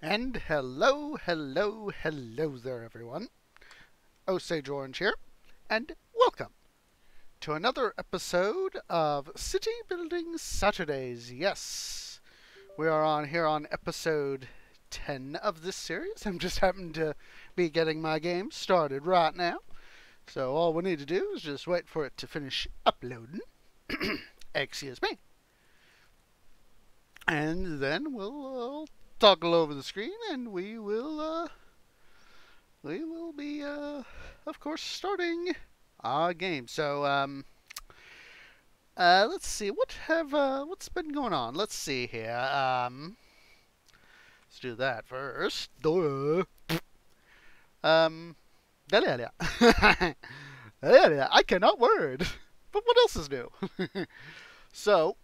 And hello there, everyone. Osage Orange here, and welcome to another episode of City Building Saturdays. Yes, we are on episode 10 of this series. I'm just happening to be getting my game started right now. So all we need to do is just wait for it to finish uploading. Excuse me. And then we'll toggle over the screen and we will be of course starting our game. So let's see what's been going on. Let's see here. Let's do that first. Um I cannot word. But what else is new? So,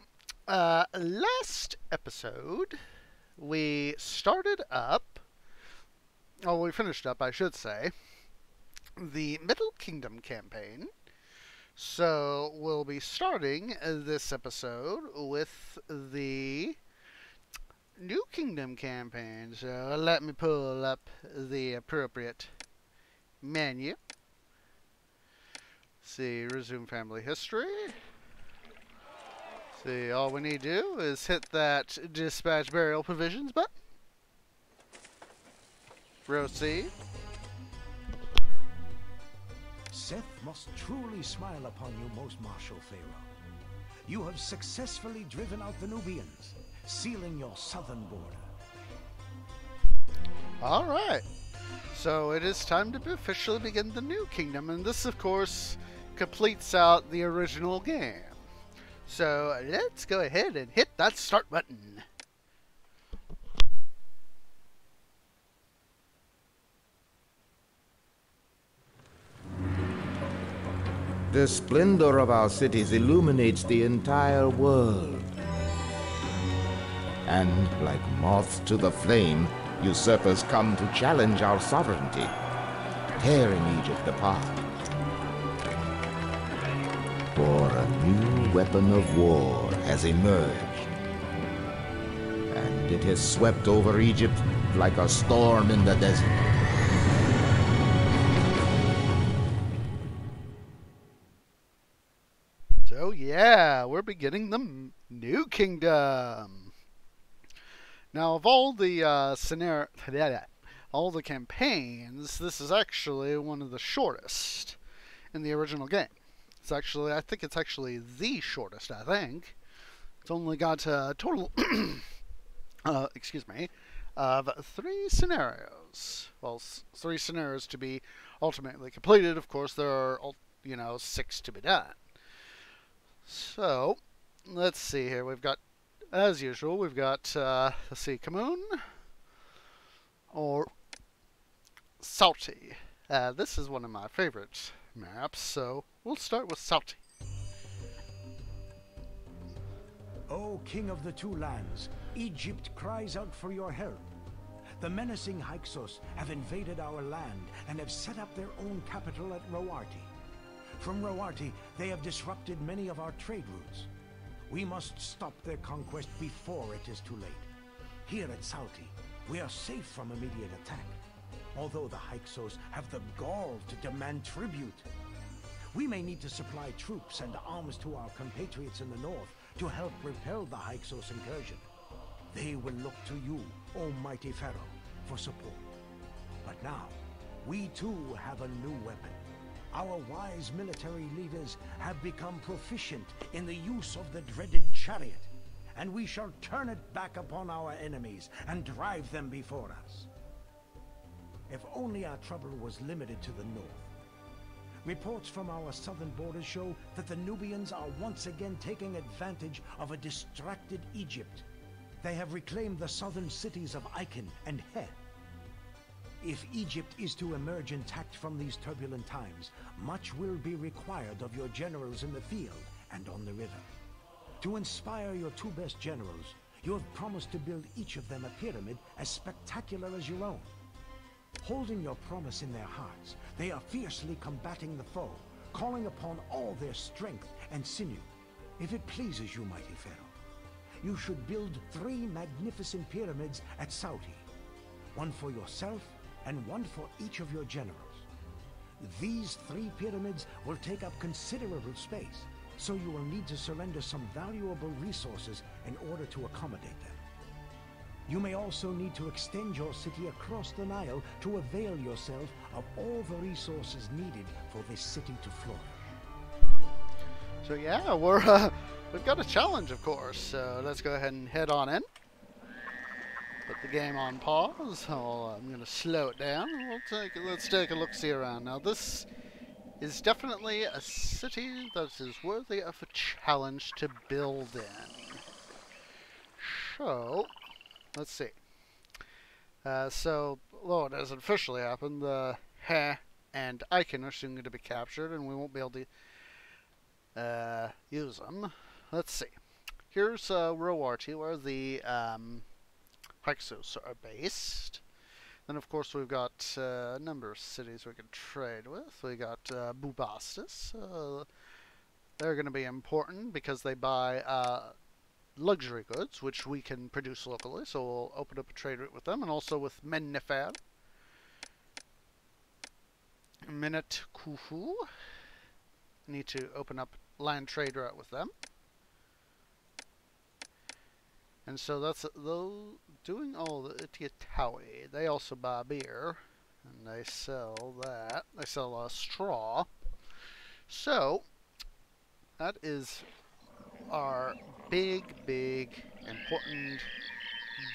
last episode we started up, oh, we finished up, I should say, the Middle Kingdom campaign. So we'll be starting this episode with the New Kingdom campaign. So let me pull up the appropriate menu. See, resume family history. See, all we need to do is hit that dispatch burial provisions button. Proceed. Seth must truly smile upon you, most martial Pharaoh. You have successfully driven out the Nubians, sealing your southern border. Alright. So it is time to officially begin the New Kingdom, and this, of course, completes out the original game. So let's go ahead and hit that start button. The splendor of our cities illuminates the entire world. And like moths to the flame, usurpers come to challenge our sovereignty, tearing Egypt apart. For a new weapon of war has emerged, and it has swept over Egypt like a storm in the desert. So yeah, we're beginning the New Kingdom. Now, of all the all the campaigns, this is actually one of the shortest in the original game. I think it's actually the shortest. I think it's only got a total, excuse me, of 3 scenarios. Well, 3 scenarios to be ultimately completed. Of course, there are 6 to be done. So, let's see here. We've got, as usual, let's see, Kamoon or Salty. This is one of my favorite maps, so we'll start with Salty. O King of the Two Lands, Egypt cries out for your help. The menacing Hyksos have invaded our land and have set up their own capital at Roarti. From Roarti, they have disrupted many of our trade routes. We must stop their conquest before it is too late. Here at Salty, we are safe from immediate attack, although the Hyksos have the gall to demand tribute. We may need to supply troops and arms to our compatriots in the north to help repel the Hyksos incursion. They will look to you, O mighty Pharaoh, for support. But now, we too have a new weapon. Our wise military leaders have become proficient in the use of the dreaded chariot, and we shall turn it back upon our enemies and drive them before us. If only our trouble was limited to the north. Reports from our southern borders show that the Nubians are once again taking advantage of a distracted Egypt. They have reclaimed the southern cities of Aiken and He. If Egypt is to emerge intact from these turbulent times, much will be required of your generals in the field and on the river. To inspire your 2 best generals, you have promised to build each of them a pyramid as spectacular as your own. Holding your promise in their hearts, they are fiercely combating the foe, calling upon all their strength and sinew. If it pleases you, mighty Pharaoh, you should build 3 magnificent pyramids at Saudi. one for yourself, and one for each of your generals. These 3 pyramids will take up considerable space, so you will need to surrender some valuable resources in order to accommodate them. You may also need to extend your city across the Nile to avail yourself of all the resources needed for this city to flourish. So yeah, we've got a challenge, of course. So let's go ahead and head on in. Put the game on pause. I'm going to slow it down. Let's take a look-see around. Now this is definitely a city that is worthy of a challenge to build in. So let's see. It hasn't officially happened. The Heh and Icon are soon going to be captured, and we won't be able to use them. Let's see. Here's Rowarty, where the Hyksos are based. Then, of course, we've got a number of cities we can trade with. We got Bubastis. They're going to be important because they buy luxury goods, which we can produce locally. So we'll open up a trade route with them, and also with Mennefer. Minute Kufu. Need to open up land trade route with them. And so that's doing all the Itiatawi. They also buy beer, and they sell that. They sell straw. So that is our big important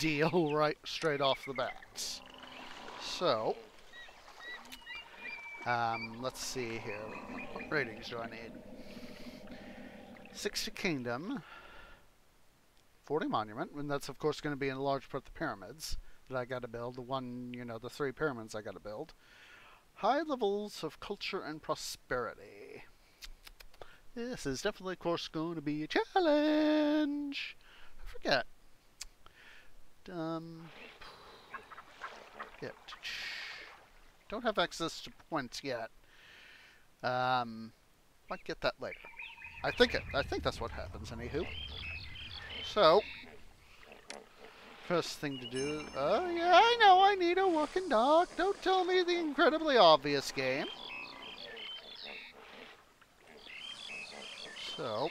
deal right straight off the bat. So let's see here. What ratings do I need? 60 Kingdom. 40 Monument, and that's of course going to be in large part the pyramids that I got to build. The 3 pyramids I got to build. High levels of culture and prosperity. This is definitely, of course, going to be a challenge. I forget. Yep. Don't have access to points yet. Might get that later. I think that's what happens. Anywho. So, first thing to do, yeah, I know I need a working dock. Don't tell me the incredibly obvious game. So,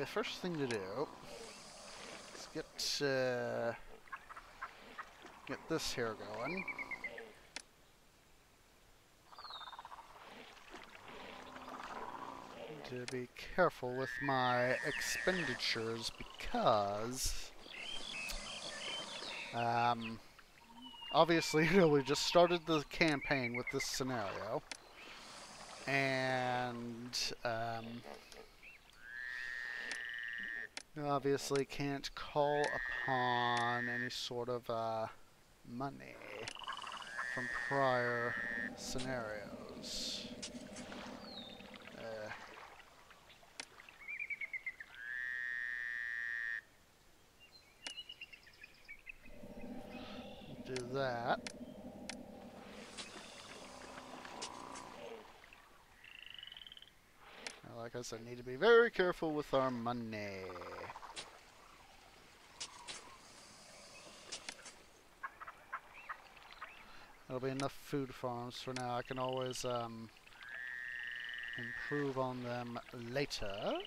first thing to do, let's get this here going. To be careful with my expenditures because obviously we just started the campaign with this scenario, and obviously can't call upon any sort of money from prior scenarios. Do that. Like I said, need to be very careful with our money. There'll be enough food farms for now. I can always improve on them later.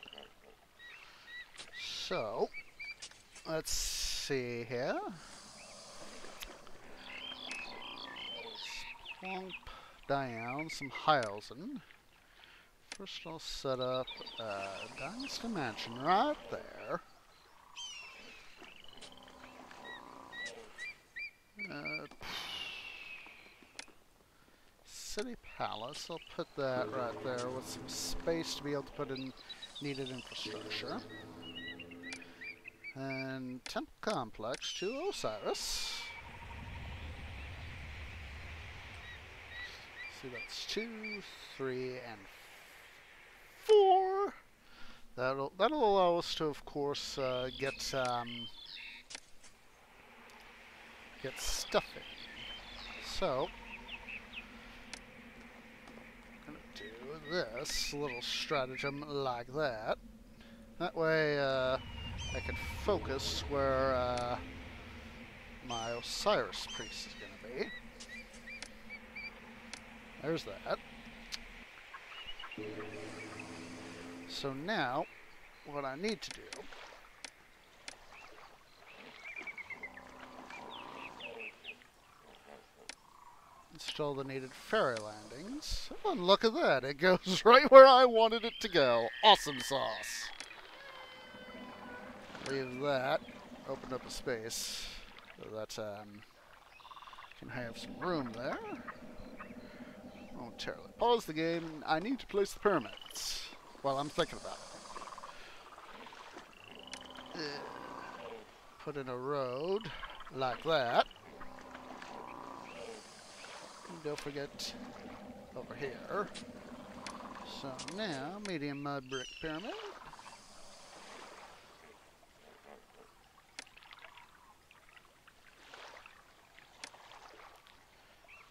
So, let's see here. Plump down some Heilsen. First I'll set up a Dynasty Mansion right there. City Palace, I'll put that right there with some space to be able to put in needed infrastructure. And Temple Complex to Osiris. See, that's 2, 3, and 4. That'll allow us to, of course, get stuffing. So, I'm gonna do this little stratagem like that. That way, I can focus where my Osiris priest is going to be. There's that. So now, what I need to do install the needed ferry landings. Oh, and look at that. It goes right where I wanted it to go. Awesome sauce. Leave that. Open up a space so that can have some room there. Momentarily pause the game. I need to place the pyramids while I'm thinking about it. Put in a road like that. And don't forget over here. So now, medium mud brick pyramid.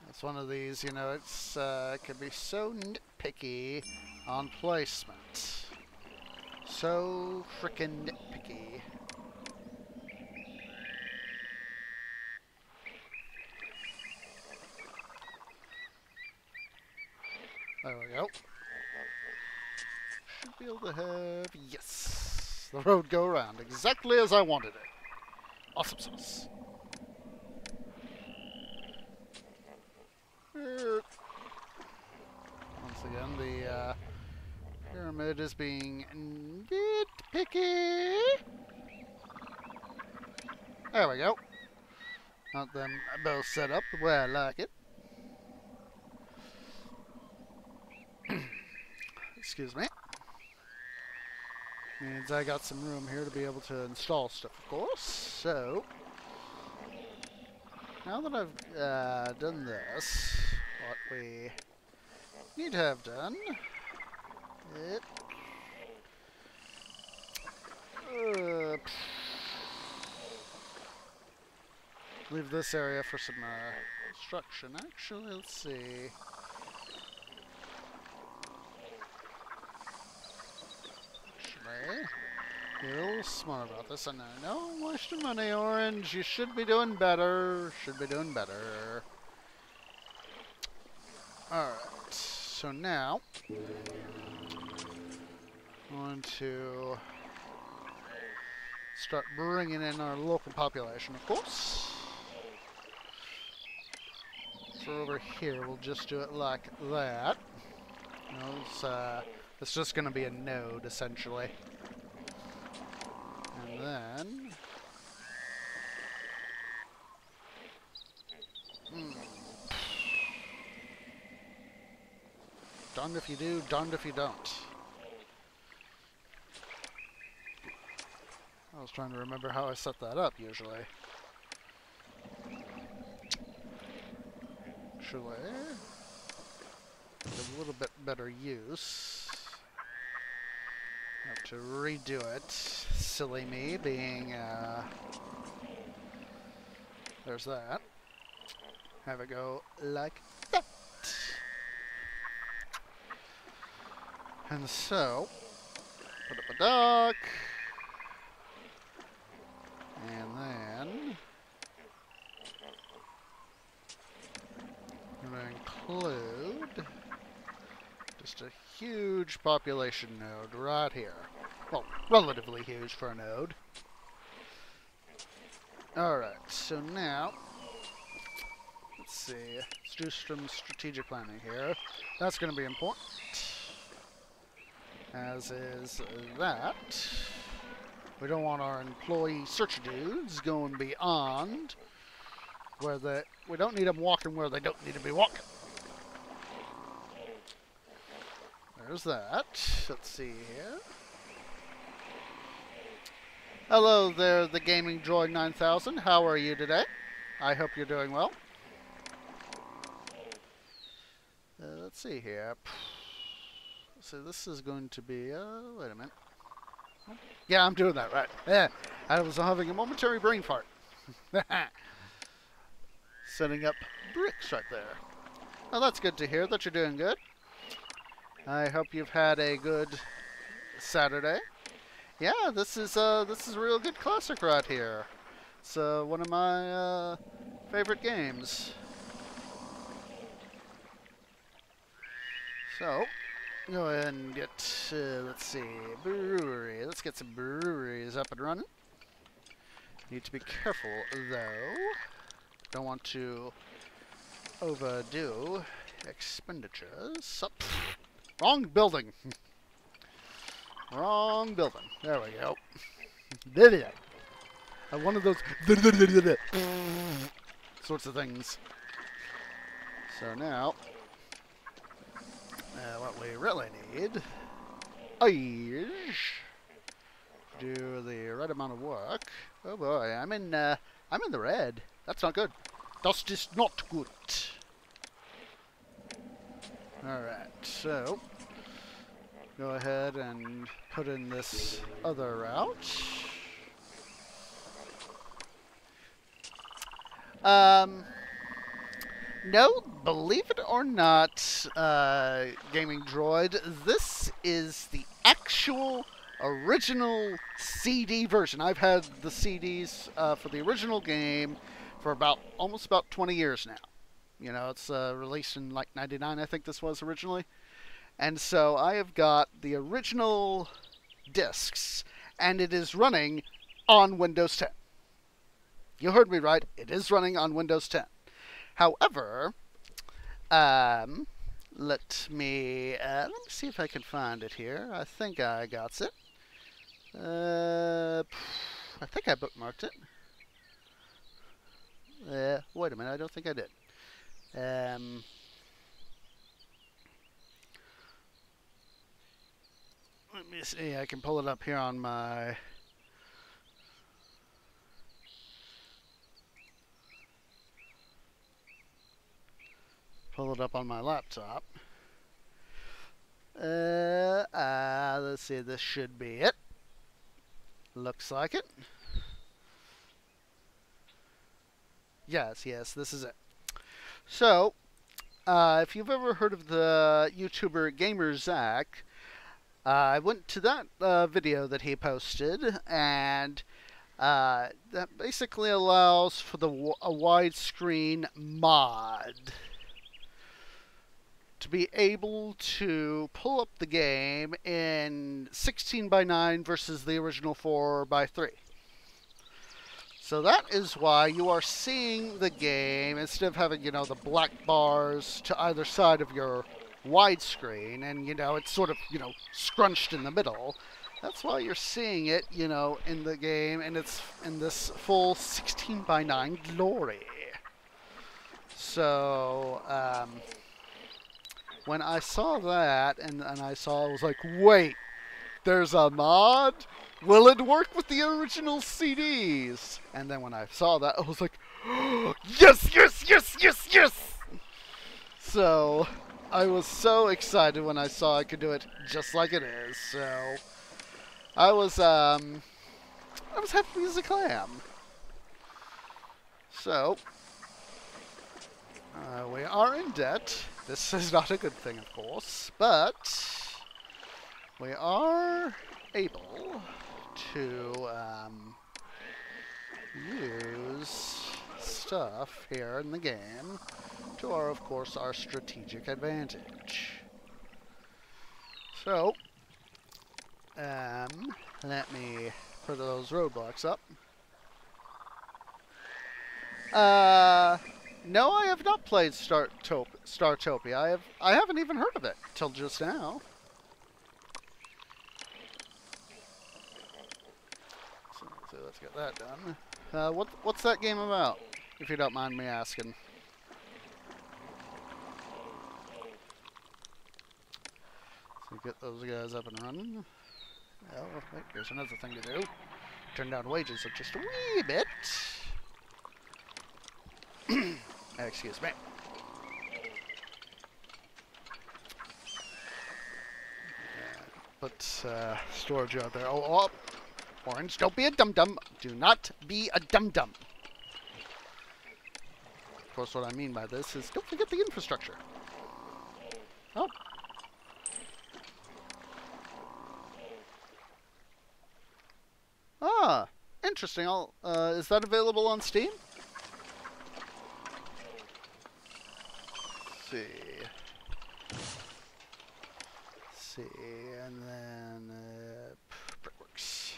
It's one of these, you know, it's can be so nitpicky on placement. So frickin' nitpicky. There we go. Should be able to have, yes, the road go around exactly as I wanted it. Awesome sauce. Once again, the pyramid is being nitpicky. There we go. Got them both set up the way I like it. Excuse me. Means I got some room here to be able to install stuff, of course. So, now that I've done this, what we need to have done, leave this area for some construction. Actually, let's see. Be a little smart about this. I know. No, waste your money, Orange. You should be doing better. Should be doing better. Alright. So now, I want to start bringing in our local population, of course. So over here, we'll just do it like that. You know, it's just going to be a node, essentially. And then... Darned if you do, darned if you don't. I was trying to remember how I set that up, usually. Actually, a little bit better use. Have to redo it. Silly me being, there's that. Have it go like that. And so, put up a dock. And then, I'm going to include just a huge population node right here. Well, relatively huge for a node. Alright, so now, let's see, let's do some strategic planning here. That's going to be important. As is that. We don't want our employee search dudes going beyond where we don't need them walking where they don't need to be walking. There's that. Let's see here. Hello there, the Gaming Droid 9000. How are you today? I hope you're doing well. Let's see here. So this is going to be, wait a minute. Yeah, I'm doing that, right. Yeah, I was having a momentary brain fart. Setting up bricks right there. Well, that's good to hear that you're doing good. I hope you've had a good Saturday. Yeah, this is a real good classic right here. It's one of my favorite games. So, go ahead and get, let's see, brewery. Let's get some breweries up and running. Need to be careful, though. Don't want to overdo expenditures. Oh, wrong building. Wrong building. There we go. One of those sorts of things. So now, what we really need is do the right amount of work. Oh boy, I'm in the red. That's not good. Das ist not good. Alright, so go ahead and put in this other route. No, believe it or not, Gaming Droid, this is the actual original CD version. I've had the CDs for the original game for almost about 20 years now. You know, it's released in like 99, I think this was originally. And so I have got the original discs, and it is running on Windows 10. You heard me right, it is running on Windows 10. However, let me see if I can find it here. I think I got it. I think I bookmarked it. Wait a minute, I don't think I did. Let me see, I can pull it up here on my... Pull it up on my laptop. Let's see, this should be it. Looks like it. Yes, this is it. So, if you've ever heard of the YouTuber Gamer Zach, I went to that video that he posted, and that basically allows for a widescreen mod to be able to pull up the game in 16:9 versus the original 4:3. So that is why you are seeing the game, instead of having, you know, the black bars to either side of your widescreen, and, you know, it's sort of, you know, scrunched in the middle. That's why you're seeing it, you know, in the game, and it's in this full 16:9 glory. So, when I saw that, and I was like, wait, there's a mod? Will it work with the original CDs? And then when I saw that, I was like, oh, yes! So, I was so excited when I saw I could do it just like it is. So, I was happy as a clam. So, we are in debt. This is not a good thing, of course, but we are able to use stuff here in the game to our, of course, our strategic advantage. So, let me put those roadblocks up. No, I have not played Startopia. I haven't even heard of it till just now. So let's get that done. What's that game about, if you don't mind me asking? So get those guys up and running. Oh, wait, there's another thing to do. Turn down wages of just a wee bit. Excuse me. Put storage out there. Oh, Orange, don't be a dum-dum. Do not be a dum-dum. Of course, what I mean by this is don't forget the infrastructure. Oh. Ah, interesting. Is that available on Steam? Let's see. Let's see, and then Brickworks.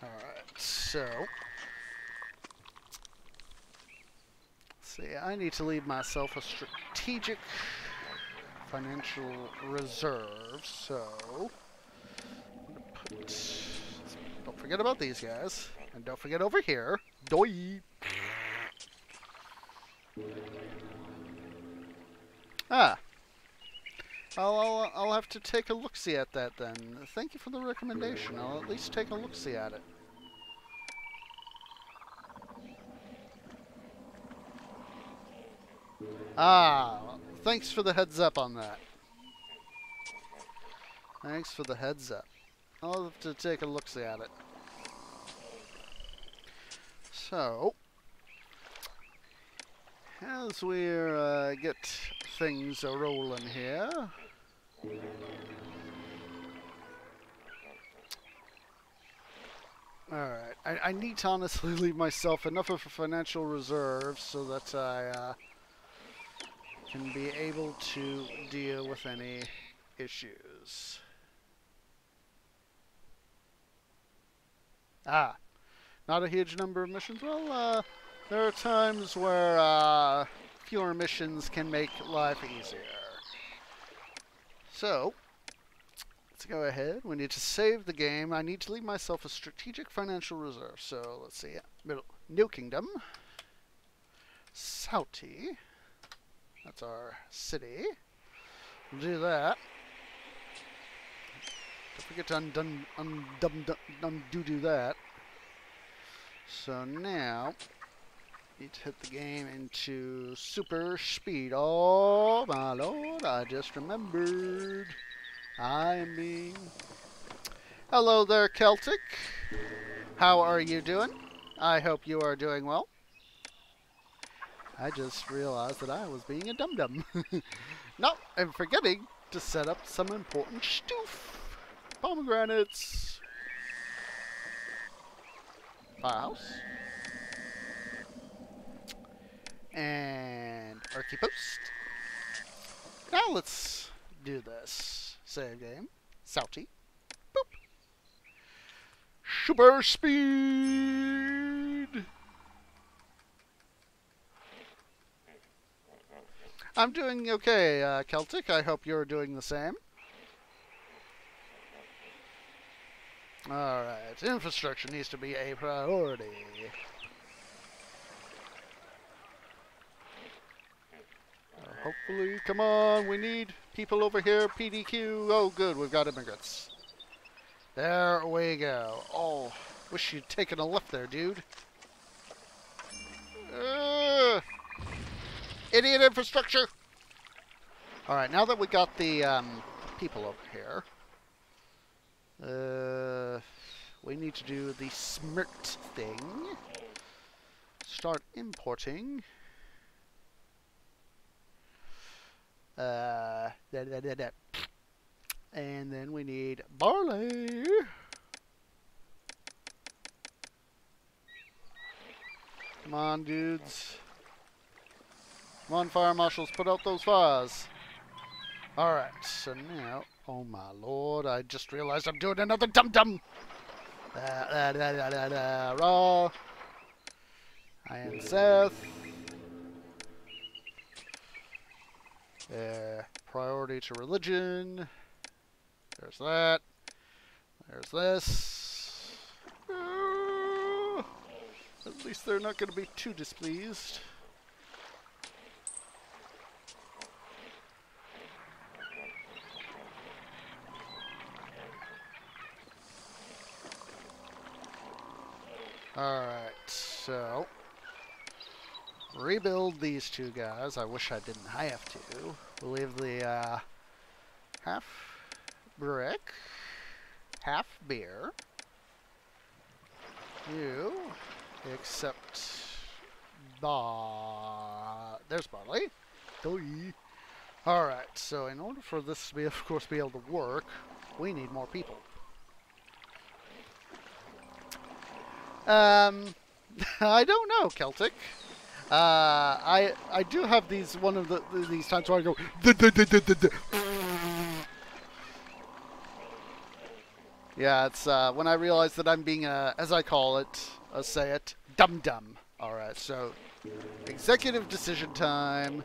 All right, so let's see. I need to leave myself a strategic financial reserve. So I'm gonna put. Don't forget about these guys, and don't forget over here. Doi. Ah. I'll have to take a look-see at that then. Thank you for the recommendation. I'll at least take a look-see at it. Ah, thanks for the heads up on that. Thanks for the heads up. I'll have to take a look-see at it. So, as we get things a-rolling here, alright, I need to honestly leave myself enough of a financial reserve so that I can be able to deal with any issues. Ah, not a huge number of missions. Well, there are times where fewer missions can make life easier. So, let's go ahead. We need to save the game. I need to leave myself a strategic financial reserve. So, let's see. New Kingdom. Saudi. That's our city. We'll do that. Don't forget to undo that. So now, need to hit the game into super speed. Oh my lord, I just remembered. I am being... Hello there, Celtic. How are you doing? I hope you are doing well. I just realized that I was being a dum-dum. No, I'm forgetting to set up some important stuff. Pomegranates. Firehouse. And Archie Post. Now let's do this. Save game. Saudi. Boop. Super speed. I'm doing okay, Celtic. I hope you're doing the same. Alright, infrastructure needs to be a priority. Hopefully, come on, we need people over here, PDQ. Oh, good, we've got immigrants. There we go. Oh, wish you'd taken a left there, dude. Idiot infrastructure! Alright, now that we got the people over here, we need to do the smirt thing. Start importing. And then we need barley. Come on, dudes. Come on, fire marshals, put out those fires. Alright, so now... Oh my lord, I just realized I'm doing another dum-dum! Raw. I am Seth. Priority to religion. There's that. There's this. At least they're not going to be too displeased. Alright, so rebuild these two guys. I wish I didn't have to. We'll leave the half brick, half beer. You accept there's barley. Alright, so in order for this to be, of course, be able to work, we need more people. Um, I don't know, Celtic. I do have these these times where I go. Yeah, it's when I realize that I'm being as I call it, say it, dum dum. All right, so executive decision time.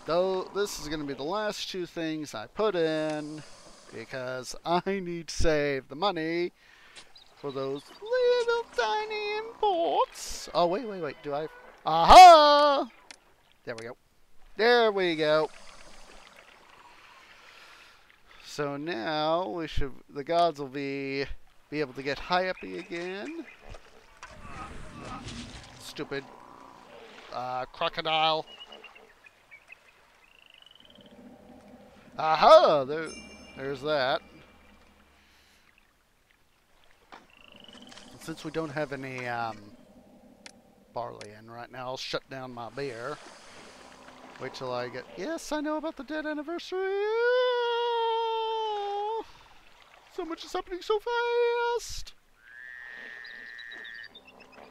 Though this is going to be the last two things I put in because I need to save the money for those little tiny imports. Oh, wait. Do I? Aha! There we go. There we go. So now the gods will be able to get high uppy again. Stupid crocodile. Aha! There's that. Since we don't have any barley in right now, I'll shut down my beer. Wait till I get... Yes, I know about the dead anniversary. So much is happening so fast.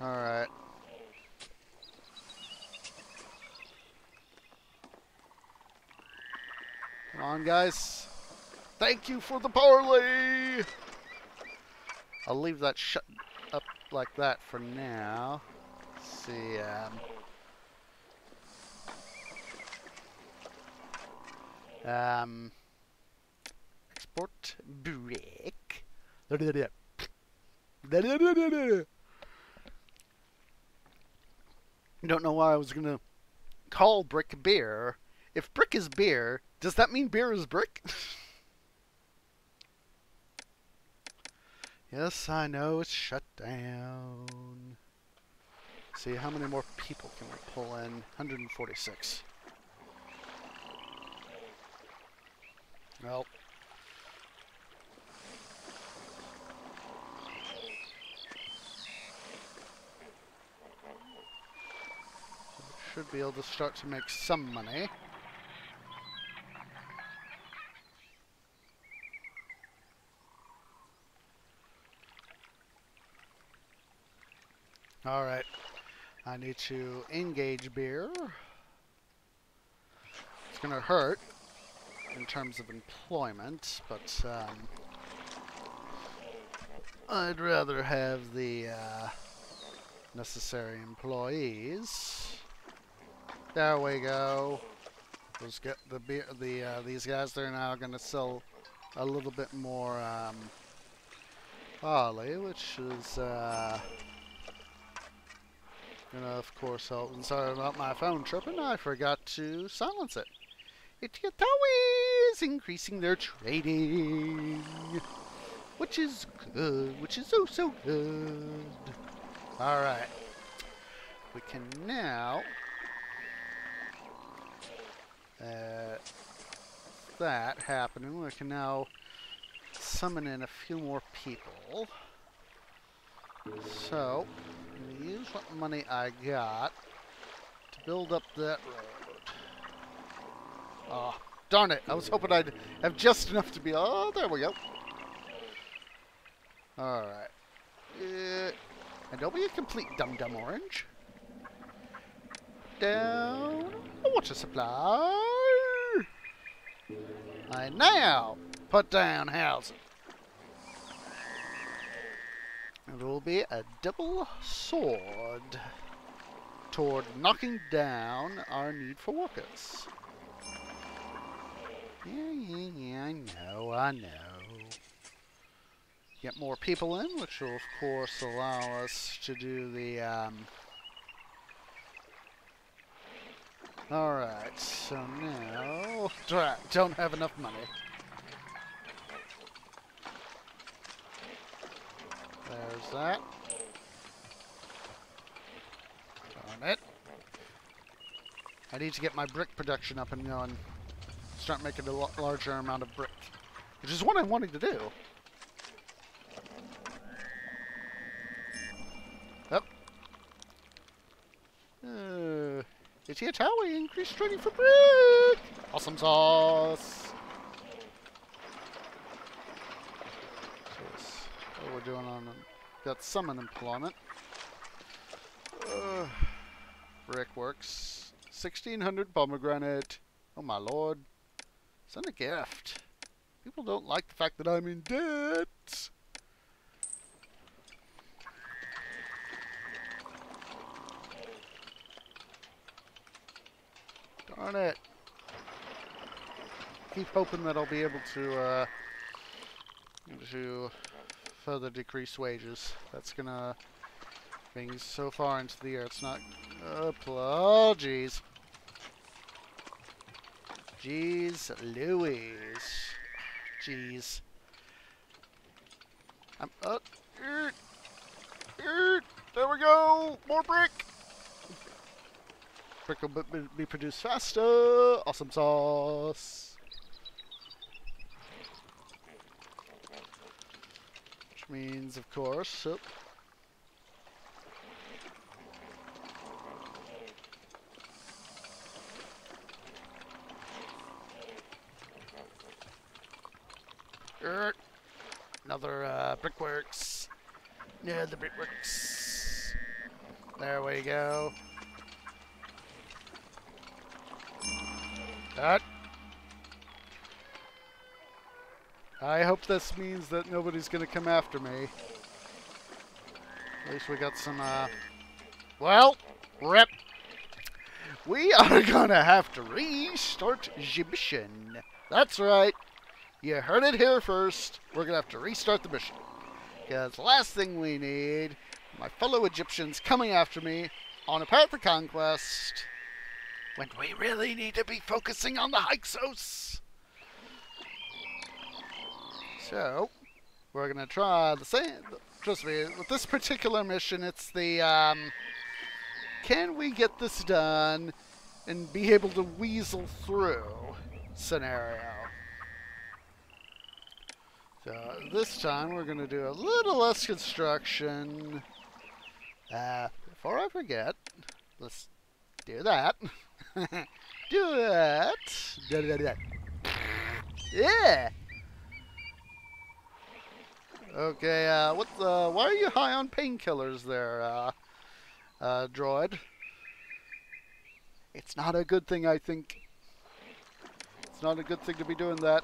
Alright. Come on, guys. Thank you for the barley. I'll leave that shut up like that for now. Let's see, export brick. Don't know why I was gonna call brick beer. If brick is beer, does that mean beer is brick? Yes, I know it's shut down. See, how many more people can we pull in? 146. Well. Should be able to start to make some money. Alright. I need to engage beer. It's gonna hurt in terms of employment, but I'd rather have the necessary employees. There we go. Let's get the beer. These guys, they're now gonna sell a little bit more barley, which is gonna of course help. And sorry about my phone tripping. I forgot to silence it. It's always increasing their trading, which is good. Which is so good. All right, we can now. That happening, we can now summon in a few more people. So, I'm gonna use what money I got to build up that road. Oh, darn it! I was hoping I'd have just enough to be. Oh, there we go. All right. And don't be a complete dum-dum orange. Down a water supply. I now put down housing. It will be a double sword toward knocking down our need for workers. Yeah, I know. Get more people in, which will of course allow us to do the Alright, so now... Don't have enough money. There's that. Darn it. I need to get my brick production up and going. Start making a larger amount of brick. Which is what I'm wanting to do. Yep. It's here how we increase trading for brick. Awesome sauce. So what we're doing on got some unemployment. Brickworks. 1600 pomegranate. Oh my lord. Send a gift. People don't like the fact that I'm in debt. Darn it. Keep hoping that I'll be able to further decrease wages. That's gonna bring so far into the air. It's not. Oh, jeez. Jeez Louise. Jeez. I'm up. There we go. More brick. Brick will be produced faster. Awesome sauce. Which means, of course, another brickworks. Yeah, the brickworks. There we go. That. I hope this means that nobody's gonna come after me. At least we got some, well, rip. We are gonna have to restart the mission. That's right. You heard it here first. We're gonna have to restart the mission. Because the last thing we need, my fellow Egyptians coming after me on a path to conquest, when we really need to be focusing on the Hyksos. So, we're gonna try the same. Trust me, with this particular mission, it's the, can we get this done and be able to weasel through scenario. So, this time we're gonna do a little less construction. Before I forget, let's do that. Do that. Yeah! Okay, why are you high on painkillers there, droid? It's not a good thing, I think. It's not a good thing to be doing that.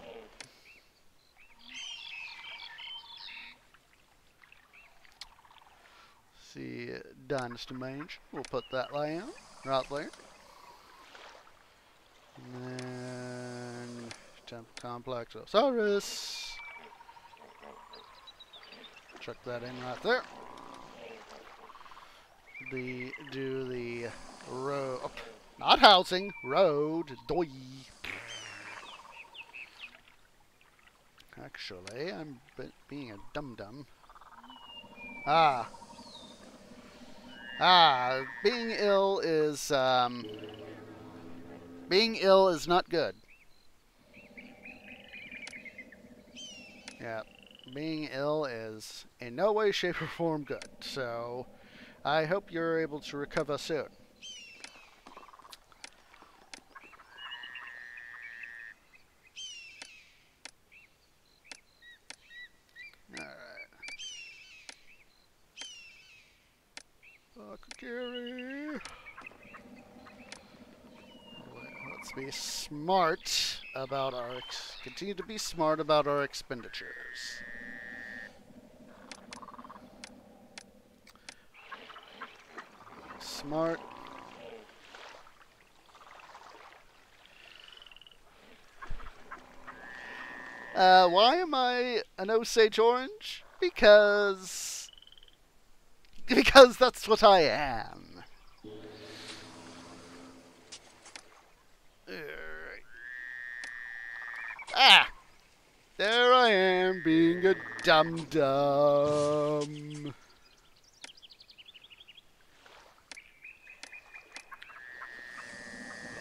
See, Dynasty Mange. We'll put that laying right there. And then Temple Complex Osiris. Chuck that in right there. Do the road, not housing, road, doi. Actually, I'm being a dum-dum. Being ill is not good. Yeah. Being ill is in no way, shape, or form good. So, I hope you're able to recover soon. Alright. Akakiri. Let's be smart about continue to be smart about our expenditures. Smart. Why am I an Osage Orange? Because that's what I am. There I am, being a dum-dum.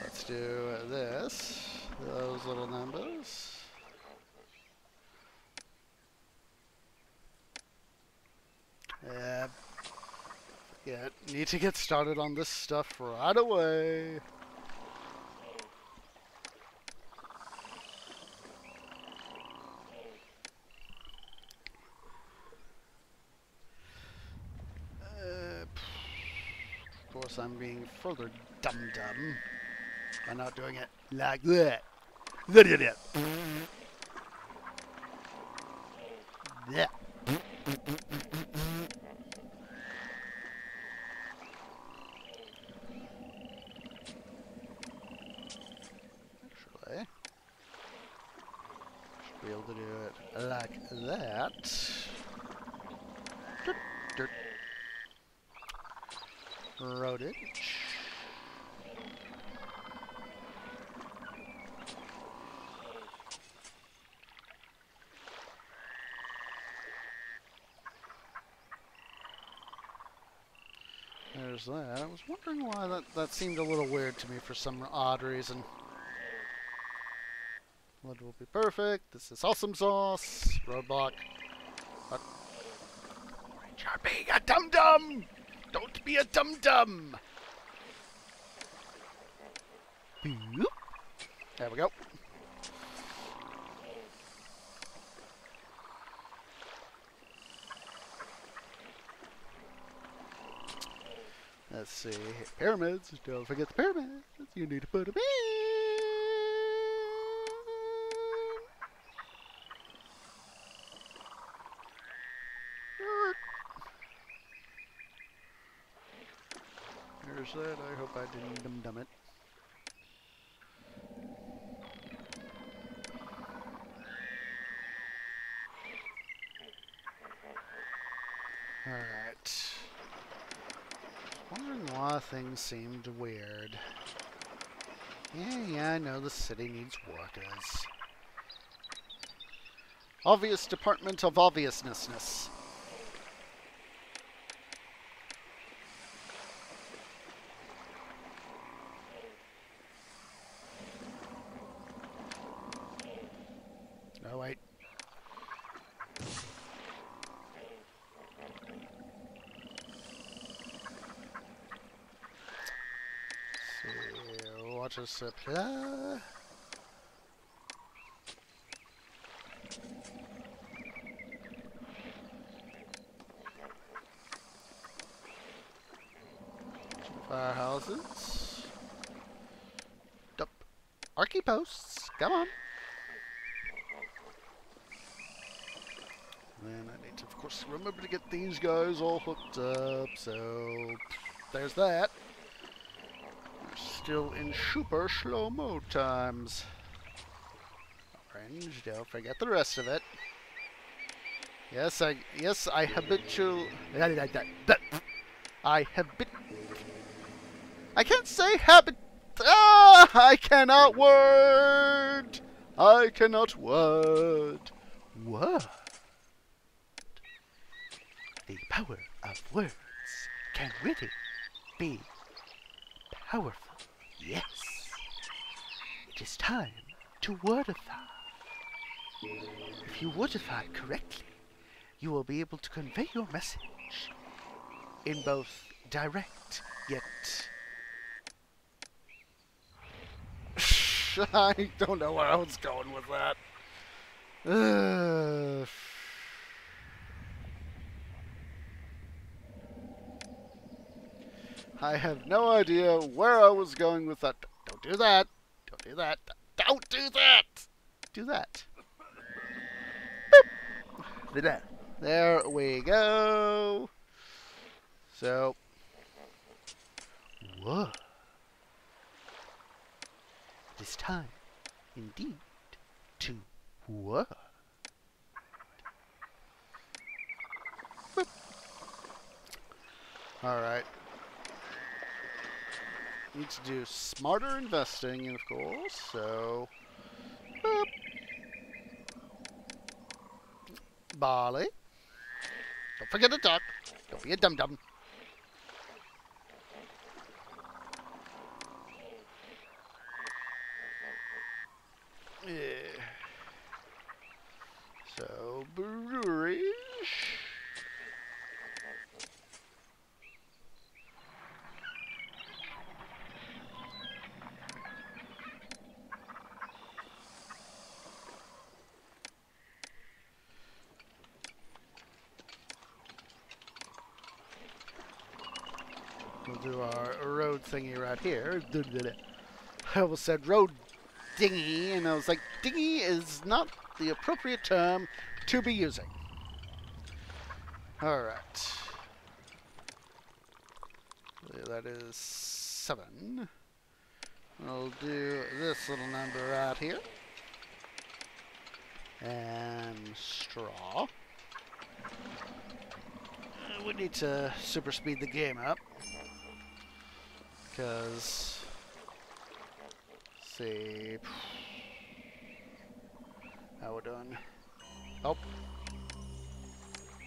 Let's do this. Those little numbers. Yeah, need to get started on this stuff right away. course, I'm being further dum-dum by not doing it like that. Yeah. Actually, should be able to do it like that. Dirt, dirt. Roadage. There's that. I was wondering why that seemed a little weird to me for some odd reason. Wood will be perfect. This is awesome sauce. Roadblock. But you're being a dum-dum! Don't be a dum-dum! Boop. There we go. Let's see. Pyramids. Don't forget the pyramids. You need to put them in. There's that. I hope I didn't dum-dum it. Alright. Wondering why things seemed weird. Yeah, I know the city needs workers. Obvious department of obviousness. Oh, wait. See, watch us supply. Firehouses. Dup. Archie posts. Come on. Then I need to, of course, remember to get these guys all hooked up. So there's that. We're still in super slow-mo times. Orange. Don't forget the rest of it. Yes, I habitual. I can't say habit. Ah, I cannot word. I cannot word. Word. The power of words can really be powerful. Yes. It is time to wordify. If you wordify correctly, you will be able to convey your message in both direct yet... I don't know where I was going with that. I have no idea where I was going with that. Don't do that. Don't do that. Don't do that. Do that. Boop. There we go. So, whoa. It is time, indeed, to work. Alright. Need to do smarter investing, of course, so... Boop. Barley. Don't forget to talk. Don't be a dum-dum. Yeah. So, breweries. We'll do our road thingy right here. I almost said road dinghy, and I was like, dinghy is not the appropriate term to be using. Alright. That is 7. We'll do this little number right here. And straw. We need to super speed the game up. Because, see, how we're doing. Oh,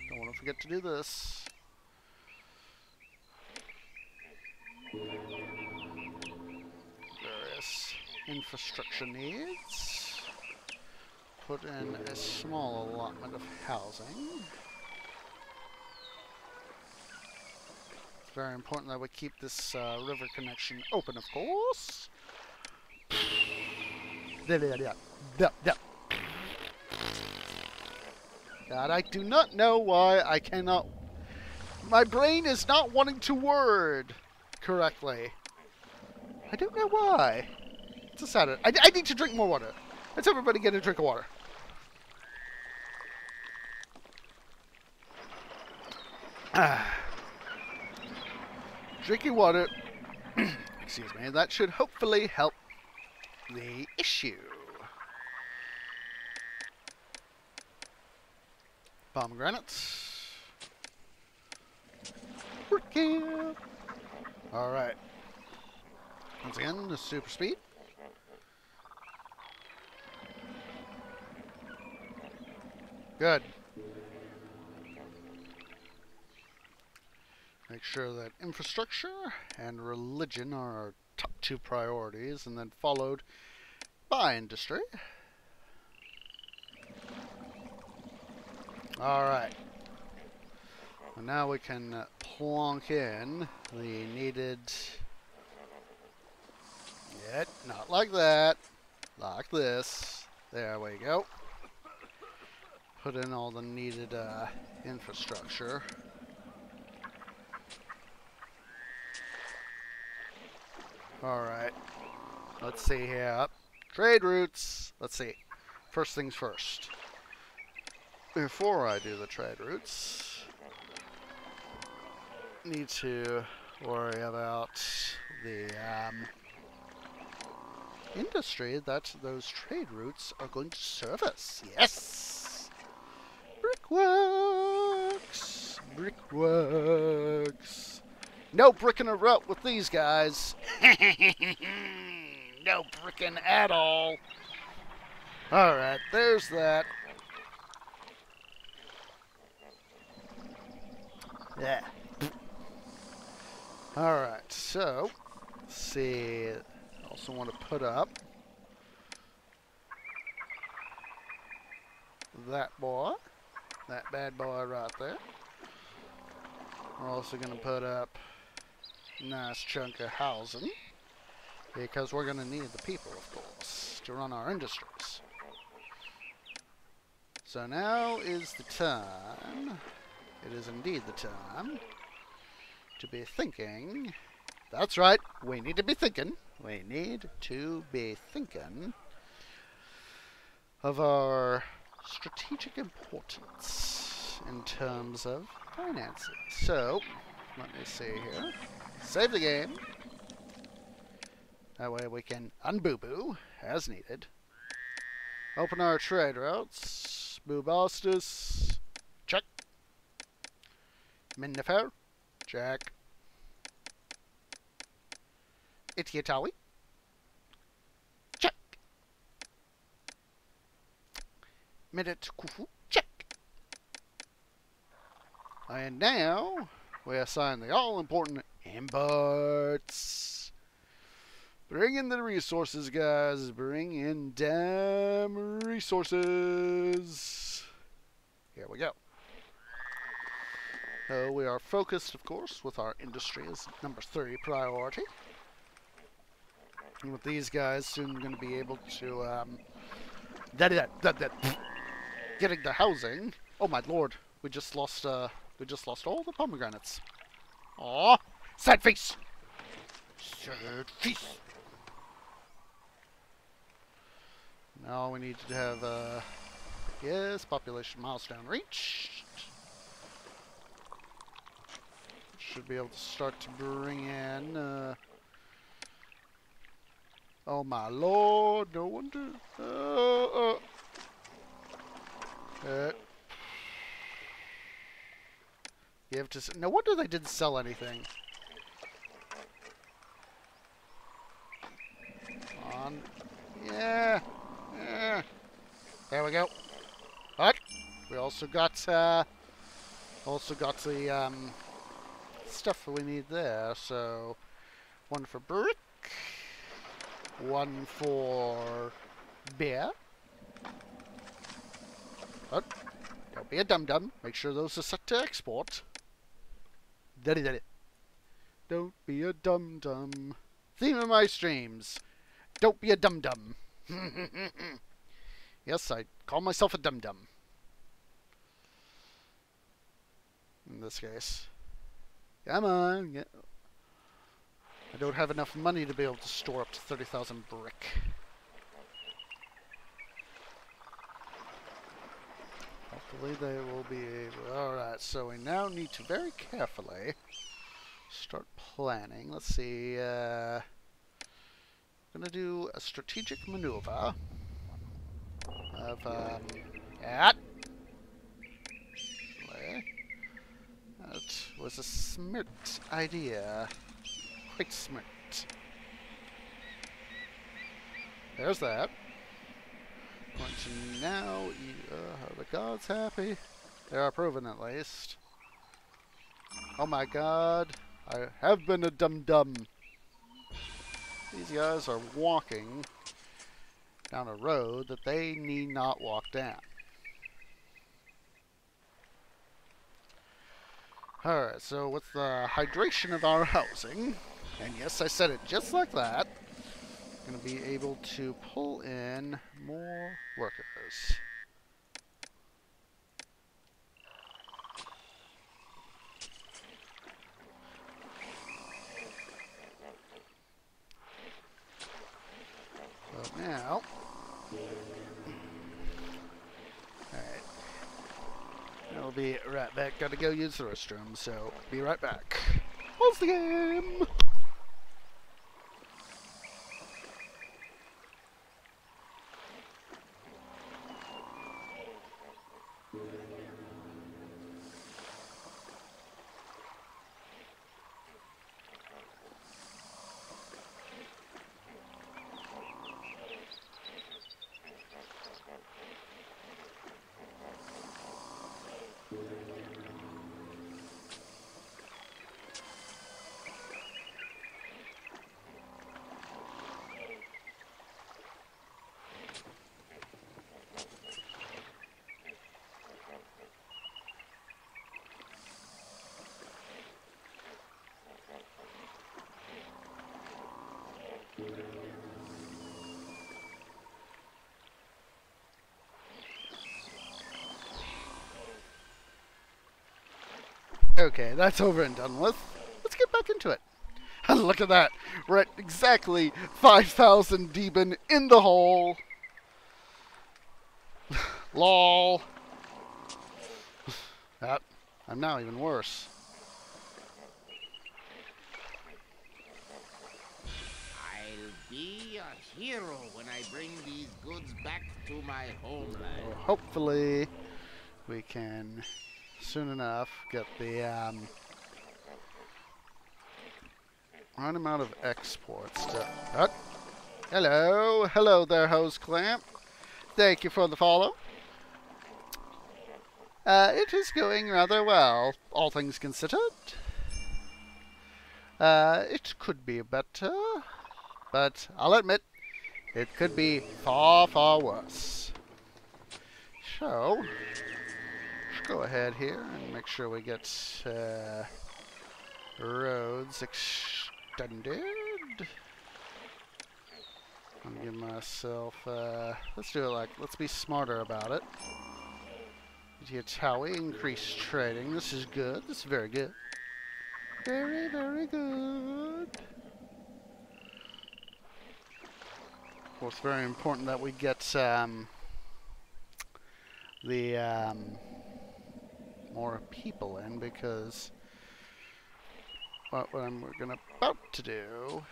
don't want to forget to do this. Various infrastructure needs. Put in a small allotment of housing. It's very important that we keep this river connection open, of course. God, I do not know why I cannot... My brain is not wanting to word correctly. I don't know why. It's a Saturday. I need to drink more water. Let's everybody get a drink of water. Drinking water, excuse me, that should hopefully help the issue. Pomegranates. Working. Alright. Once again, the super speed. Good. Make sure that infrastructure and religion are our top 2 priorities, and then followed by industry. Alright. Well, now we can plonk in the needed... Yet, not like that. Like this. There we go. Put in all the needed infrastructure. Alright. Let's see here. Trade routes. Let's see. First things first. Before I do the trade routes, need to worry about the industry that those trade routes are going to service. Yes! Brickworks! Brickworks! No bricking a route with these guys. No bricking at all. Alright, there's that. Yeah. Alright, so, let's see. I also want to put up that boy. That bad boy right there. We're also going to put up a nice chunk of housing, because we're going to need the people, of course, to run our industries. So now is the time. It is indeed the time to be thinking. That's right, we need to be thinking. We need to be thinking of our strategic importance in terms of finances. So, let me see here. Save the game. That way we can unboo-boo as needed. Open our trade routes. Boobastus. Check. Minnefer. Check. Itiatawi. Check. Medit Kufu. Check. And now we assign the all-important imports. Bring in the resources, guys. Bring in damn resources. Here we go. We are focused, of course, with our industry as number 3 priority. And with these guys, soon going to be able to, getting the housing. Oh my lord, we just lost all the pomegranates. Aw, Sad face! Sad face! Now we need to have, yes, population milestone reached. Should be able to start to bring in, oh my lord, no wonder. You have to. No wonder they didn't sell anything. Come on. Yeah. Yeah. There we go. But we also got the stuff we need there. So one for brick, one for beer. But don't be a dum-dum. Make sure those are set to export. Daddy. Don't be a dum-dum. Theme of my streams. Don't be a dum-dum. Yes, I call myself a dum-dum. In this case. Come on. Yeah. I don't have enough money to be able to store up to 30,000 brick. Hopefully they will be able... Alright, so we now need to very carefully start planning. Let's see, I'm gonna do a strategic maneuver of, that was a smart idea. Quite smart. There's that. Going to now, are the gods happy? They are proven at least. Oh my god, I have been a dum-dum. These guys are walking down a road that they need not walk down. Alright, so with the hydration of our housing, and yes, I said it just like that, I'm going to be able to pull in more workers. So now, alright, I'll be right back. Gotta go use the restroom, so be right back. Pause the game! Okay, that's over and done with. Let's get back into it. Look at that. We're at exactly 5,000 demon in the hole. Lol. I'm now even worse. I'll be a hero when I bring these goods back to my homeland. So hopefully we can soon enough get the right amount of exports to... Hello there, Hose Clamp. Thank you for the follow. It is going rather well, all things considered. It could be better, but I'll admit, it could be far, far worse. So, let's go ahead here and make sure we get roads extended. I'll give myself, let's do it like, let's be smarter about it. Yatawi, increase trading. This is good. This is very good. Very, very good. Of course, very important that we get the more people in, because what we're gonna about to do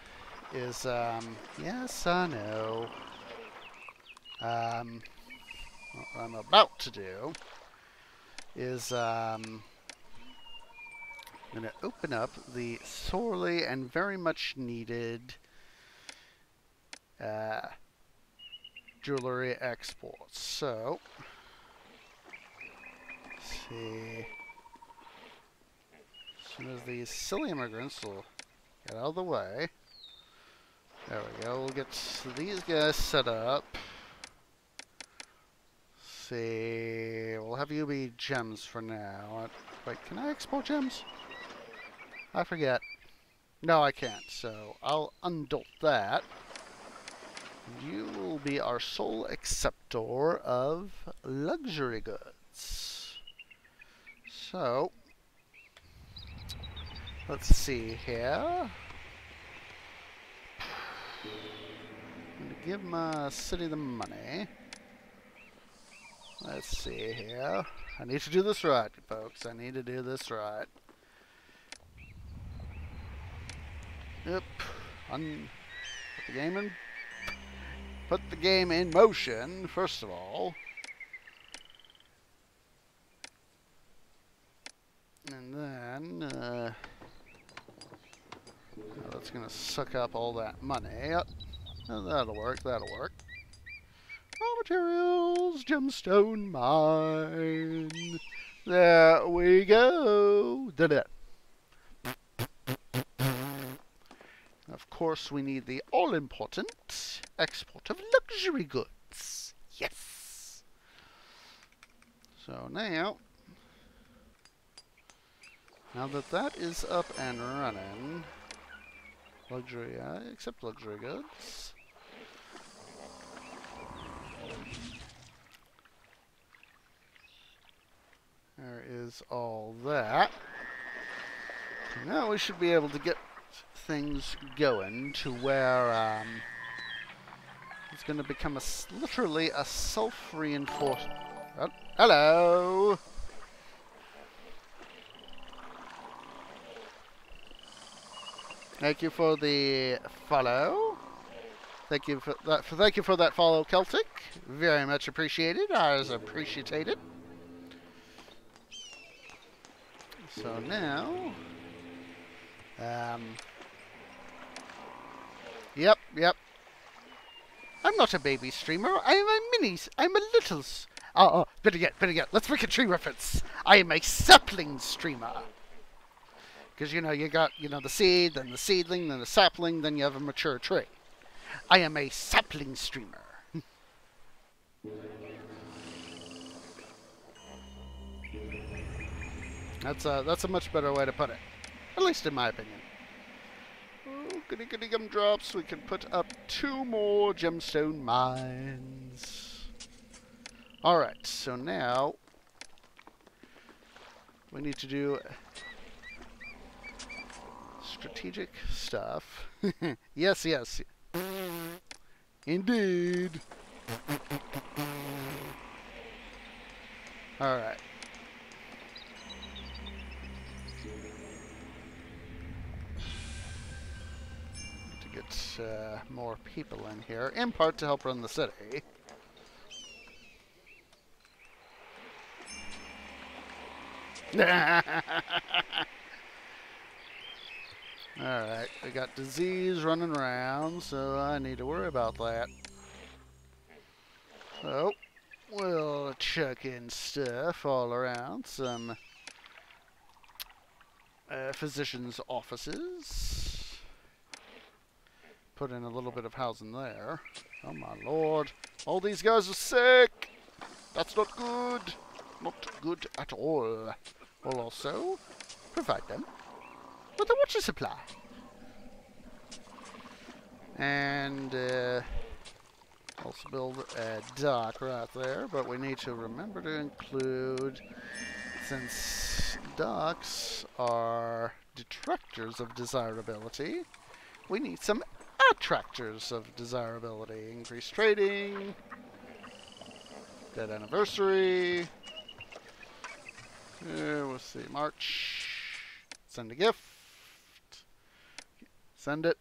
is yes, I know. What I'm about to do is I'm gonna open up the sorely and very much needed jewelry exports. So, let's see. As soon as these silly immigrants will get out of the way. There we go. We'll get these guys set up. Let's see. We'll have you be gems for now. Wait, can I export gems? I forget. No, I can't. So I'll undolt that. You will be our sole acceptor of luxury goods. So, let's see here. I'm going to give my city the money. Let's see here. I need to do this right, folks. I need to do this right. Yep. Put the game in motion, first of all. And then, that's going to suck up all that money. Yep. Oh, that'll work, that'll work. Raw materials, gemstone mine. There we go. Did it. Of course, we need the all-important export of luxury goods. Yes. So now that that is up and running, luxury, accept luxury goods. There is all that. Now we should be able to get things going to where it's going to become literally a self-reinforced. Oh, hello. Thank you for the follow. Thank you for that. Thank you for that follow, Celtic. Very much appreciated. I was appreciated. So now, Yep. I'm not a baby streamer. I'm a little. Better yet. Let's make a tree reference. I am a sapling streamer. Because you got the seed, then the seedling, then the sapling, then you have a mature tree. I am a sapling streamer. That's a much better way to put it, at least in my opinion. Oh, goody gumdrops. We can put up 2 more gemstone mines. Alright, so now we need to do strategic stuff. Yes. Indeed. Alright. Get more people in here, in part to help run the city. Alright, we got disease running around, so I need to worry about that. So, we'll chuck in stuff all around. Some physicians' offices. Put in a little bit of housing there. Oh my lord. All these guys are sick! That's not good. Not good at all. We'll also provide them with a water supply. And also build a dock right there, but we need to remember to include since docks are detractors of desirability, we need some attractors of desirability. Increased trading, dead anniversary. We'll see, March. Send a gift. Send it.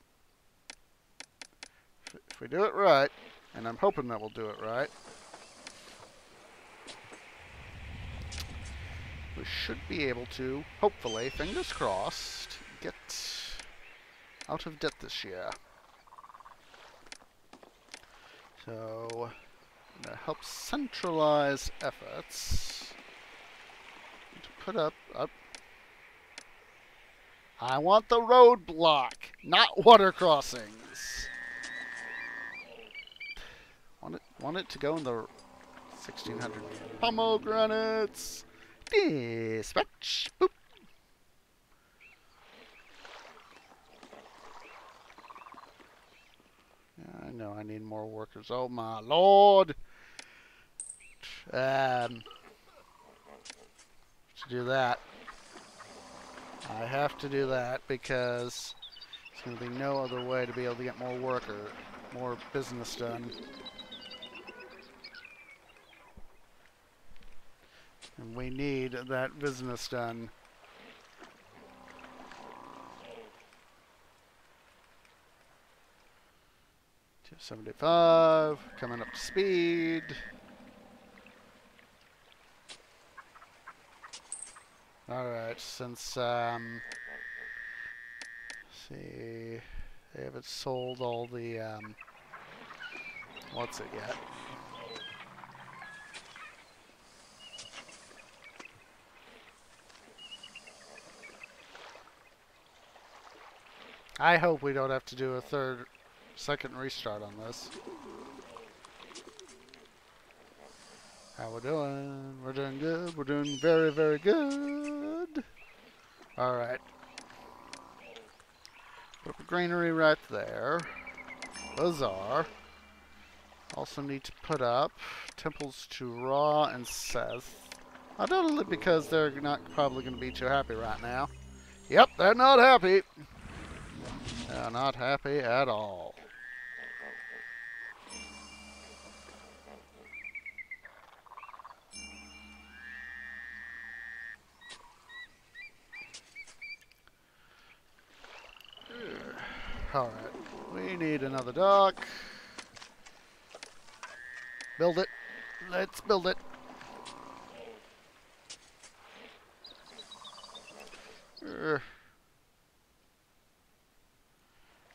If we do it right, and I'm hoping that we'll do it right, we should be able to, hopefully, fingers crossed, get out of debt this year. So, I'm going to help centralize efforts to put up. I want the roadblock, not water crossings. Want it to go in the 1600 pomegranates. Dispatch. Boop. Yeah, I know I need more workers. Oh my lord. To do that, I have to do that because there's going to be no other way to be able to get more business done. And we need that business done. 275, coming up to speed. Alright, since, see, they haven't sold all the, what's it yet? I hope we don't have to do a second restart on this. How we doing? We're doing good. We're doing very, very good. Alright. Put up a granary right there. Bazaar. Also need to put up temples to Ra and Seth. Undoubtedly because they're not probably going to be too happy right now. Yep, they're not happy. They're not happy at all. Alright, we need another dock. Build it. Let's build it.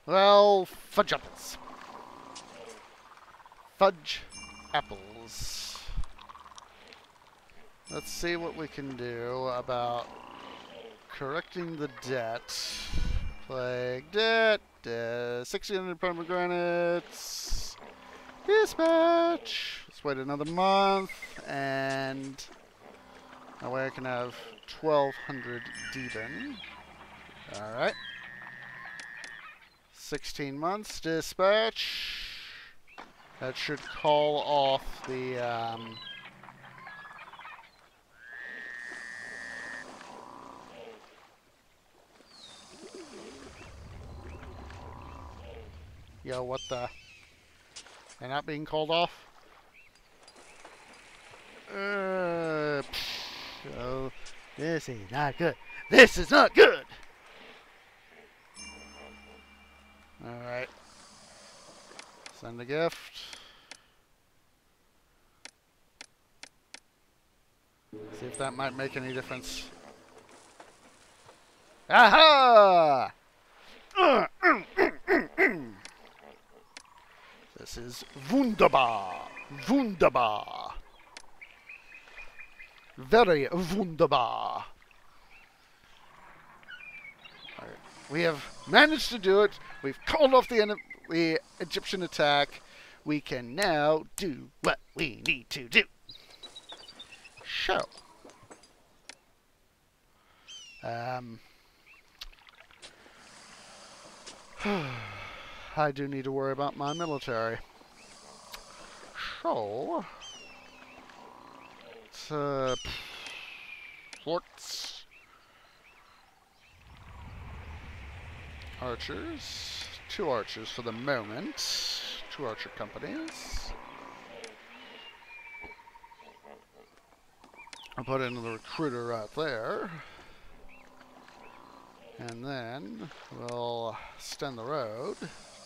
Well, fudge apples. Fudge apples. Let's see what we can do about correcting the debt. Plague debt. 600 pomegranates. Dispatch. Let's wait another month, and that way I can have 1,200 Deben. Alright. 16 months. Dispatch. That should call off the, Yo, what the? They're not being called off? Oh, this is not good. This is not good! Alright. Send a gift. See if that might make any difference. Aha! This is wunderbar. Wunderbar. Very wunderbar. Right. We have managed to do it. We've called off the Egyptian attack. We can now do what we need to do. So. I do need to worry about my military. So, forts. Archers. 2 archers for the moment. 2 archer companies. I'll put in the recruiter right there. And then we'll extend the road.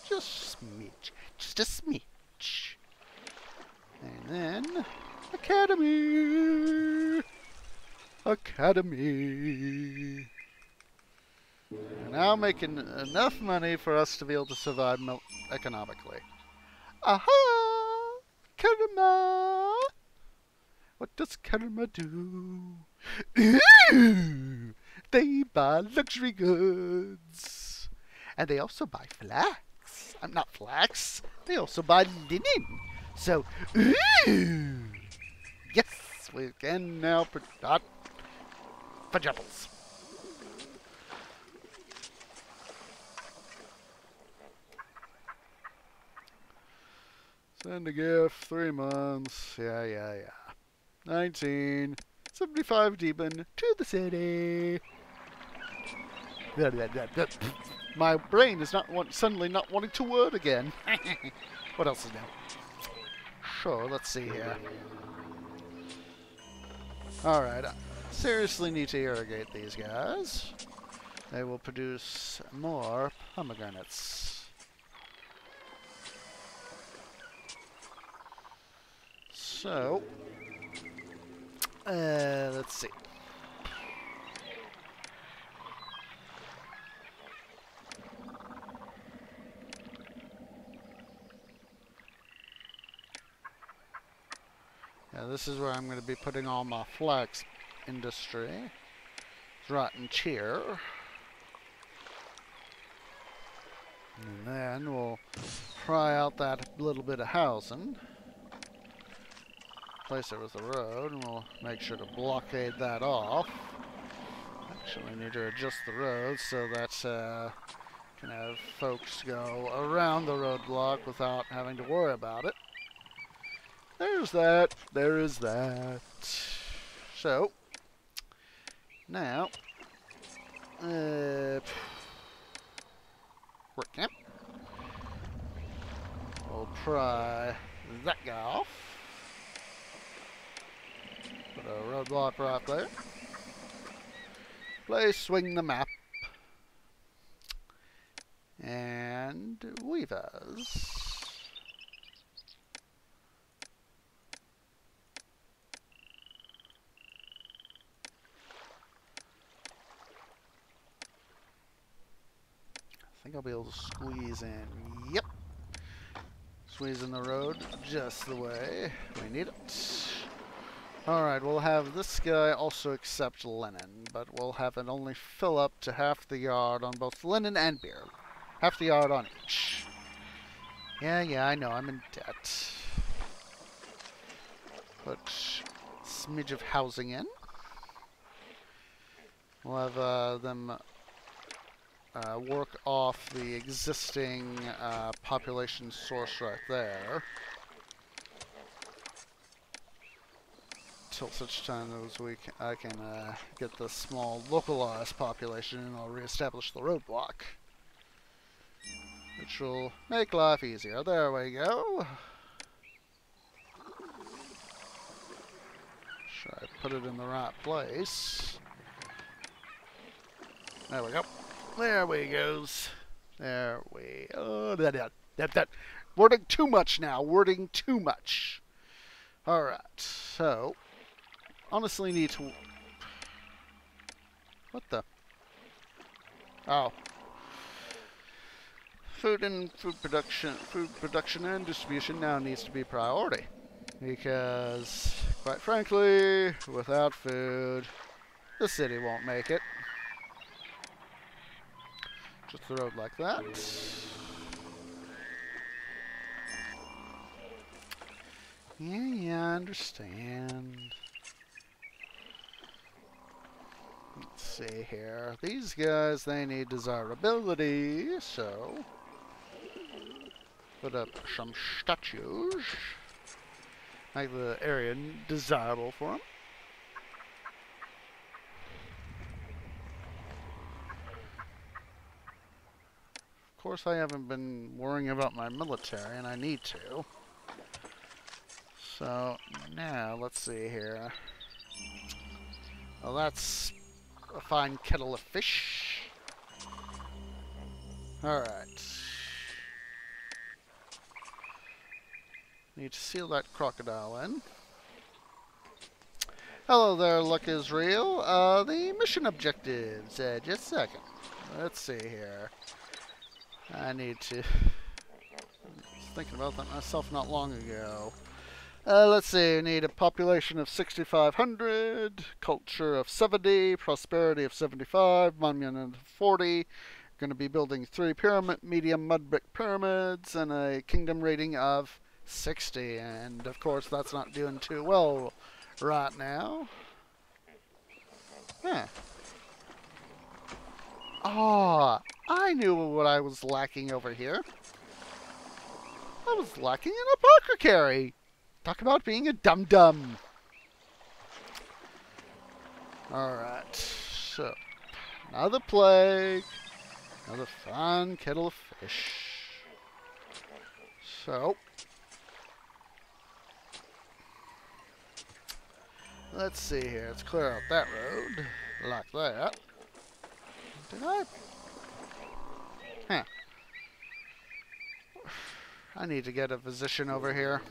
Just a smidge. Just a smidge. And then Academy. Academy. We're now making enough money for us to be able to survive economically. Aha! Karma! What does Karma do? Ooh! They buy luxury goods. And they also buy flax. I'm not flax. They also buy linen. So, ooh! Yes, we can now produce pajamas. Send a gift, 3 months. Yeah. 1975 demon to the city. My brain is not suddenly not wanting to word again. What else is new? Sure, let's see here. Alright, I seriously need to irrigate these guys. They will produce more pomegranates. So, let's see. Yeah, this is where I'm going to be putting all my flax industry. It's right in here. And then we'll pry out that little bit of housing. Place it with the road, and we'll make sure to blockade that off. Actually, we need to adjust the road so that can have folks go around the roadblock without having to worry about it. There's that. There is that. So, now, work camp. We'll pry that guy off. Put a roadblock right there. Play swing the map. And weavers. I think I'll be able to squeeze in. Yep. Squeeze in the road just the way we need it. Alright, we'll have this guy also accept linen, but we'll have it only fill up to half the yard on both linen and beer. Half the yard on each. Yeah, I know, I'm in debt. Put a smidge of housing in. We'll have them work off the existing population source right there. Till such time as I can get the small localized population, and I'll reestablish the roadblock, which will make life easier. There we go. Should I put it in the right place? There we go. There we goes. There we. Oh, that. Wording too much now. Wording too much. All right. So. Honestly need to... What the? Oh. Food production and distribution now needs to be priority. Because, quite frankly, without food, the city won't make it. Just the road like that. Yeah, I understand. Let's see here. These guys, they need desirability, so put up some statues. Make the area desirable for them. course, I haven't been worrying about my military, and I need to. So, now, let's see here. Well, that's a fine kettle of fish. Alright. Need to seal that crocodile in. Hello there, luck is real. The mission objectives. Just a second. Let's see here. I need to... I was thinking about that myself not long ago. Let's see, we need a population of 6,500, culture of 70, prosperity of 75, monument of 40. Going to be building 3 medium mud brick pyramids, and a kingdom rating of 60. And of course, that's not doing too well right now. Huh. Ah, I knew what I was lacking over here. I was lacking an apothecary. Talk about being a dum-dum. Alright, so, another plague, another fine kettle of fish. So, let's see here, let's clear out that road, like that. Did I? Huh. I need to get a physician over here.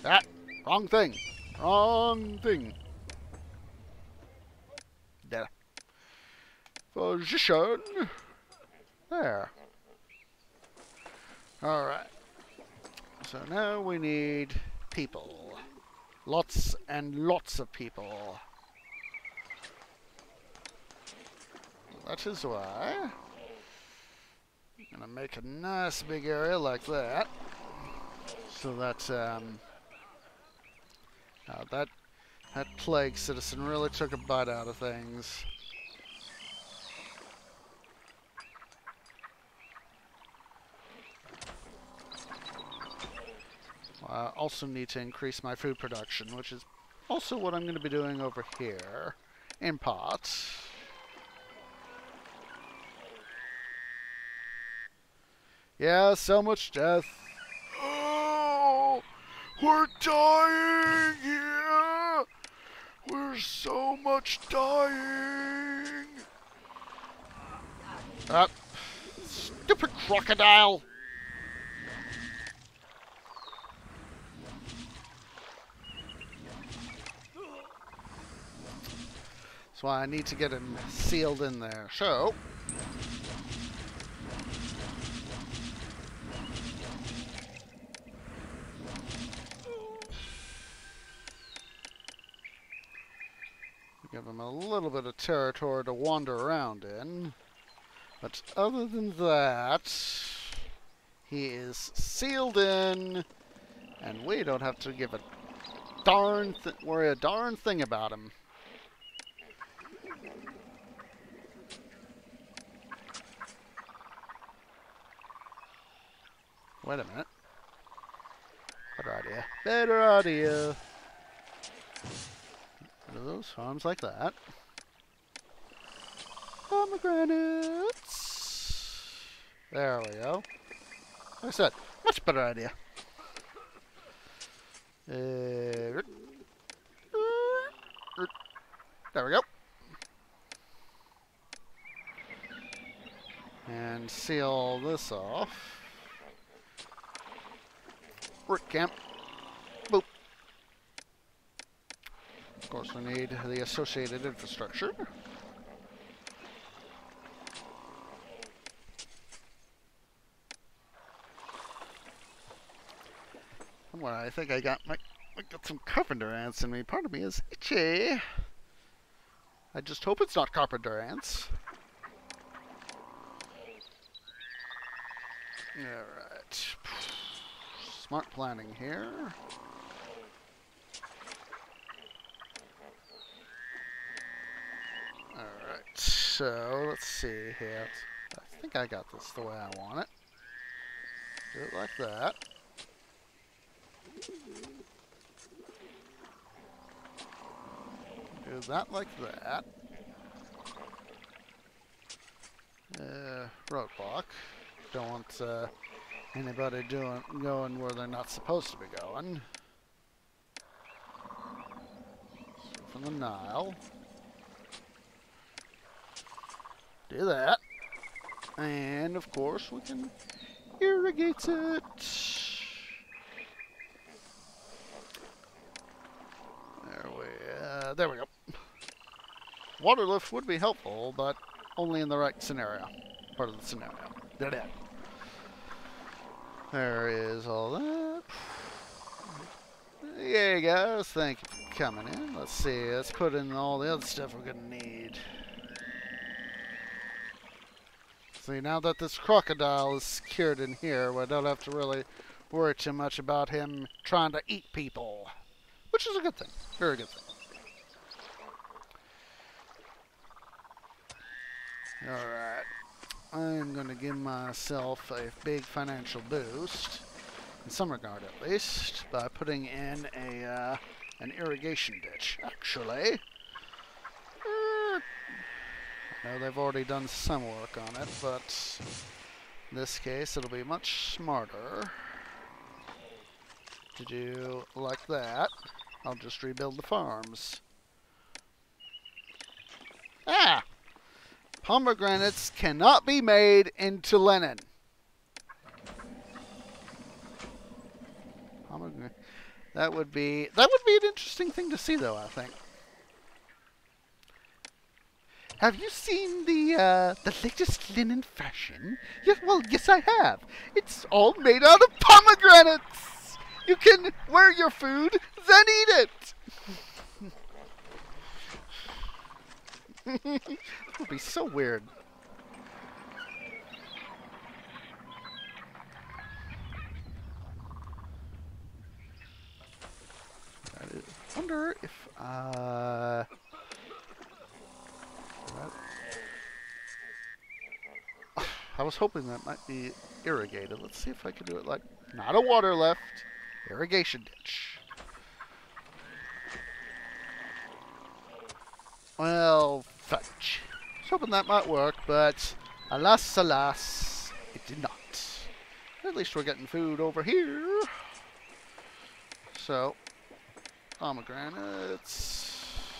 That! Wrong thing! Wrong thing! There. Physician! There. Alright. So now we need people. Lots and lots of people. That is why I'm gonna make a nice big area like that. So that, that plague citizen really took a bite out of things. I also need to increase my food production, which is also what I'm going to be doing over here, in parts. Yeah, so much death. Oh, we're dying here. We're so much dying. Ah, stupid crocodile. That's why I need to get him sealed in there. So, give him a little bit of territory to wander around in. But other than that, he is sealed in, and we don't have to give a worry a darn thing about him. Wait a minute. Better idea. Better idea. One of those farms like that. Pomegranates. There we go. Like I said, much better idea. There we go. And seal this off. Work camp. Boop. Of course, we need the associated infrastructure. Somewhere I think I got some carpenter ants in me. Part of me is itchy. I just hope it's not carpenter ants. Alright. Smart planning here. Alright, so let's see here. I think I got this the way I want it. Do it like that. Do that like that. Roadblock. Don't want anybody going where they're not supposed to be going. So from the Nile. Do that. And of course we can irrigate it. There we go. Water lift would be helpful, but only in the right scenario. Part of the scenario. There is all that. Yeah, guys, thank you for coming in. Let's see, let's put in all the other stuff we're gonna need. See, now that this crocodile is secured in here, we don't have to really worry too much about him trying to eat people. Which is a good thing. Very good thing. Alright. I'm going to give myself a big financial boost, in some regard at least, by putting in an irrigation ditch, actually. I know they've already done some work on it, but in this case it'll be much smarter to do like that. I'll just rebuild the farms. Ah! Pomegranates cannot be made into linen. That would be an interesting thing to see, though, I think. Have you seen the latest linen fashion? Yes, well, yes, I have. It's all made out of pomegranates. You can wear your food, then eat it. That would be so weird. I wonder if I was hoping that might be irrigated. Let's see if I can do it like not a water left, irrigation ditch. Well, fudge. I was hoping that might work, but alas, alas, it did not. At least we're getting food over here. So, pomegranates.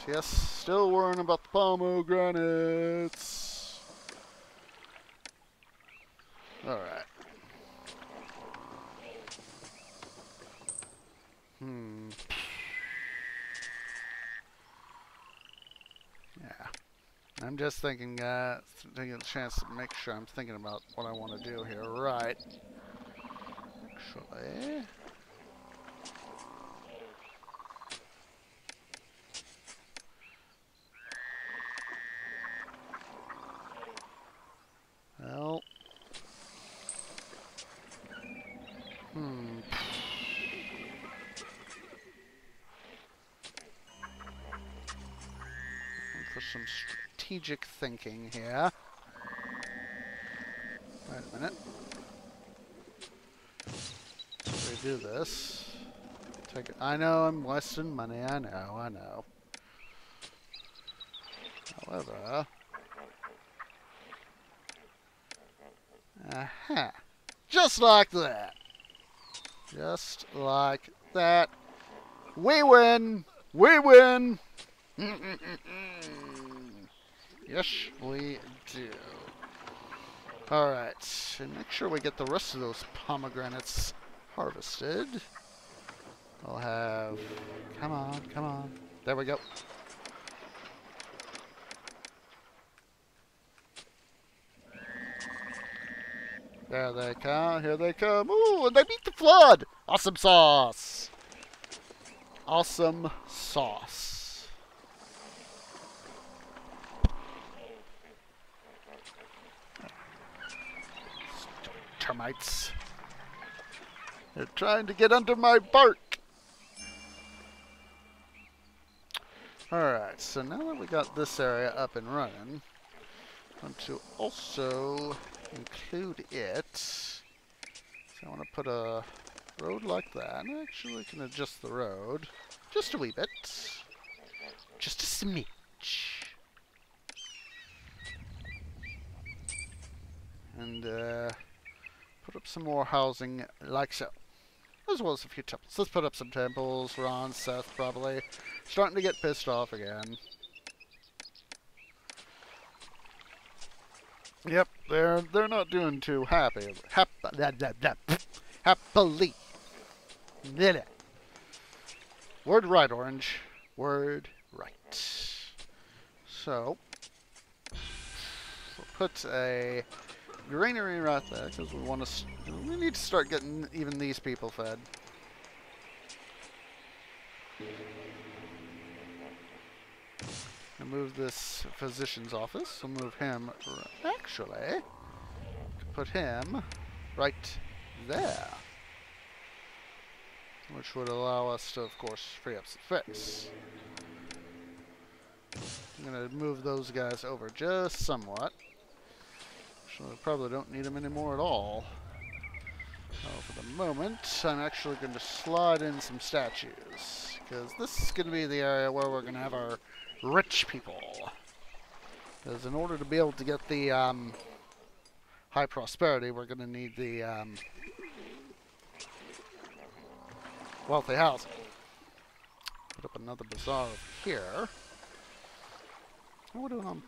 Yes, still worrying about the pomegranates. Alright. Yeah. I'm just thinking, taking a chance to make sure I'm thinking about what I want to do here. Right. Actually. Well. For some strategic thinking here. Wait a minute. If we do this, take it. I know I'm wasting money. I know. However, aha, just like that. Just like that. We win. We win. Yes, we do. Alright, and make sure we get the rest of those pomegranates harvested. We'll have... Come on, come on. There we go. There they come, here they come. Ooh, and they beat the flood! Awesome sauce! Awesome sauce. Termites. They're trying to get under my bark. Alright, so now that we got this area up and running, I want to also include it. So I want to put a road like that. And actually, we can adjust the road just a wee bit. Just a smidge. And, put up some more housing like so. As well as a few temples. Let's put up some temples. Ron, Seth, probably. Starting to get pissed off again. Yep, they're not doing too happy. Happily. Did it. Word right, Orange. Word right. So, we'll put a granary right there because we need to start getting even these people fed. I'll move this physician's office. We'll move him. Actually, put him right there, which would allow us to, of course, free up some space. I'm going to move those guys over just somewhat. So we probably don't need them anymore at all. So for the moment, I'm actually going to slide in some statues, because this is going to be the area where we're going to have our rich people. Because in order to be able to get the high prosperity, we're going to need the wealthy housing. Put up another bazaar over here. What are we doing on?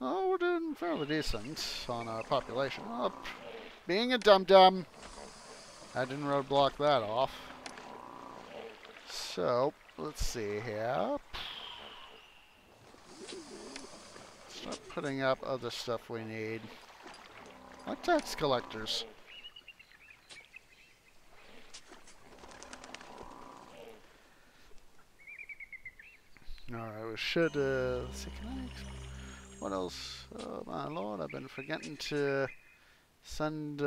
Oh, we're doing fairly decent on our population. Oh, being a dum-dum, I didn't roadblock that off. So, let's see here. Start putting up other stuff we need. Like tax collectors. Alright, we should, let's see, can I... What else? Oh my lord, I've been forgetting to send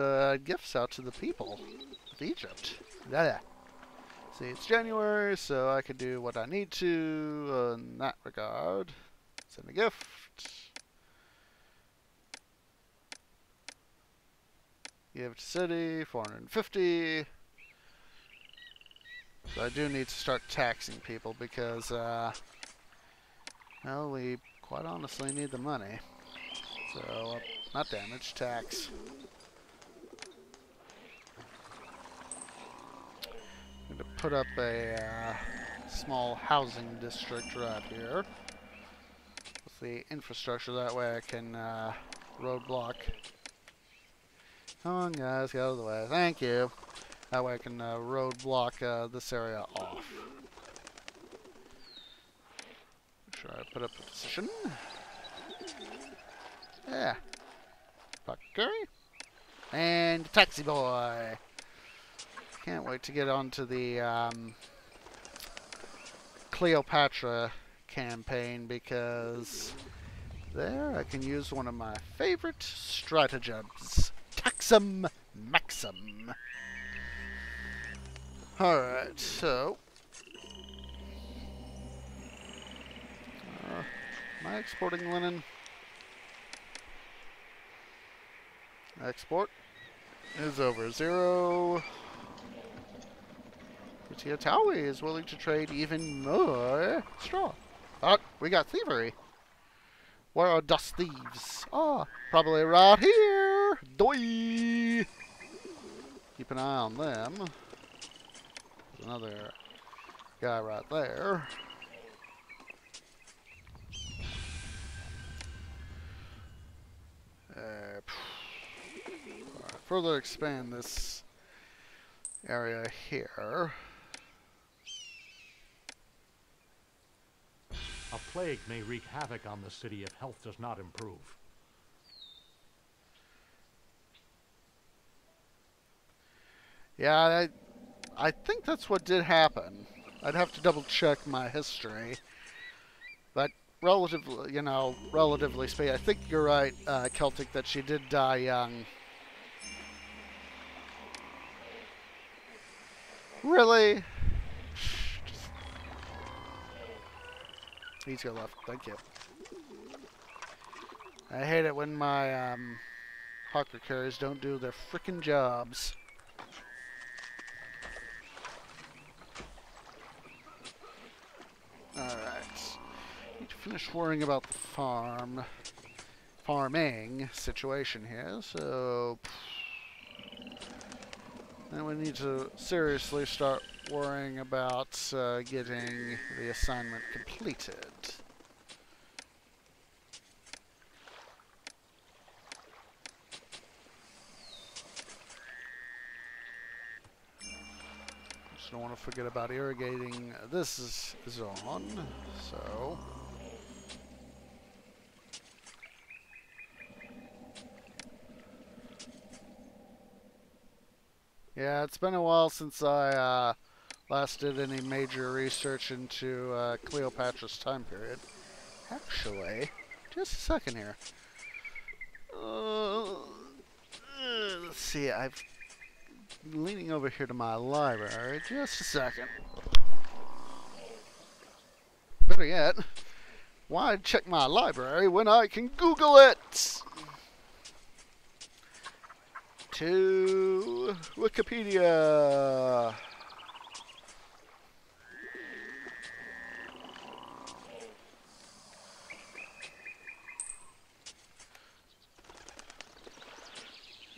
gifts out to the people of Egypt. Yeah. See, it's January, so I can do what I need to in that regard. Send a gift. Give to city, 450. So I do need to start taxing people because, well, we quite honestly need the money. So, not damage, tax. I'm going to put up a small housing district right here. With the infrastructure, that way I can roadblock. Come on guys, get out of the way. Thank you. That way I can roadblock this area off. Make sure I put up a position. Yeah. Fucker. And taxi boy. Can't wait to get onto the Cleopatra campaign because there I can use one of my favorite stratagems. Taxum Maxim. Alright, so am I exporting linen? Export is over 0. Tiatawi is willing to trade even more straw. But we got thievery. Where are dust thieves? Ah, probably right here. Doi. Keep an eye on them. There's another guy right there. Further expand this area here. A plague may wreak havoc on the city if health does not improve. Yeah, I think that's what did happen. I'd have to double check my history. But relatively, relatively speaking, I think you're right, Celtic, that she did die young. Really? He's got left. Thank you. I hate it when my hawker carriers don't do their frickin' jobs. Alright. Need to finish worrying about the farming situation here, so then we need to seriously start worrying about getting the assignment completed. Just don't want to forget about irrigating. This is on, so... Yeah, it's been a while since I last did any major research into Cleopatra's time period. Actually, just a second here. Let's see, I'm leaning over here to my library. Just a second. Better yet, why check my library when I can Google it? To Wikipedia.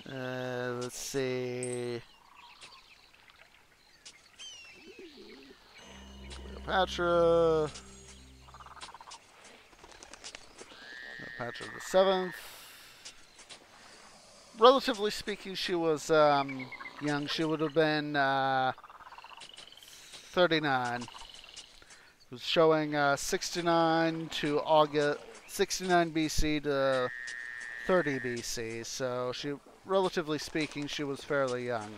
Let's see. Cleopatra. Cleopatra the Seventh. Relatively speaking, she was young. She would have been 39. It was showing 69 to August, 69 BC to 30 BC. So she, relatively speaking, she was fairly young.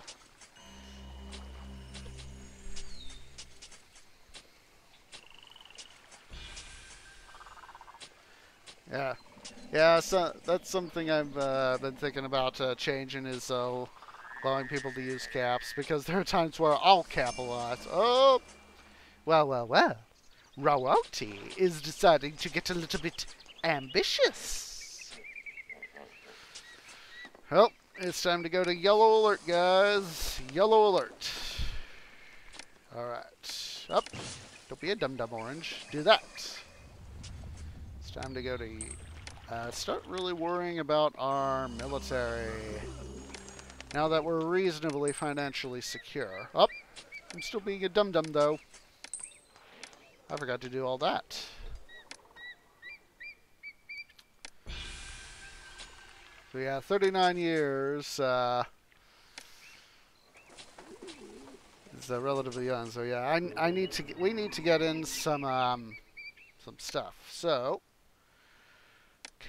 Yeah. Yeah, so that's something I've been thinking about changing is allowing people to use caps, because there are times where I'll cap a lot. Oh, well. Royalty is deciding to get a little bit ambitious. Well, it's time to go to yellow alert, guys. Yellow alert. Alright. Up. Don't be a dum-dum orange. Do that. It's time to go to... start really worrying about our military. Now that we're reasonably financially secure. Oh, I'm still being a dum-dum, though. I forgot to do all that. So yeah, 39 years is relatively young. So yeah, I need to we need to get in some stuff. So.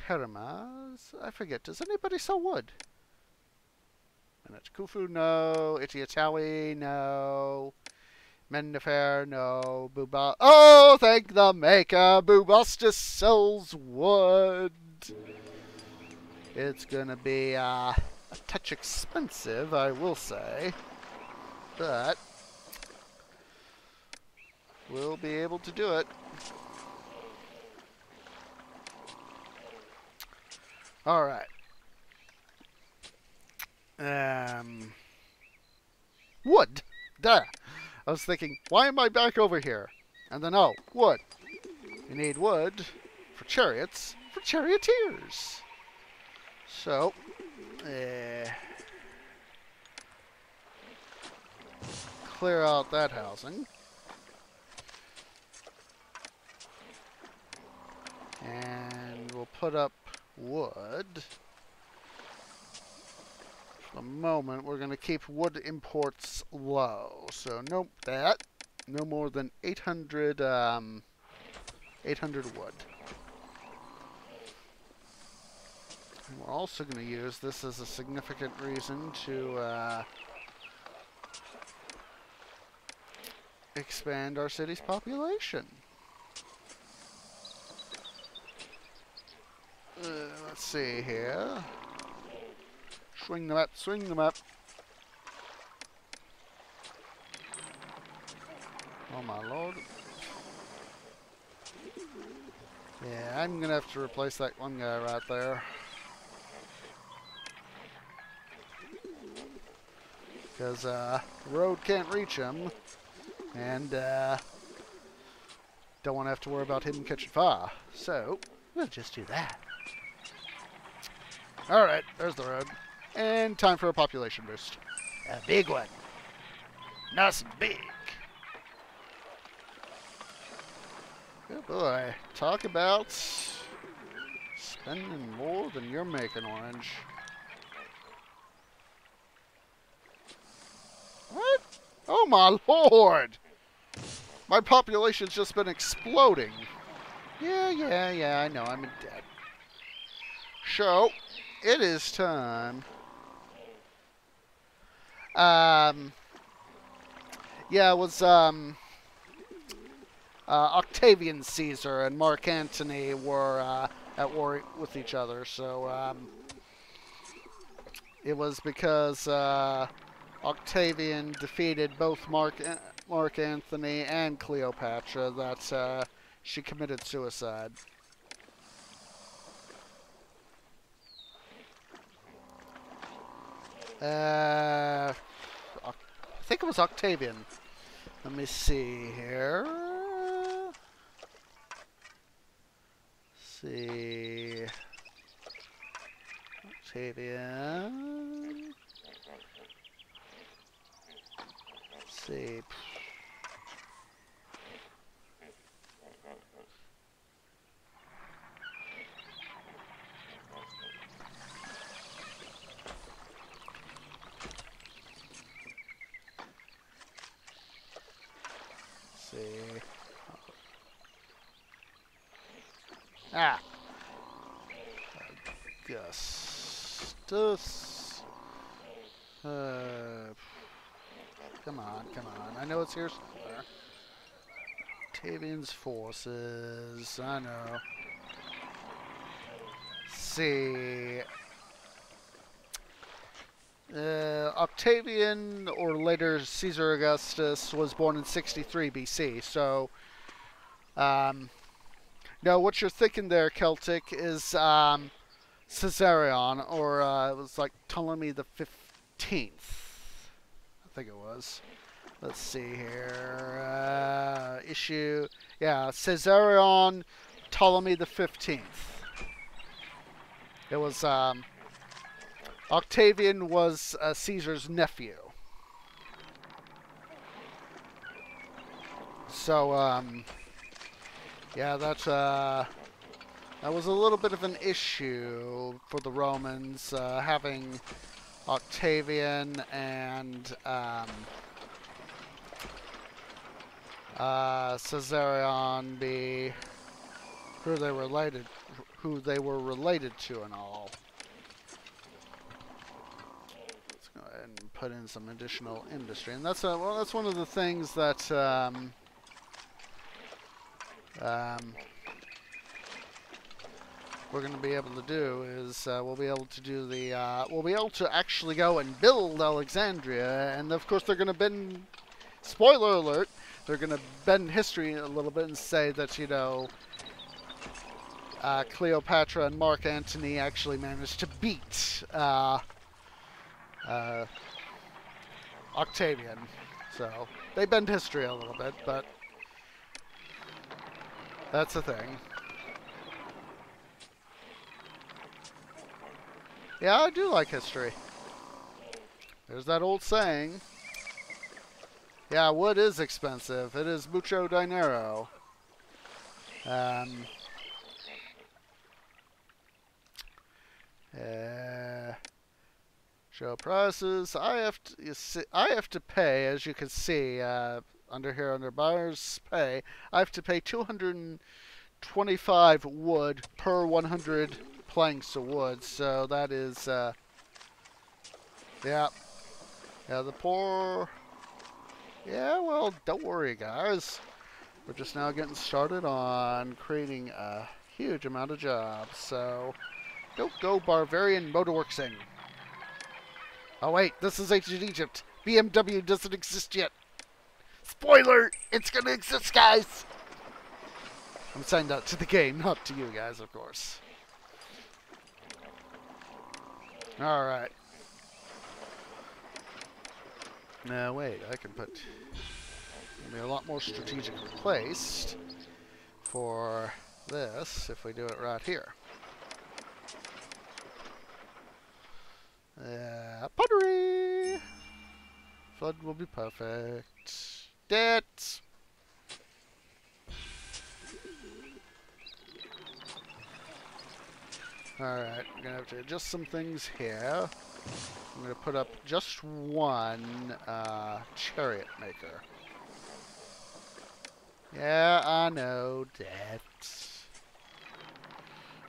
Karamas, I forget. Does anybody sell wood? Kufu, no. Itiatawi, no. Mennefer, no. Buba. Oh, thank the maker. Bubastis sells wood. It's gonna be a touch expensive, I will say, but we'll be able to do it. Alright. Wood! There! I was thinking, why am I back over here? And then, oh, wood. You need wood for chariots, for charioteers. So, clear out that housing. And we'll put up wood. For the moment, we're going to keep wood imports low. So, nope, that. No more than 800 wood. And we're also going to use this as a significant reason to expand our city's population. Let's see here. Swing them up, swing them up. Oh my lord. Yeah, I'm gonna have to replace that one guy right there. Because the road can't reach him. And don't want to have to worry about him catching fire. So, we'll just do that. Alright, there's the road. And time for a population boost. A big one. Nice and big. Good boy. Talk about spending more than you're making, Orange. What? Oh my lord! My population's just been exploding. Yeah, I know, I'm in debt. So, it is time. Yeah, it was, Octavian Caesar and Mark Antony were, at war with each other, so, it was because, Octavian defeated both Mark Antony and Cleopatra that, she committed suicide. I think it was Octavian. Let me see here. See. Octavian. See. See. Ah. Augustus. Come on. I know it's here somewhere. Octavian's forces. I know. See. Octavian, or later Caesar Augustus, was born in 63 BC. So, no, what you're thinking there, Celtic, is Caesarion, or it was like Ptolemy the 15th. I think it was. Let's see here. Issue. Yeah, Caesarion, Ptolemy the 15th. It was, Octavian was Caesar's nephew. So, yeah, that was a little bit of an issue for the Romans, having Octavian and Caesarion be who they were related to and all. Let's go ahead and put in some additional industry, and that's that's one of the things that we're going to be able to do is we'll be able to do the we'll be able to actually go and build Alexandria, and of course they're going to bend. Spoiler alert! They're going to bend history a little bit and say that, you know, Cleopatra and Mark Antony actually managed to beat Octavian. So they bend history a little bit, but that's the thing. Yeah, I do like history. There's that old saying. Yeah, wood is expensive. It is mucho dinero. Show prices. I have to pay, as you can see under here under buyer's pay. I have to pay 225 wood per 100 planks of wood. So that is yeah, the poor. Yeah, well, don't worry, guys. We're just now getting started on creating a huge amount of jobs. So, don't go Barbarian Motorworksing. Oh, wait, this is ancient Egypt. BMW doesn't exist yet. Spoiler! It's gonna exist, guys! I'm saying that to the game, not to you guys, of course. Alright. Now, wait, I can put... It'll be a lot more strategically placed for this if we do it right here. Pottery! Flood will be perfect. Det! Alright, we're gonna have to adjust some things here. I'm gonna put up just one chariot maker. Yeah, I know that.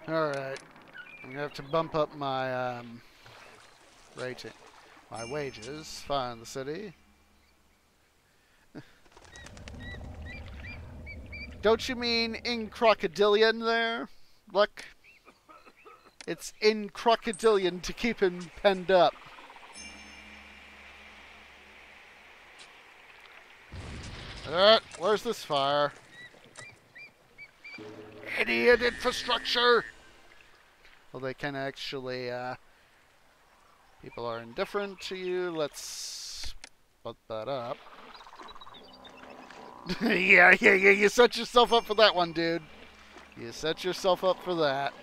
Alright. I'm gonna have to bump up my rating. My wages. Fire in the city. Don't you mean in crocodilian there? Look. It's in crocodilian to keep him penned up. Where's this fire? Idiot infrastructure! Well, they can actually, people are indifferent to you. Let's bump that up. yeah, you set yourself up for that one, dude. You set yourself up for that.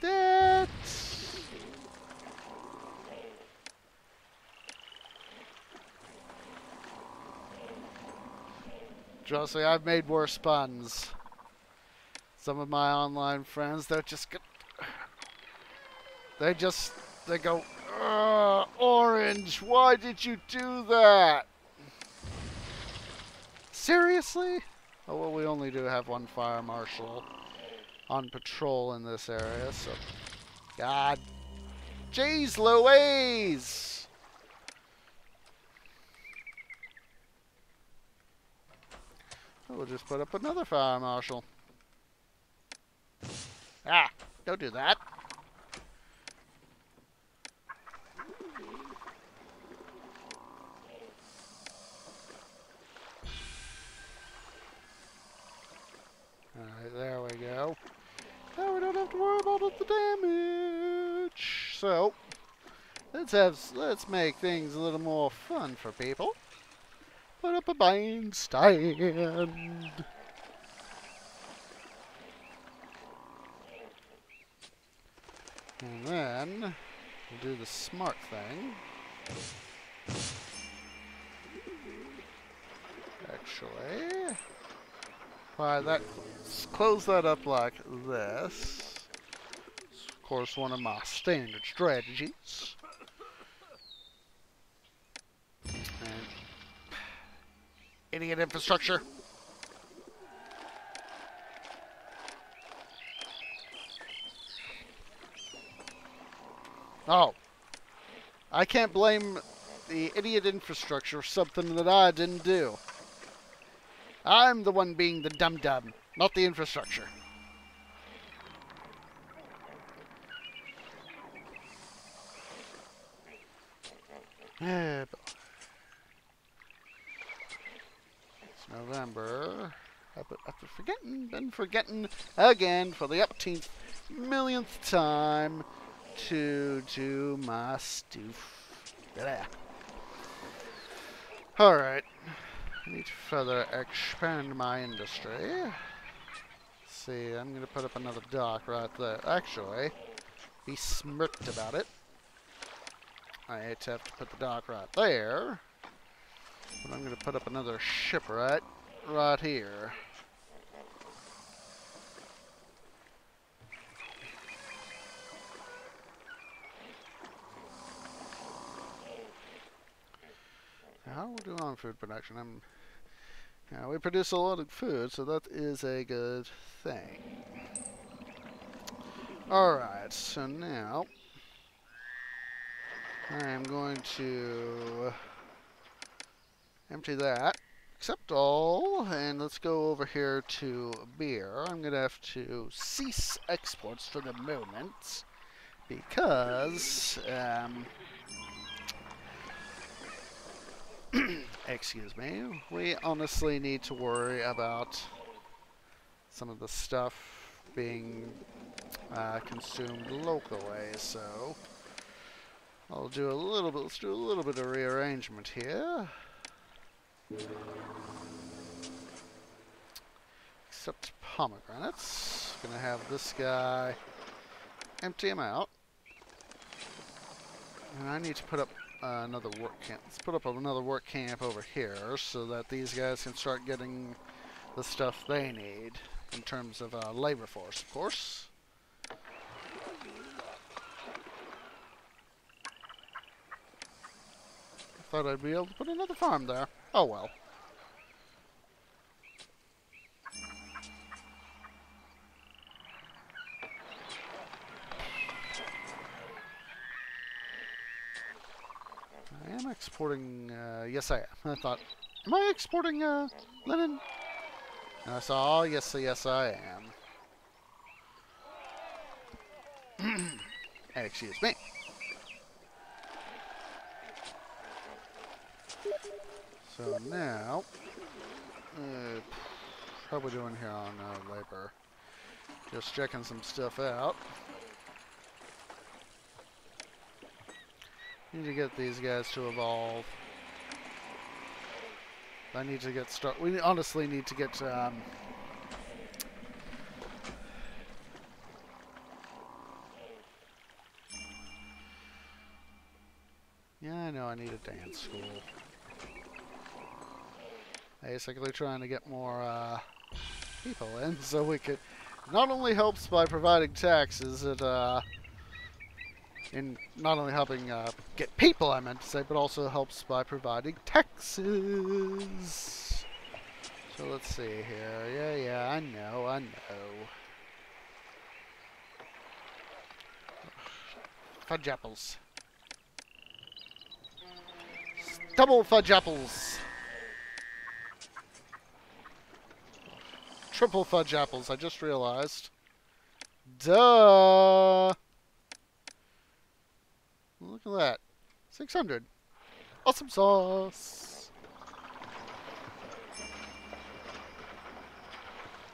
That's... Trust me, I've made worse puns. Some of my online friends, they go, Orange, why did you do that? Seriously? Oh, well, we only do have one fire marshal on patrol in this area, so... God. Jeez Louise! We'll just put up another fire marshal. Ah! Don't do that. Alright, there we go. Now we don't have to worry about the damage. So, let's make things a little more fun for people. Put up a buying stand. And then we'll do the smart thing. Actually, let's close that up like this. It's of course one of my standard strategies. And idiot infrastructure. Oh. I can't blame the idiot infrastructure for something that I didn't do. I'm the one being the dum-dum, not the infrastructure. It's November. Been forgetting again for the upteenth millionth time to do my stoof. Alright. I need to further expand my industry. Let's see, I'm going to put up another dock right there. Actually, be smirked about it. I have to put the dock right there. But I'm going to put up another ship right here. How are we doing on food production? We produce a lot of food, so that is a good thing. Alright, so now I am going to empty that, accept all, and let's go over here to beer. I'm going to have to cease exports for the moment because excuse me, we honestly need to worry about some of the stuff being consumed locally, so I'll do a little bit, let's do a little bit of rearrangement here. Except pomegranates, gonna have this guy empty him out. And I need to put up another work camp. Let's put up another work camp over here so that these guys can start getting the stuff they need in terms of labor force, of course. I thought I'd be able to put another farm there. Oh well. I am exporting, yes I am. I thought, am I exporting, linen? And I saw, yes I am. Excuse me. So now, how are we doing here on labor? Just checking some stuff out. Need to get these guys to evolve. I need to get started. We honestly need to get yeah, I know I need a dance school. Basically trying to get more people in so we could, not only helps by providing taxes, it in not only helping get people, I meant to say, but also helps by providing taxes. So let's see here. Yeah, I know. Fudge apples. Double fudge apples. Triple fudge apples, I just realized. Duh! Look at that. 600. Awesome sauce.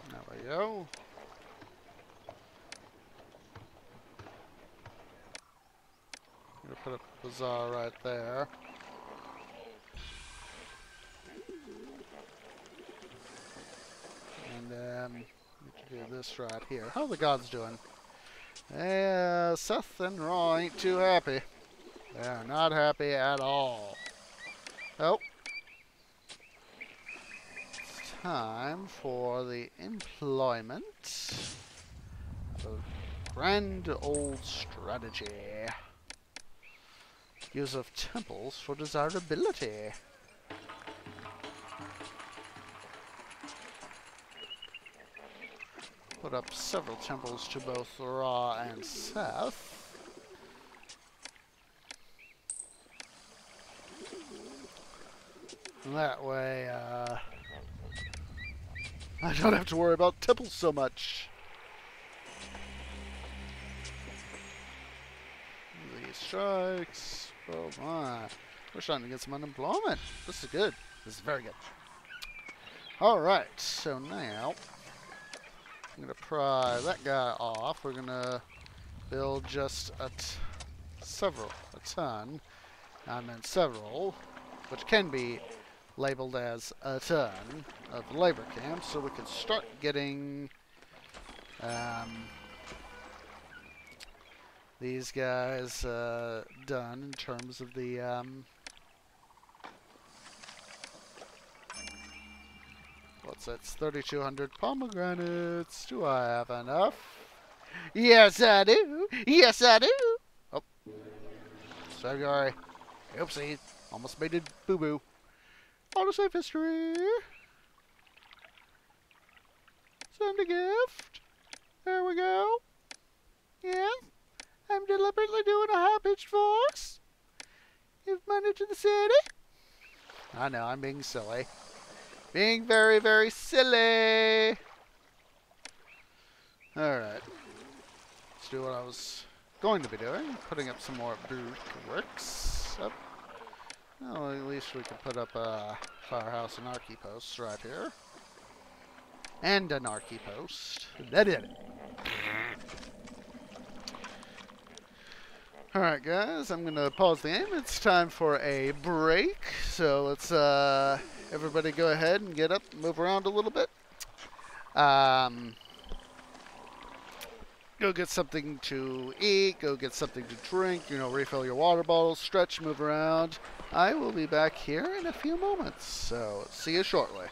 There we go. I'm gonna put a bazaar right there. And need to do this right here. How are the gods doing? Seth and Raw ain't too happy. They're not happy at all. Oh. It's time for the employment of grand old strategy. Use of temples for desirability. Put up several temples to both Ra and Seth. And that way, I don't have to worry about temples so much. These strikes. Oh my. We're starting to get some unemployment. This is good. This is very good. Alright, so now I'm going to pry that guy off. We're going to build just a ton. I meant several, which can be labeled as a ton of labor camps, so we can start getting these guys done in terms of the what's that? It's 3,200 pomegranates. Do I have enough? Yes, I do. Yes, I do. Oh, sorry. Oopsie, almost made it boo-boo. Autosave history. Send a gift. There we go. Yes, I'm deliberately doing a high-pitched voice. Give money to the city. I know, I'm being silly. Being very, very silly. Alright. Let's do what I was going to be doing. Putting up some more brickworks. Up. Well, at least we can put up a firehouse and archy posts right here. And an archy post. That did it. Alright guys, I'm going to pause the game. It's time for a break. So let's everybody go ahead and get up and move around a little bit. go get something to eat, go get something to drink, refill your water bottles, stretch, move around. I will be back here in a few moments, so see you shortly.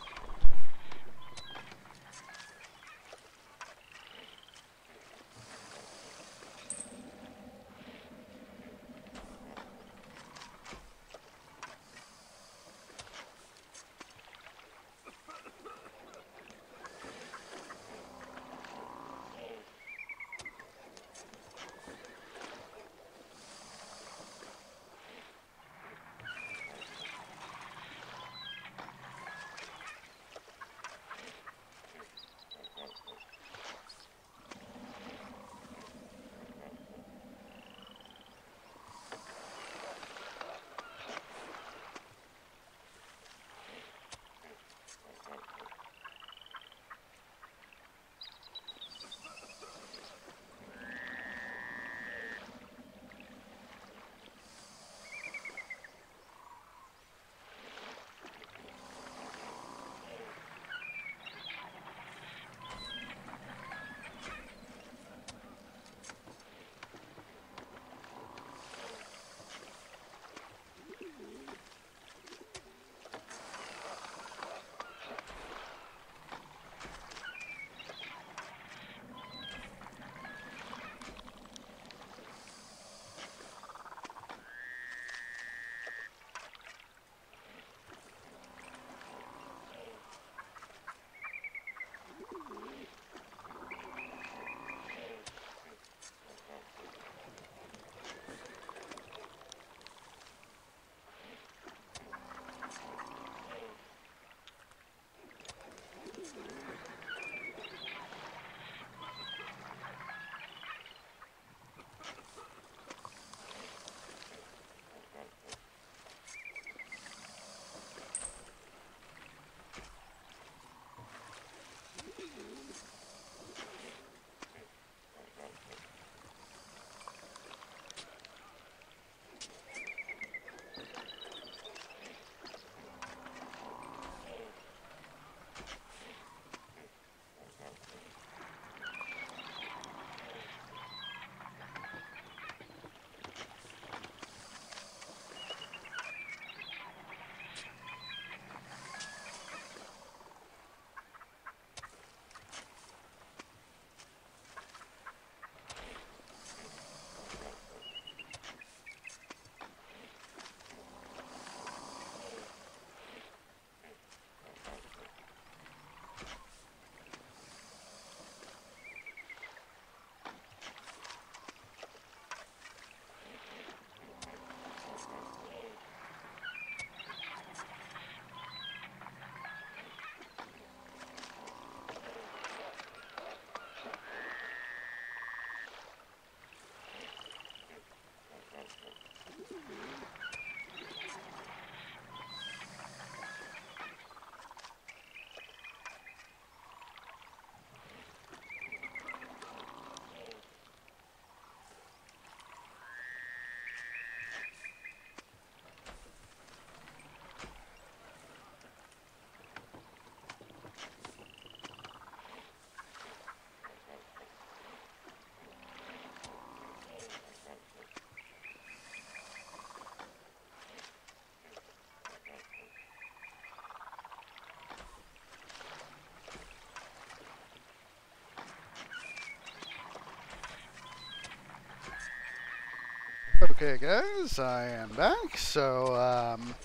Okay, guys, I am back. So, I'm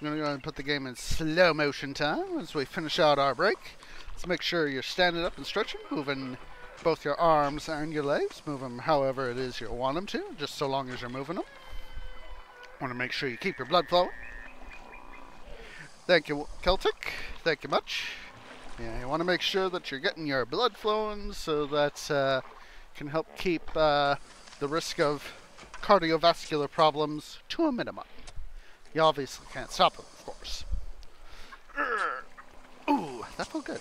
going to go ahead and put the game in slow motion time as we finish out our break. Let's make sure you're standing up and stretching, moving both your arms and your legs. Move them however it is you want them to, just so long as you're moving them. Want to make sure you keep your blood flowing. Thank you, Celtic. Thank you much. Yeah, you want to make sure that you're getting your blood flowing so that can help keep the risk of cardiovascular problems to a minimum. You obviously can't stop them, of course. Ooh, that felt good.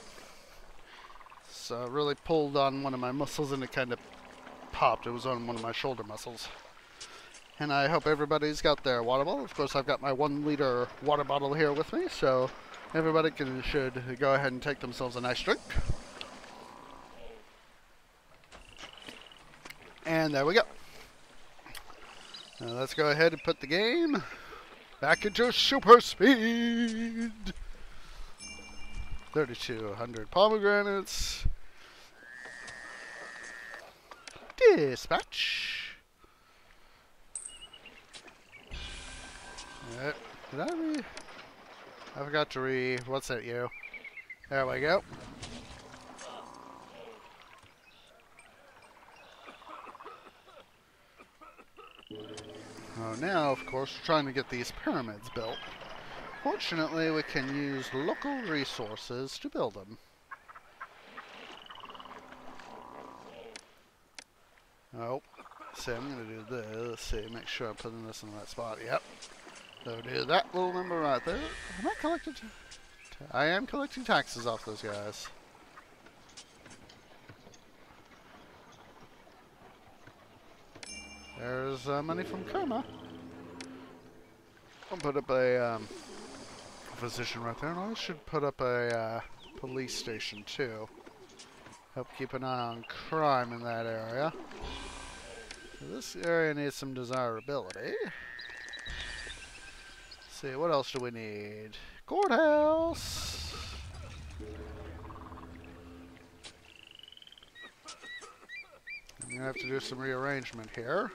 So I really pulled on one of my muscles and it kind of popped. It was on one of my shoulder muscles. And I hope everybody's got their water bottle. Of course, I've got my 1 liter water bottle here with me, so everybody should go ahead and take themselves a nice drink. And there we go. Now let's go ahead and put the game back into super speed. 3,200 pomegranates. Dispatch. Did I read? I forgot to read. What's that, you? There we go. Oh, now, of course, we're trying to get these pyramids built. Fortunately, we can use local resources to build them. Oh, see, I'm going to do this. Let's see, make sure I'm putting this in the right spot. Yep. So do that little number right there. Am I collecting? I am collecting taxes off those guys. There's money from Karma. I'll put up a physician right there, and I should put up a police station too. Help keep an eye on crime in that area. So this area needs some desirability. Let's see, what else do we need? Courthouse! I'm going to have to do some rearrangement here.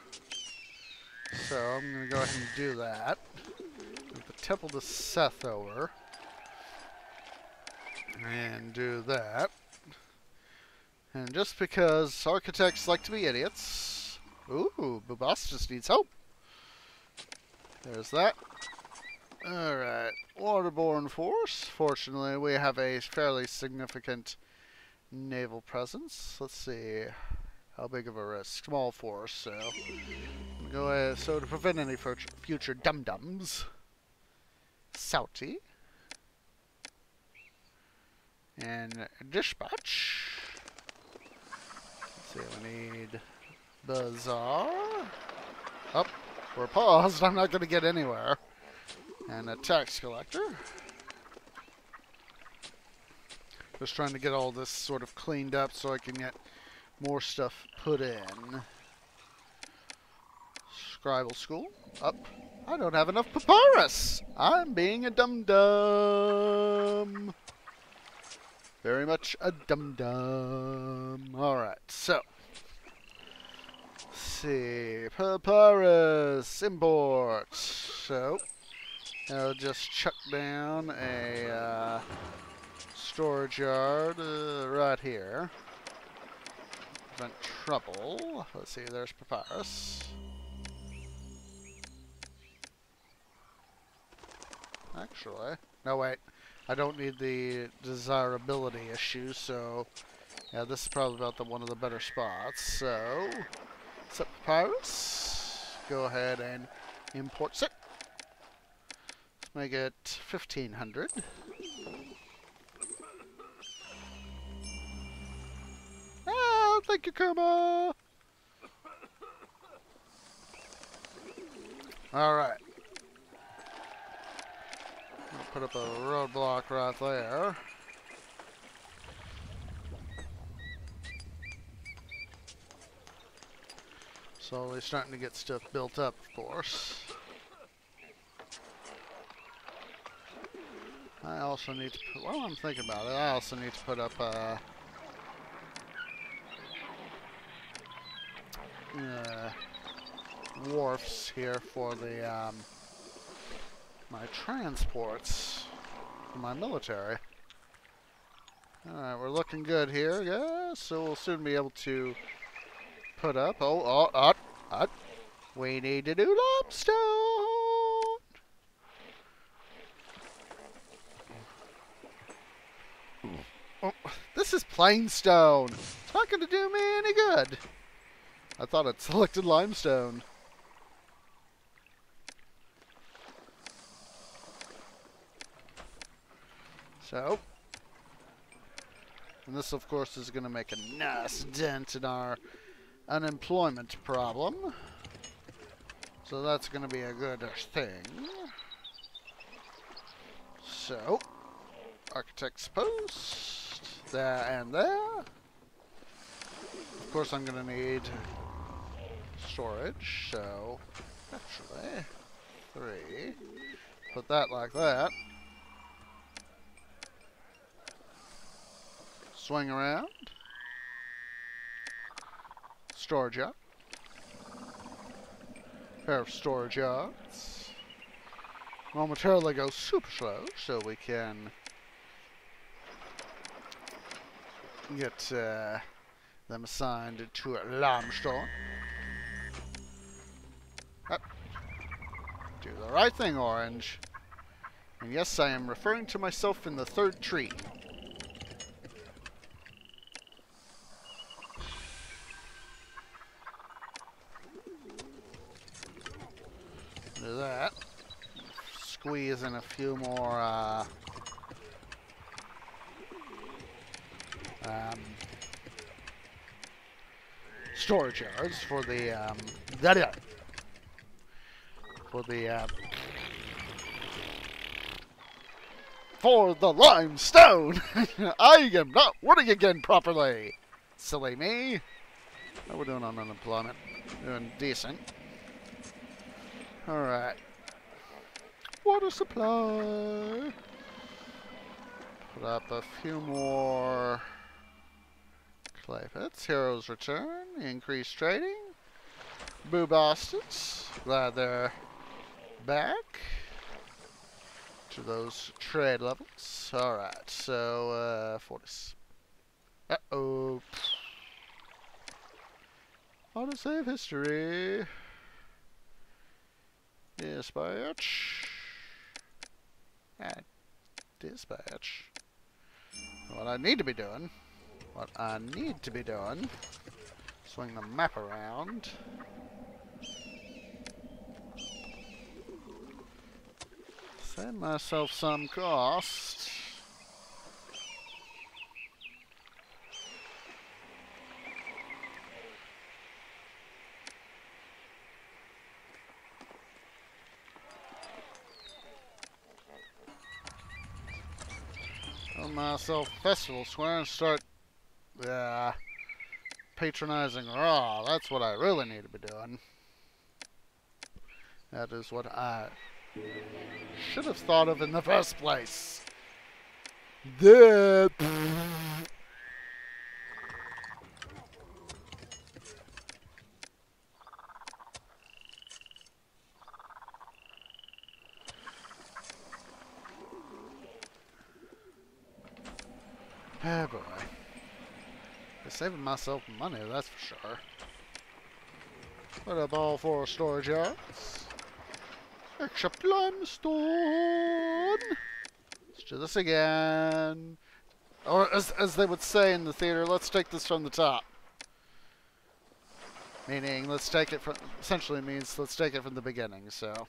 So I'm going to go ahead and do that. Move the Temple to Seth over. And do that. And just because architects like to be idiots... Ooh, Bubastis needs help. There's that. Alright, waterborne force. Fortunately, we have a fairly significant naval presence. Let's see... How big of a risk? Small force, so... Go ahead, so to prevent any future dum-dums... Saudi. And dispatch. Let's see, we need... Bazaar. Oh, we're paused. I'm not going to get anywhere. And a tax collector. Just trying to get all this sort of cleaned up so I can get more stuff put in. Scribal school. Up. I don't have enough papyrus. I'm being a dum-dum. Very much a dum-dum. Alright, so. Let's see. Papyrus. Import. So. I'll just chuck down a storage yard right here. Prevent trouble. Let's see, there's papyrus. Actually, no wait, I don't need the desirability issue, so yeah, this is probably about one of the better spots. So, set papyrus. Go ahead and import it. Let's make it 1,500. Oh, thank you, Karma. All right. I'll put up a roadblock right there. Slowly starting to get stuff built up, of course. I also need to put, while I'm thinking about it, I also need to put up wharfs here for the my transports for my military. Alright, we're looking good here, yeah, so we'll soon be able to put up, we need to do limestone! Oh, this is plain stone. It's not going to do me any good. I thought it selected limestone. So, and this of course is going to make a nice dent in our unemployment problem. So that's going to be a good thing. So, architect's post, there and there. Of course I'm going to need storage, so actually 3. Put that like that. Swing around. Storage yard. Pair of storage yards. Momentarily go super slow so we can get them assigned to a limestone. Do the right thing, Orange. And yes, I am referring to myself in the 3rd tree. Do that. Squeeze in a few more storage yards for the for the limestone. I am not wording again properly. Silly me. How we're doing on unemployment? Doing decent. Alright. Water supply. Put up a few more clay pits. Heroes return. Increased trading. Boo bastards. Glad they're back to those trade levels. Alright, so 40s. Uh-oh. Autosave history. Dispatch. Dispatch. What I need to be doing. Swing the map around. Save myself some cost. Myself festival square and start patronizing Raw. That's what I really need to be doing. That is what I should have thought of in the first place. That. Oh boy. I'm saving myself money, that's for sure. Put up all 4 storage yards. Extra limestone. Let's do this again. Or as they would say in the theater, let's take this from the top. Meaning, let's take it from, essentially means let's take it from the beginning, so.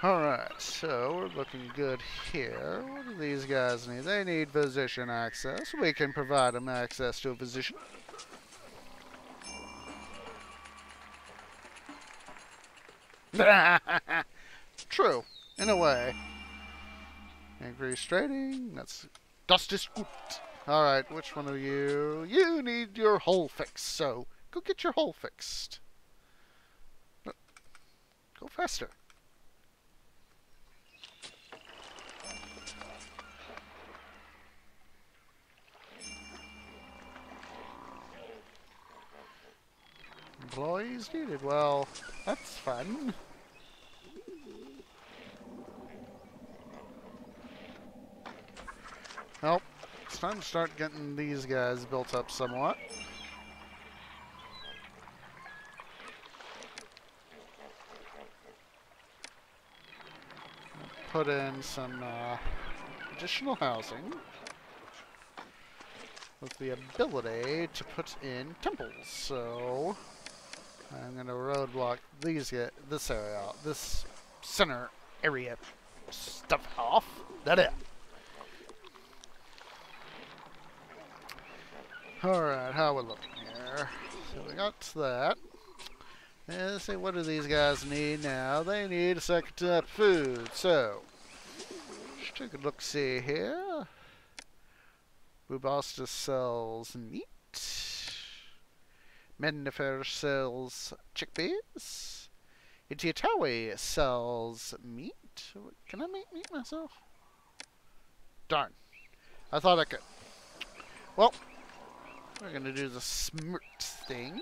Alright, so we're looking good here. What do these guys need? They need physician access. We can provide them access to a physician. True, in a way. Increased trading. Das ist gut. Alright, which one of you? You need your hole fixed, so go get your hole fixed. Go faster. Employees needed. Well, that's fun. Well, it's time to start getting these guys built up somewhat. Put in some additional housing with the ability to put in temples. So I'm going to roadblock this area, this center area stuff off. That it. Alright, how are we looking here? So we got that. Let's see, what do these guys need now? They need a second type of food. So, let's take a look-see here. Bubasta sells meat. Mennefer sells chickpeas. Itiatawi sells meat. Can I make meat myself? Darn. I thought I could. Well, we're going to do the smart thing.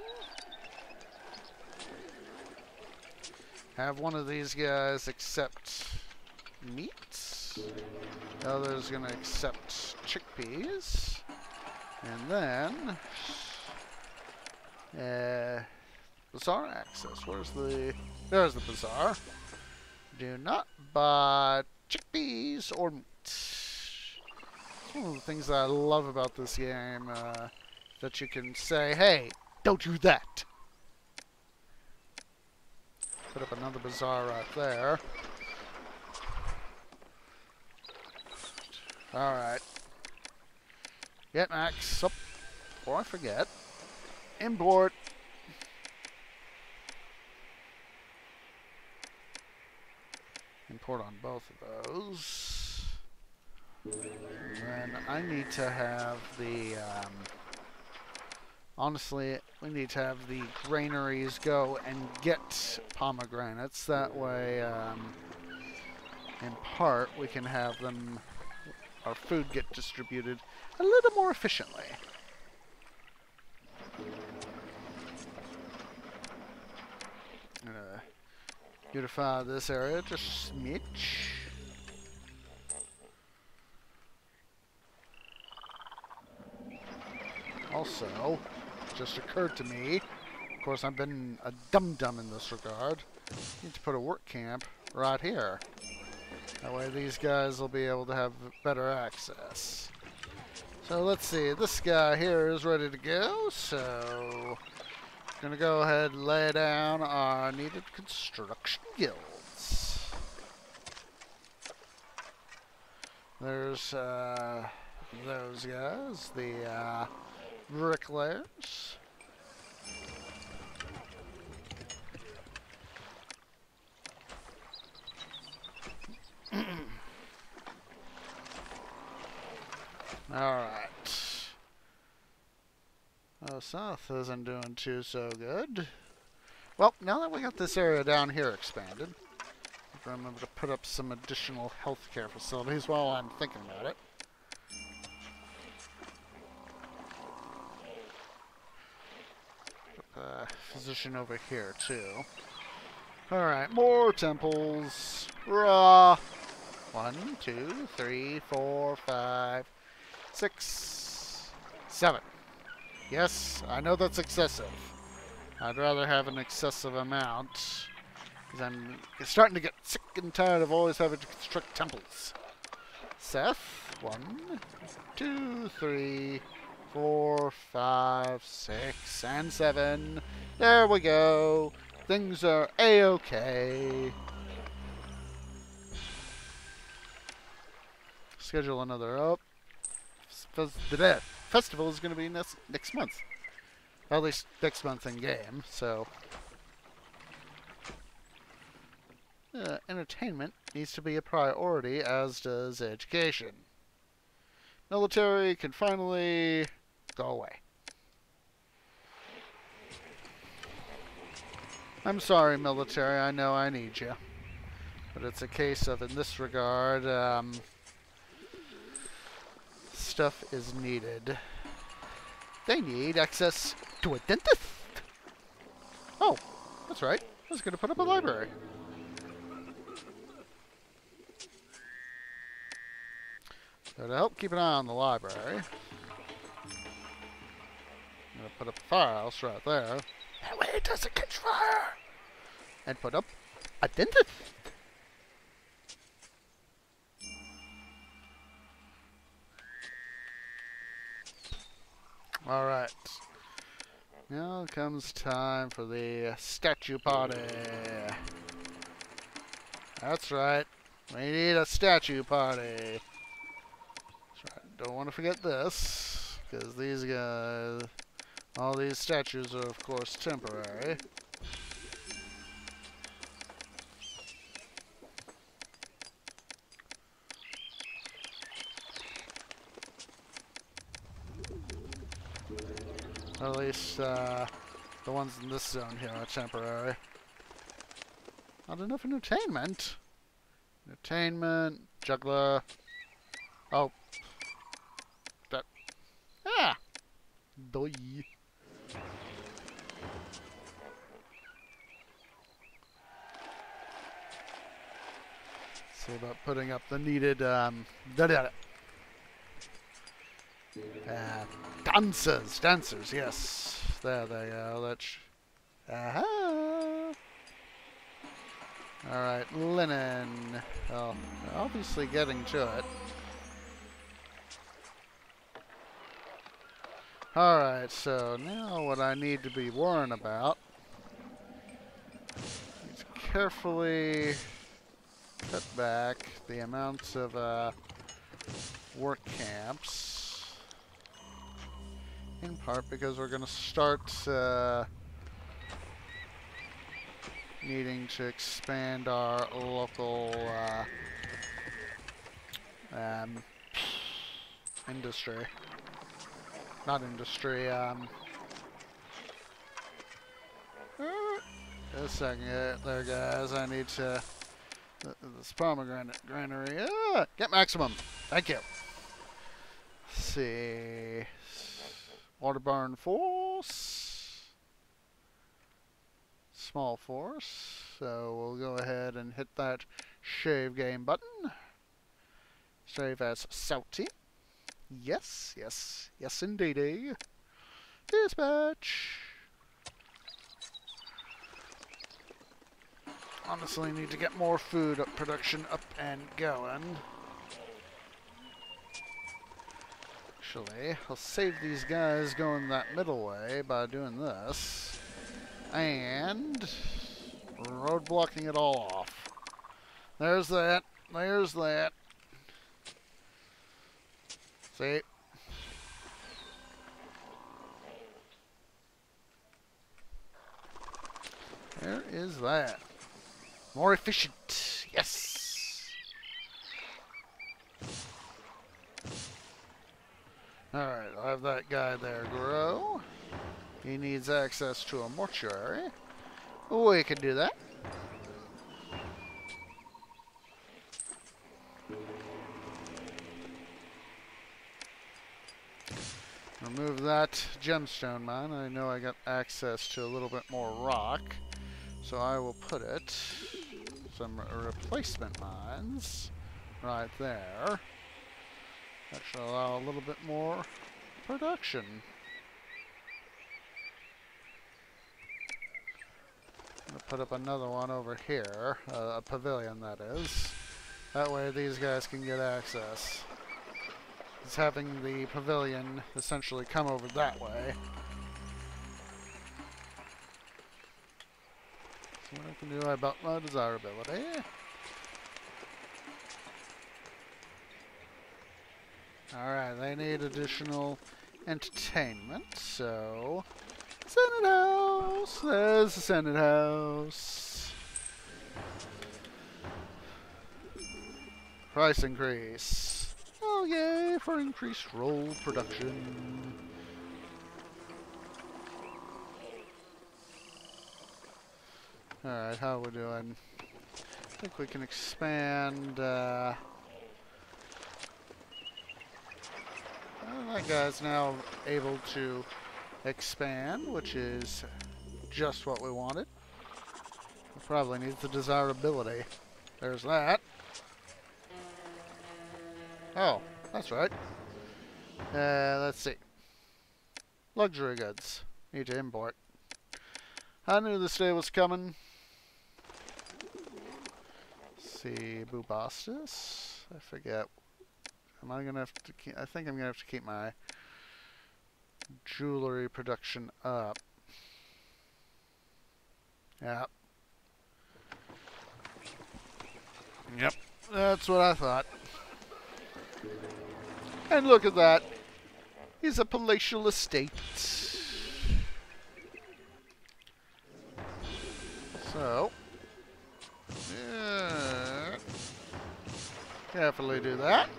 Have one of these guys accept meat. The other's going to accept chickpeas. And then... bazaar access. There's the bazaar. Do not buy chickpeas or meat. One of the things that I love about this game, that you can say, hey, don't do that. Put up another bazaar right there. Alright. Get Max up, before I forget. Import. Import on both of those. And then I need to have the, honestly, we need to have the granaries go and get pomegranates. That way, in part, we can have them, our food get distributed a little more efficiently. I'm gonna beautify this area just a smidge. Also, just occurred to me, of course I've been a dum-dum in this regard, need to put a work camp right here. That way these guys will be able to have better access. So let's see, this guy here is ready to go, so gonna go ahead and lay down our needed construction guilds. There's those guys, the bricklayers. Alright. Oh, south isn't doing too so good. Well, now that we got this area down here expanded, I remember to put up some additional healthcare facilities while I'm thinking about it. Put a physician over here, too. Alright, more temples. Rah! 1, 2, 3, 4, 5, 6, 7. Yes, I know that's excessive. I'd rather have an excessive amount, because I'm starting to get sick and tired of always having to construct temples. Seth, 1, 2, 3, 4, 5, 6, and 7. There we go. Things are a-okay. Schedule another up. The festival is going to be next month. At least next month in game, so. Entertainment needs to be a priority, as does education. Military can finally go away. I'm sorry, military, I know I need you. But it's a case of, in this regard, stuff is needed. They need access to a dentist. Oh, that's right. I was going to put up a library. So to help keep an eye on the library, I'm going to put up a firehouse right there. That way it doesn't catch fire. And put up a dentist. Alright. Now comes time for the statue party. That's right. We need a statue party. That's right. Don't want to forget this, because these guys, all these statues are of course temporary. At least, The ones in this zone here are temporary. Not enough entertainment. Entertainment, juggler. Oh. That. Ah! Doi. See about putting up the needed, dancers, yes. There they go. Let's. Aha! Alright, linen. Oh, obviously getting to it. Alright, so now what I need to be worrying about is carefully cut back the amounts of work camps. In part because we're going to start needing to expand our local industry. Not industry, just a second there, guys. I need to... This pomegranate granary. Get maximum. Thank you. Let's see. Waterborne force. Small force. So we'll go ahead and hit that shave game button. Save as salty. Yes, yes, yes indeedy. Dispatch. Honestly, need to get more food production up and going. Actually, I'll save these guys going that middle way by doing this. And road blocking it all off. There's that. There's that. See? There is that. More efficient. Yes. Alright, I'll have that guy there grow. He needs access to a mortuary. We can do that. Remove that gemstone mine. I know I got access to a little bit more rock. So I will put it, some replacement mines right there. That should allow a little bit more production. I'm going to put up another one over here, a pavilion that is. That way these guys can get access. It's having the pavilion essentially come over that way. So what I can do about my desirability. Alright, they need additional entertainment, so... Senate House! There's the Senate House! Price increase. Oh yay, for increased roll production. Alright, how are we doing? I think we can expand, that guy's now able to expand, which is just what we wanted. It probably needs the desirability. There's that. Oh, that's right. Let's see. Luxury goods. Need to import. I knew this day was coming. Let's see, Bubastis. I forget. Am I gonna have to keep, I think I'm gonna have to keep my jewelry production up. Yep. Yep. That's what I thought. And look at that. He's a palatial estate. So. Carefully do that.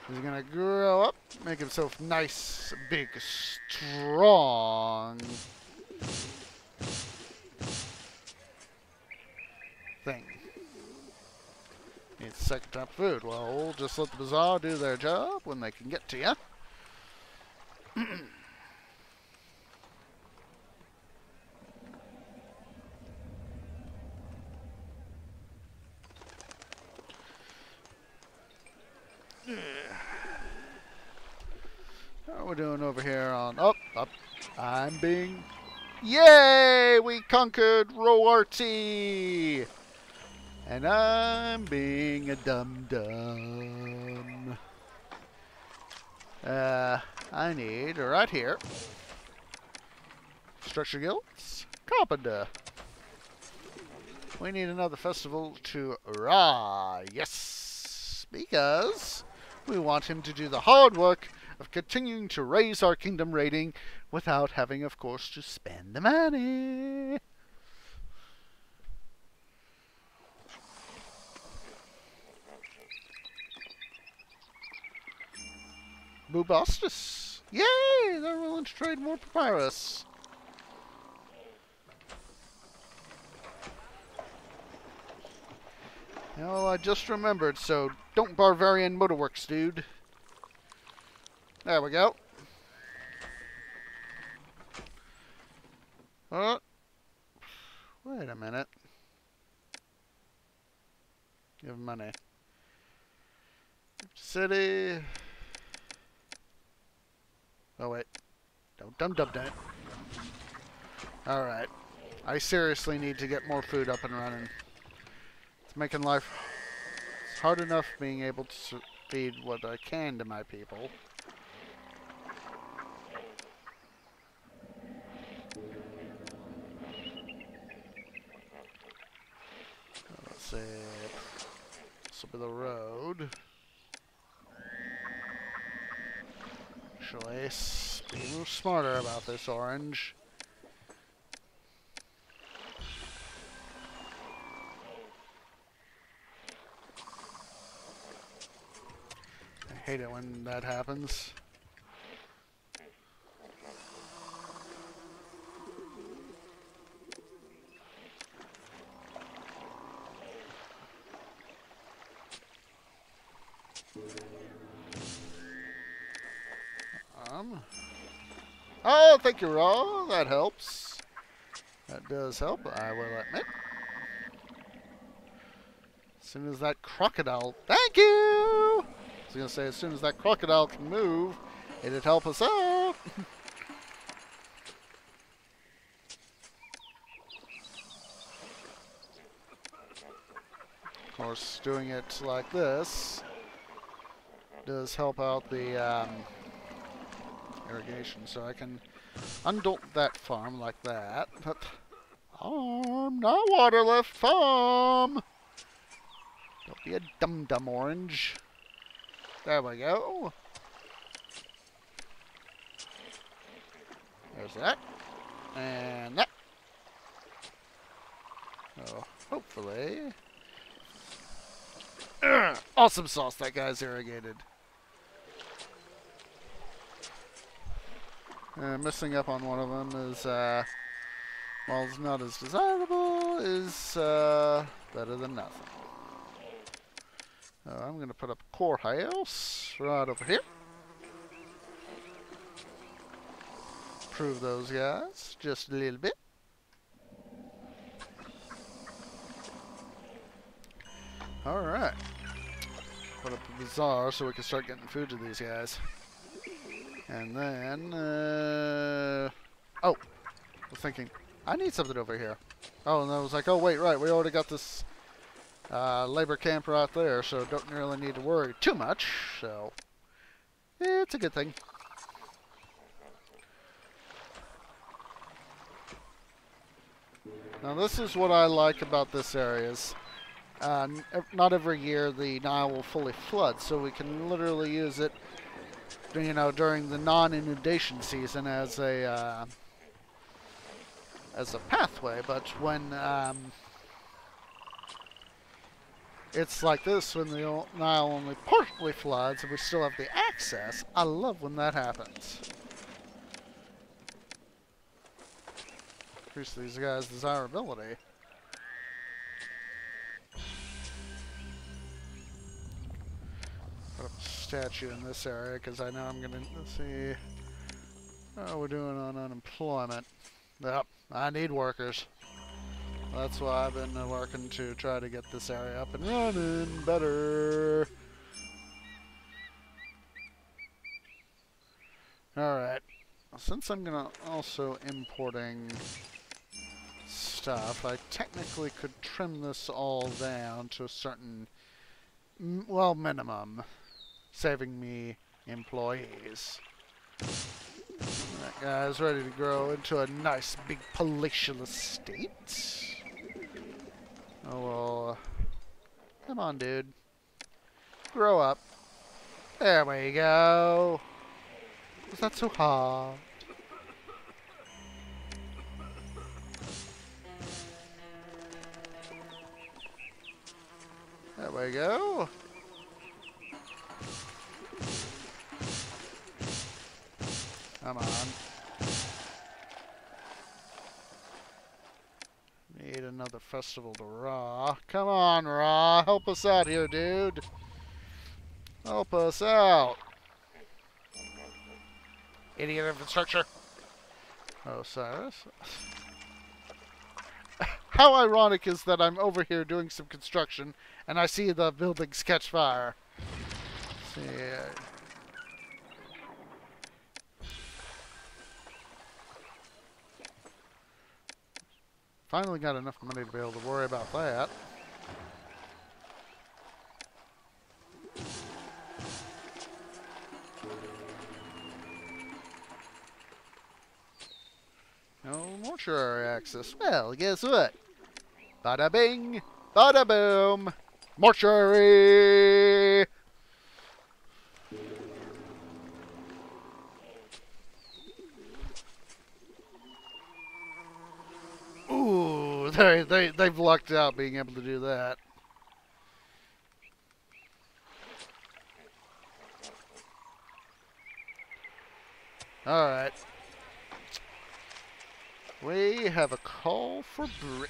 He's gonna grow up, make himself nice, big, strong thing. Needs second type of food. Well, we'll just let the bazaar do their job when they can get to you. How are we doing over here on... Oh, up. I'm being... Yay! We conquered Roarty! And I'm being a dum-dum. I need, right here, Structure Guilds, Carpenter. We need another festival to Ra, yes! Because we want him to do the hard work of continuing to raise our kingdom rating without having, of course, to spend the money. Bubastis. Yay! They're willing to trade more papyrus. Well, I just remembered, so don't Barbarian Motorworks, dude. There we go. Wait a minute. Give money. City. Oh, wait. Don't dum-dum it. Alright. I seriously need to get more food up and running. It's making life... It's hard enough being able to feed what I can to my people. Let's see. This will be the road. Actually, be a little smarter about this orange. I hate it when that happens. Oh, thank you, Raw. That helps. That does help, I will admit. As soon as that crocodile... Thank you! I was going to say, as soon as that crocodile can move, it'd help us out. Of course, doing it like this does help out the... irrigation, so I can undolt that farm like that. But farm, no water left, farm. Don't be a dum-dum orange. There we go. There's that. And that. So, hopefully... Awesome sauce, that guy's irrigated. Missing up on one of them is, while it's not as desirable, is better than nothing. I'm going to put up a core house right over here. Improve those guys just a little bit. Alright. Put up a bazaar so we can start getting food to these guys. And then, oh, I was thinking, I need something over here. Oh, and I was like, oh, wait, right, we already got this labor camp right there, so don't really need to worry too much, so it's a good thing. Now, this is what I like about this area is, not every year the Nile will fully flood, so we can literally use it, you know, during the non-inundation season as a pathway. But when It's like this when the Nile only partially floods and we still have the access. I love when that happens. Increase these guys' desirability. Put up a statue in this area because I know I'm going to see how we're doing on unemployment. Yep, I need workers. That's why I've been working to try to get this area up and running better. Alright. Since I'm gonna also importing stuff, I technically could trim this all down to a certain, well, minimum, saving me employees. That guy's ready to grow into a nice big palatial estate. Oh well, come on, dude. Grow up. There we go. Was that so hard? There we go. Come on. Need another festival to Ra. Come on, Ra. Help us out here, dude. Help us out. Idiot infrastructure. Osiris. How ironic is that I'm over here doing some construction and I see the buildings catch fire. Let's see. Finally got enough money to be able to worry about that. No mortuary access. Well, guess what? Bada bing, bada boom. Mortuary! Ooh, they've lucked out being able to do that. Alright. We have a call for brick.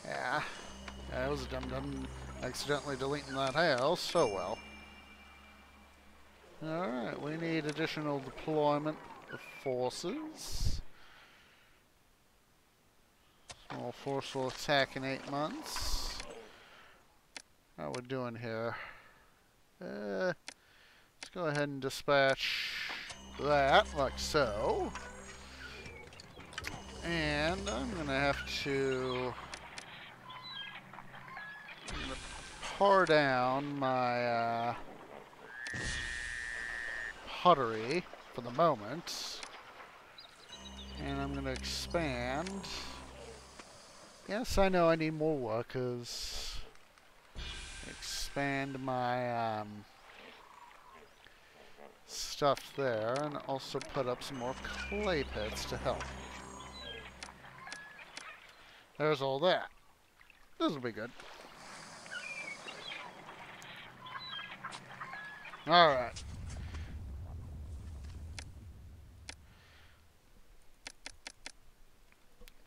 Yeah. That was a dum-dum accidentally deleting that house. Oh well. Alright, we need additional deployment of forces. Small force will attack in 8 months. How we doing here? Let's go ahead and dispatch that, like so. And I'm gonna have to par down my pottery for the moment. And I'm gonna expand. Yes, I know I need more workers. Expand my stuff there and also put up some more clay pits to help. There's all that. This will be good. Alright.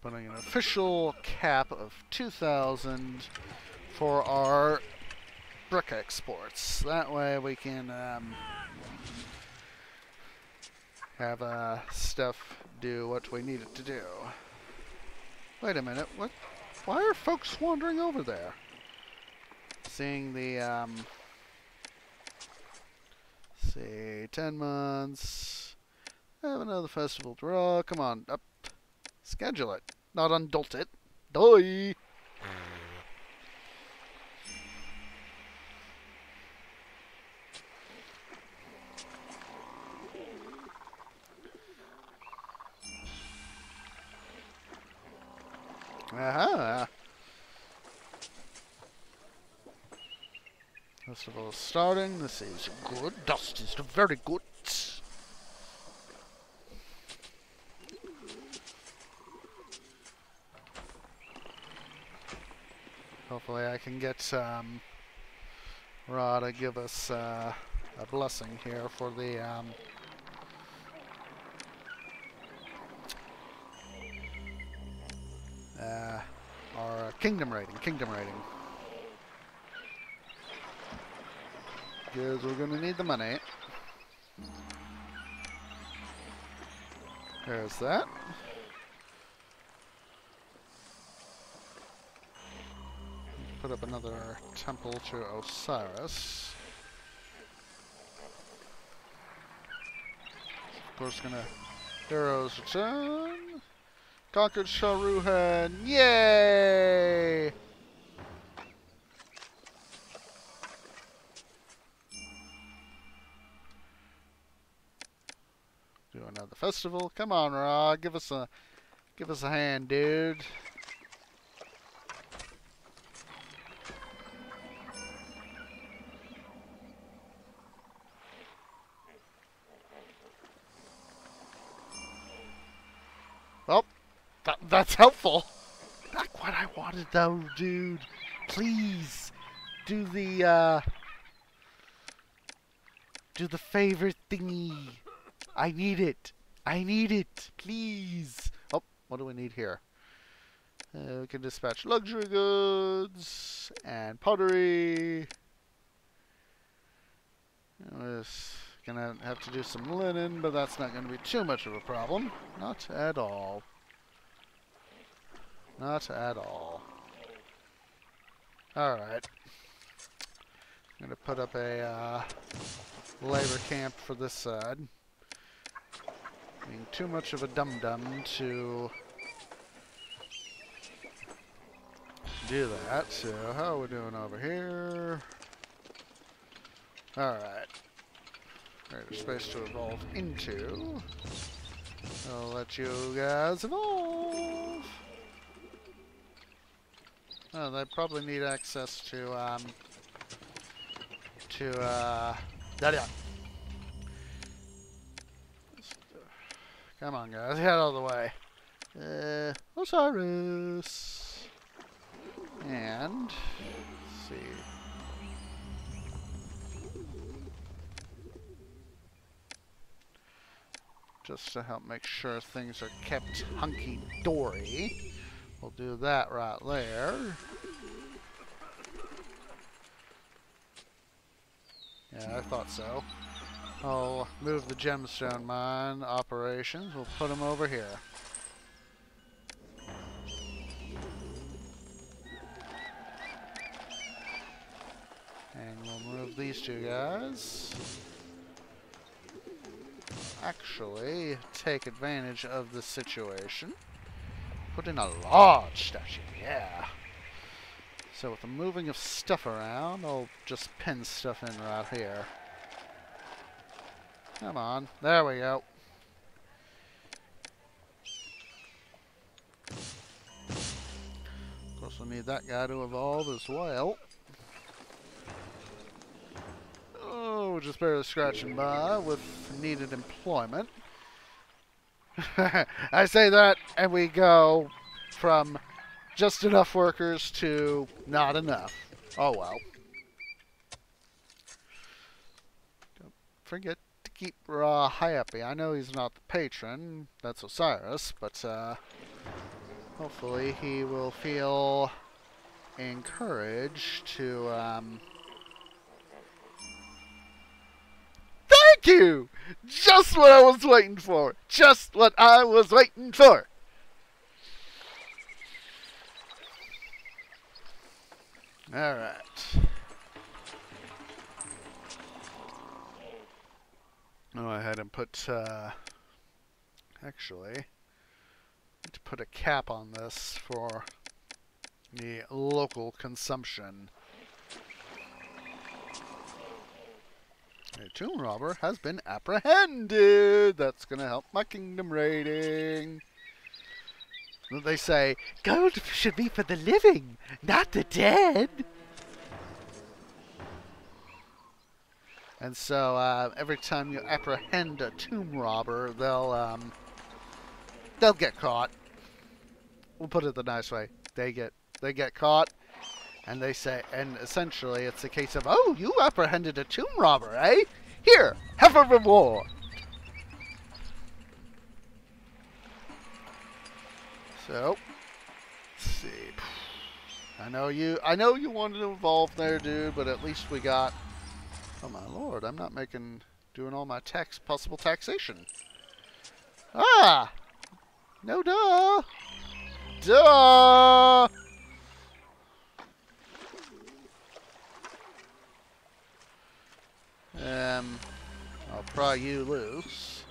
Putting an official cap of 2,000 for our brick exports. That way we can have stuff do what we need it to do. Wait a minute, what? Why are folks wandering over there? Seeing the, see, 10 months. Have another festival draw. Come on, up. Schedule it, not undolt it. Die! Aha! Festival is starting. This is good. Dust is very good. Hopefully I can get Ra to give us a blessing here for the our kingdom rating. Because we're going to need the money. There's that. Put up another temple to Osiris. Of course, gonna Pharaoh's return. Conquered Sharuhan. Yay! Do another festival. Come on, Ra. Give us a hand, dude. Well, that's helpful. Not what I wanted though, dude. Please do the favorite thingy. I need it. Please. Oh, what do we need here? We can dispatch luxury goods and pottery. We're gonna have to do some linen, but that's not gonna be too much of a problem. Not at all. Not at all. Alright. I'm gonna put up a labor camp for this side. Being too much of a dum-dum to do that. So how are we doing over here? Alright. Greater space to evolve into. I'll let you guys evolve. Oh, they probably need access to yeah. Come on, guys, get out of the way. Osiris. And let's see. Just to help make sure things are kept hunky-dory. We'll do that right there. Yeah, I thought so. I'll move the gemstone mine operations. We'll put them over here. And we'll move these two guys. Actually, take advantage of the situation. Put in a large statue, yeah. So with the moving of stuff around, I'll just pin stuff in right here. Come on, there we go. Of course, we'll need that guy to evolve as well. Oh, just barely scratching by with needed employment. I say that, and we go from just enough workers to not enough. Oh well. Don't forget to keep Ra happy. I know he's not the patron, that's Osiris, but hopefully he will feel encouraged to Thank you! Just what I was waiting for. Just what I was waiting for. Alright. Go ahead and put, actually, need to put a cap on this for the local consumption. A tomb robber has been apprehended. That's going to help my kingdom rating. They say, gold should be for the living, not the dead. And so every time you apprehend a tomb robber, they'll get caught. We'll put it the nice way. They get caught, And they say, and essentially it's a case of, oh, you apprehended a tomb robber, eh? Here, have a reward. So, let's see. I know you wanted to evolve there, dude, but at least we got. Oh my lord, I'm not doing all my possible taxation. Ah, no, duh. I'll pry you loose.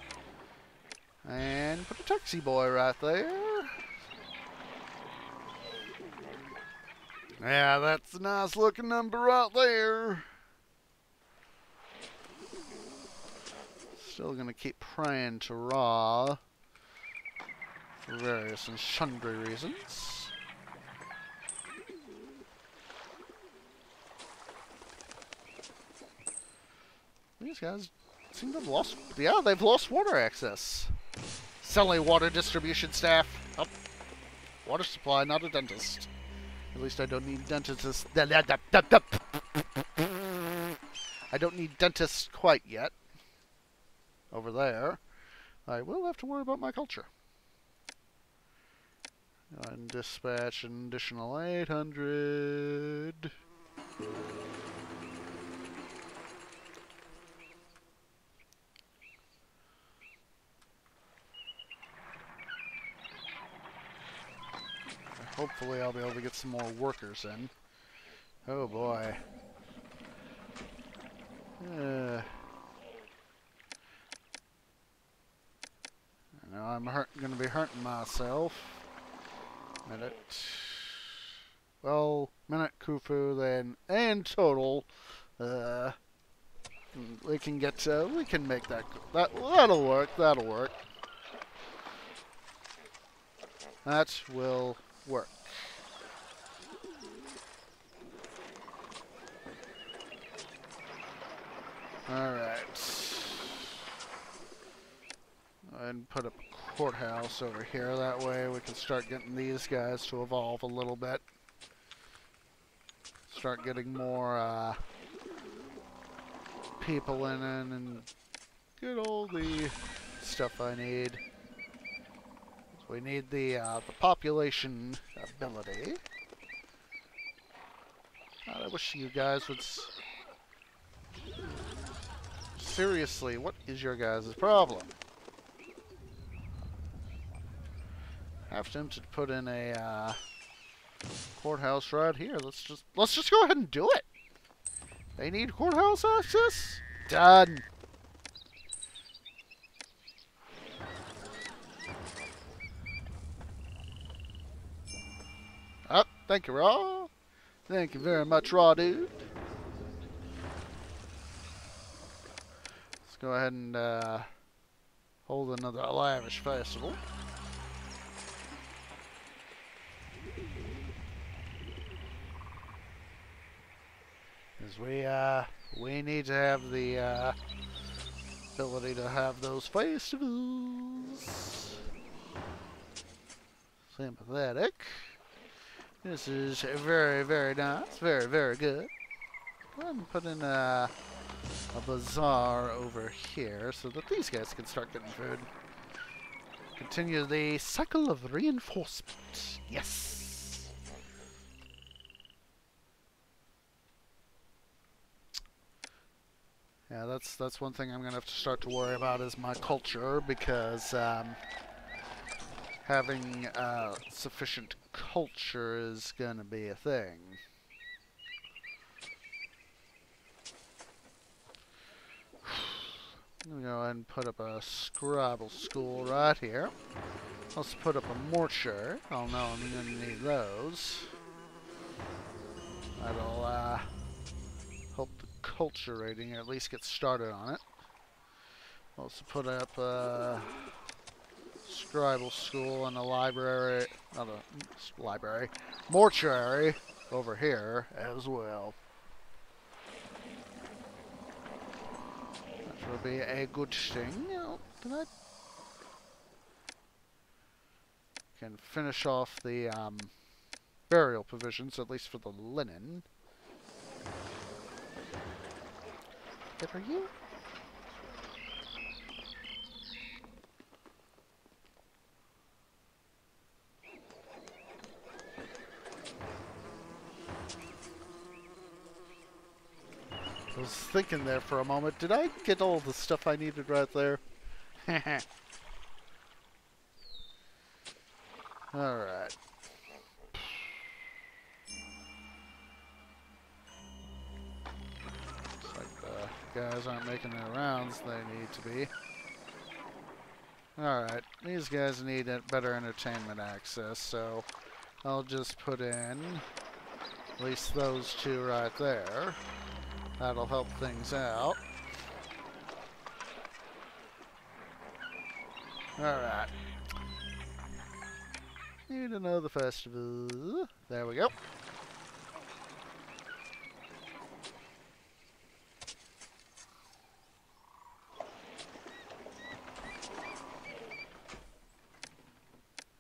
And put a taxi boy right there. Yeah, that's a nice looking number right there. Still gonna keep praying to Ra for various and sundry reasons. These guys seem to have lost. Yeah, they've lost water access. Selling water distribution staff. Oh, water supply, not a dentist. At least I don't need dentists. I don't need dentists quite yet. Over there. I will have to worry about my culture. And dispatch an additional 800. Hopefully I'll be able to get some more workers in. Oh boy. I know I'm gonna be hurting myself. Minute. Well, minute Khufu then, and total. We can get we can make that'll work. That'll work. That will work. Alright. And put up a courthouse over here. That way we can start getting these guys to evolve a little bit. Start getting more people in and get all the stuff I need. So we need the population ability. God, I wish you guys would... Seriously, what is your guys' problem? Have them to put in a courthouse right here. Let's just go ahead and do it. They need courthouse access? Done. Oh, thank you, Raw. Thank you very much, Raw dude. Let's go ahead and hold another lavish festival. Because we need to have the ability to have those festivals. Sympathetic. This is very, very nice. Very, very good. Go ahead and put in a bazaar over here so that these guys can start getting food. Continue the cycle of reinforcement. Yes. Yeah, that's one thing I'm gonna have to start to worry about is my culture, because having sufficient culture is gonna be a thing. I'm gonna go ahead and put up a scribble school right here. Let's put up a mortuary. Oh no, I'm gonna need those. That'll help the culture rating, or at least get started on it. Also put up a scribal school and a library, not a library, mortuary over here as well. That will be a good thing. Did I can finish off the burial provisions, at least for the linen. But are you? I was thinking there for a moment, did I get all the stuff I needed right there? Alright. Looks like the guys aren't making their rounds they need to be. Alright, these guys need better entertainment access, so I'll just put in at least those two right there. That'll help things out. Alright. Need another festival. There we go.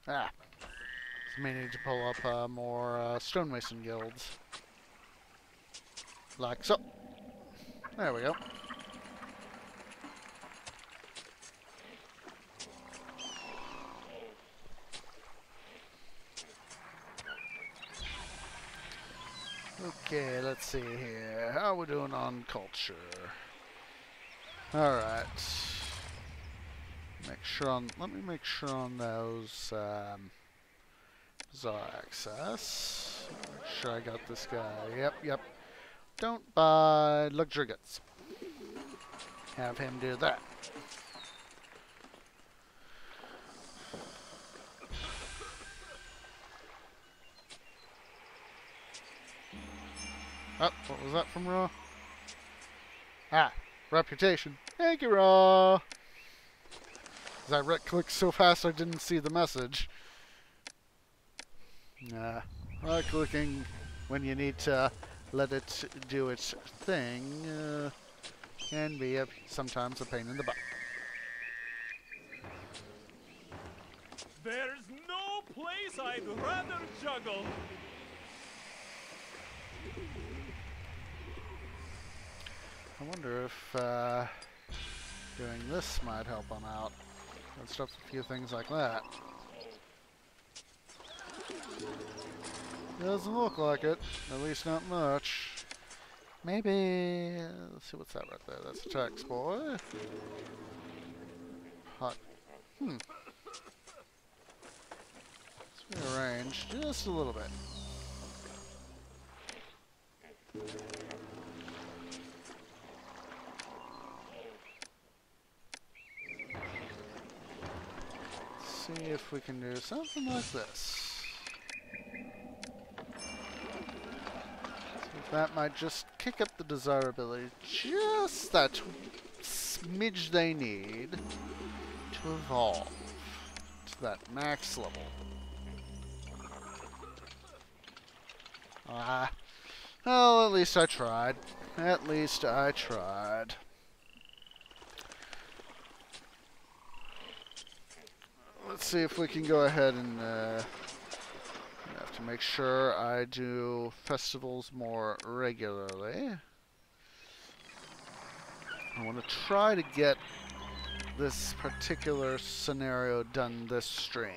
Ah. So may need to pull up more stonemason guilds. Like so. There we go. Okay, let's see here. How are we doing on culture? Alright. Let me make sure on those Czar access. Make sure I got this guy. Yep. Don't buy luxury goods. Have him do that. Oh, what was that from Raw? Ah, reputation. Thank you, Raw. I right-clicked so fast I didn't see the message. Right-clicking when you need to let it do its thing can be sometimes a pain in the butt. There's no place I'd rather juggle. I wonder if doing this might help them out. And stuff, a few things like that. Doesn't look like it. At least not much. Maybe... let's see what's that right there. That's a tax boy. Hot. Let's rearrange just a little bit. See if we can do something like this. See if that might just kick up the desirability just that smidge they need to evolve to that max level. Well, at least I tried. At least I tried. Let's see if we can go ahead and I have to make sure I do festivals more regularly. I want to try to get this particular scenario done this stream.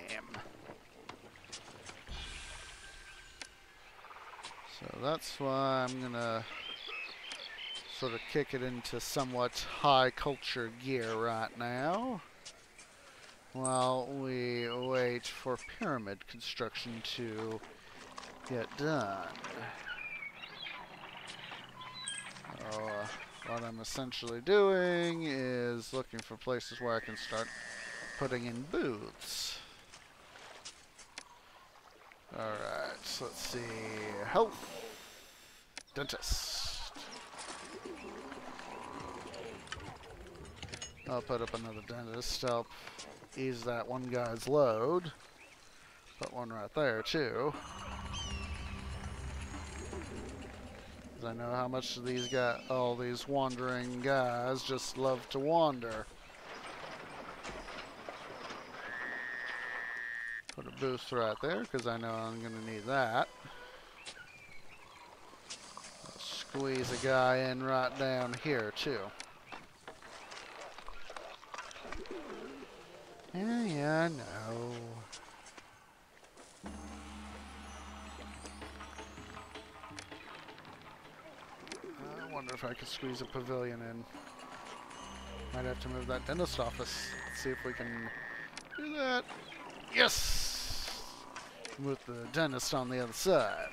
So that's why I'm gonna sort of kick it into somewhat high culture gear right now, while we wait for pyramid construction to get done. So, what I'm essentially doing is looking for places where I can start putting in booths. Alright, so let's see. Health. Dentist. I'll put up another dentist to help ease that one guy's load. Put one right there, too. Because I know how much these guys, all these wandering guys just love to wander. Put a boost right there, because I know I'm going to need that. Squeeze a guy in right down here, too. Yeah, I know. I wonder if I could squeeze a pavilion in. Might have to move that dentist office. Let's see if we can do that. Yes! With the dentist on the other side.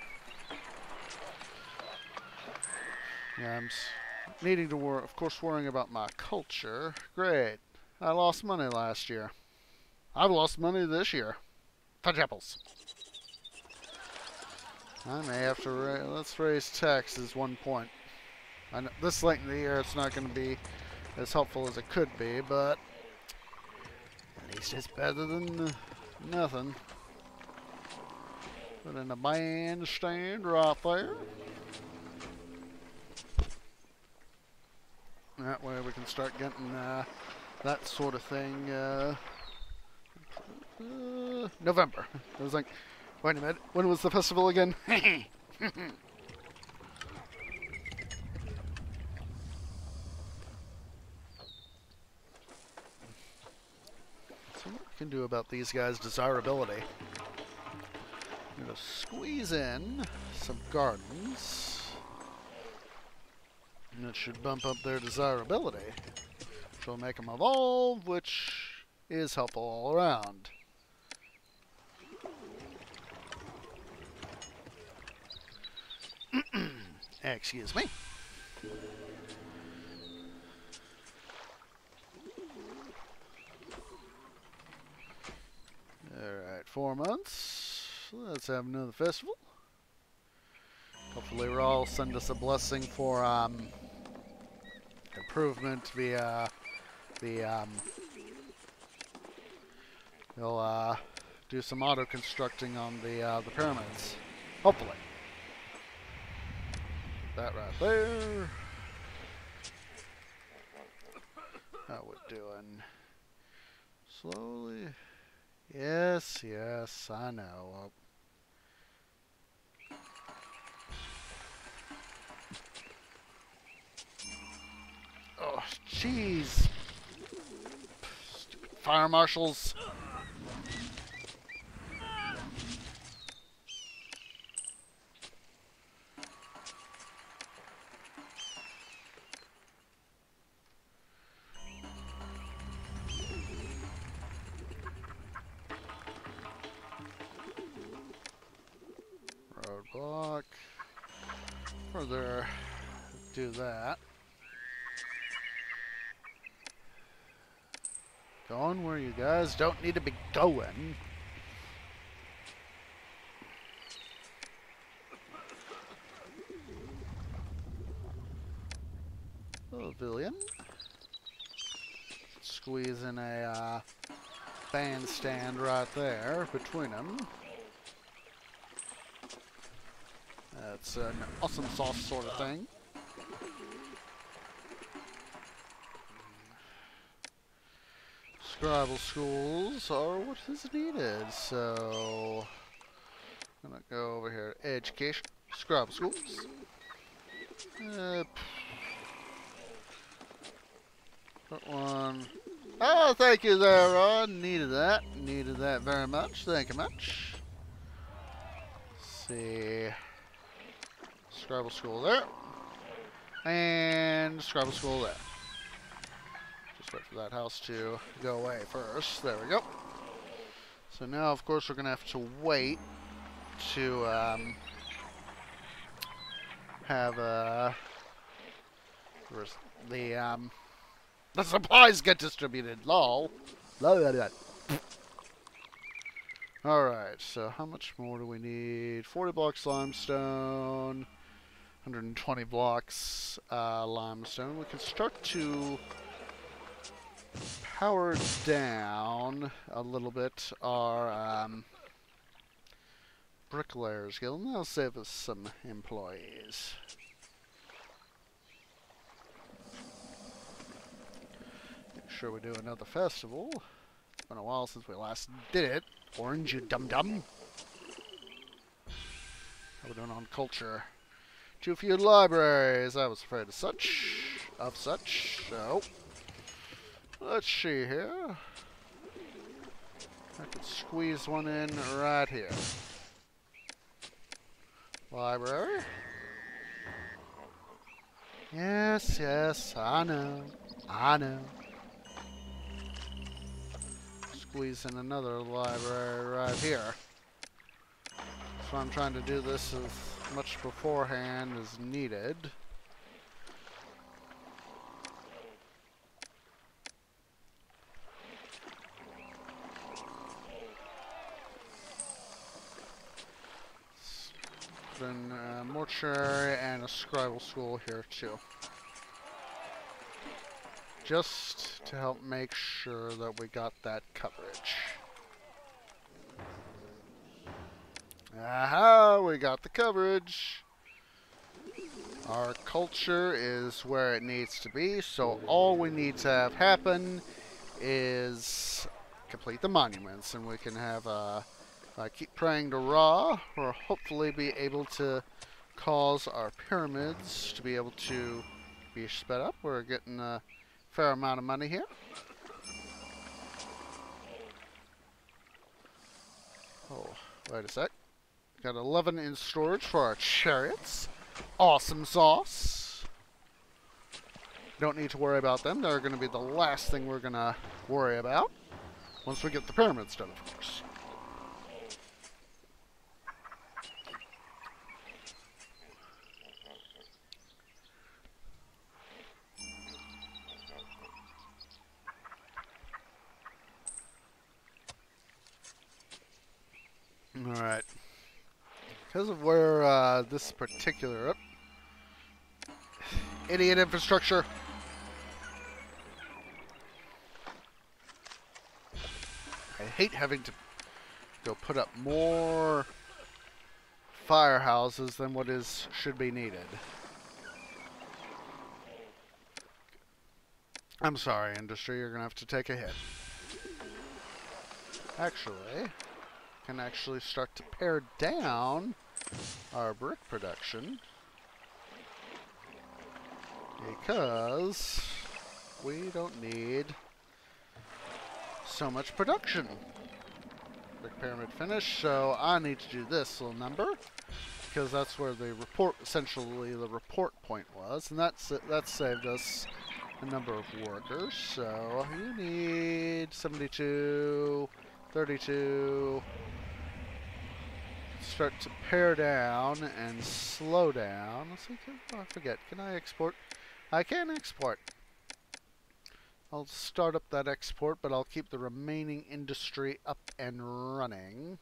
Yeah, I'm needing to of course, worrying about my culture. Great. I lost money last year. I've lost money this year. Fudge apples. I may have to let's raise taxes 1 point. I know this late in the year it's not going to be as helpful as it could be, but at least it's better than nothing. Put in a bandstand right there. That way we can start getting that sort of thing. November. I was like, wait a minute, when was the festival again? So what we can do about these guys' desirability. I'm going to squeeze in some gardens. And it should bump up their desirability. Which will make them evolve, which is helpful all around. Excuse me. Alright, 4 months. Let's have another festival. Hopefully Raw send us a blessing for improvement via the they'll do some auto constructing on the pyramids. Hopefully. That right there. How we doing? Slowly. Yes, yes, I know. Oh, jeez. Stupid fire marshals. Roadblock. Further do that. Going where you guys don't need to be going. Pavilion. Squeeze in a bandstand right there between them. That's an awesome sauce sort of thing. Scribble schools are what is needed, so I'm gonna go over here. Education, scribble schools. Put one. Oh, thank you there, Rod. Needed that. Needed that very much. Thank you much. Let's see. Scribble school there. And scribble school there. Just wait for that house to go away first. There we go. So now, of course, we're going to have to wait to have the supplies get distributed. Lol. Alright, so how much more do we need? 40 blocks limestone, 120 blocks limestone. We can start to power down a little bit our bricklayers guild, and that'll save us some employees. Make sure we do another festival. It's been a while since we last did it. Orange, you dum-dum. How we doing on culture? Too few libraries. I was afraid of such. So, let's see here. I could squeeze one in right here. Library. Yes, yes, I know. Squeeze in another library right here. So I'm trying to do this as much beforehand as needed. Then mortuary and a scribal school here too. Just to help make sure that we got that coverage. Aha, we got the coverage. Our culture is where it needs to be, so all we need to have happen is complete the monuments, and we can have keep praying to Ra, or hopefully be able to cause our pyramids to be able to be sped up. We're getting a fair amount of money here. Oh, wait a sec. Got 11 in storage for our chariots. Awesome sauce. Don't need to worry about them. They're going to be the last thing we're going to worry about once we get the pyramids done, of course. Alright. Because of where this particular... idiot infrastructure. I hate having to go put up more firehouses than what should be needed. I'm sorry, industry, you're going to have to take a hit. Actually, can actually start to pare down our brick production because we don't need so much production. Brick pyramid finished, so I need to do this little number because that's where the report, essentially the report point was, and that saved us a number of workers. So you need 72, 32. Start to pare down and slow down. Let's see, I forget. Can I export? I can export. I'll start up that export, but I'll keep the remaining industry up and running.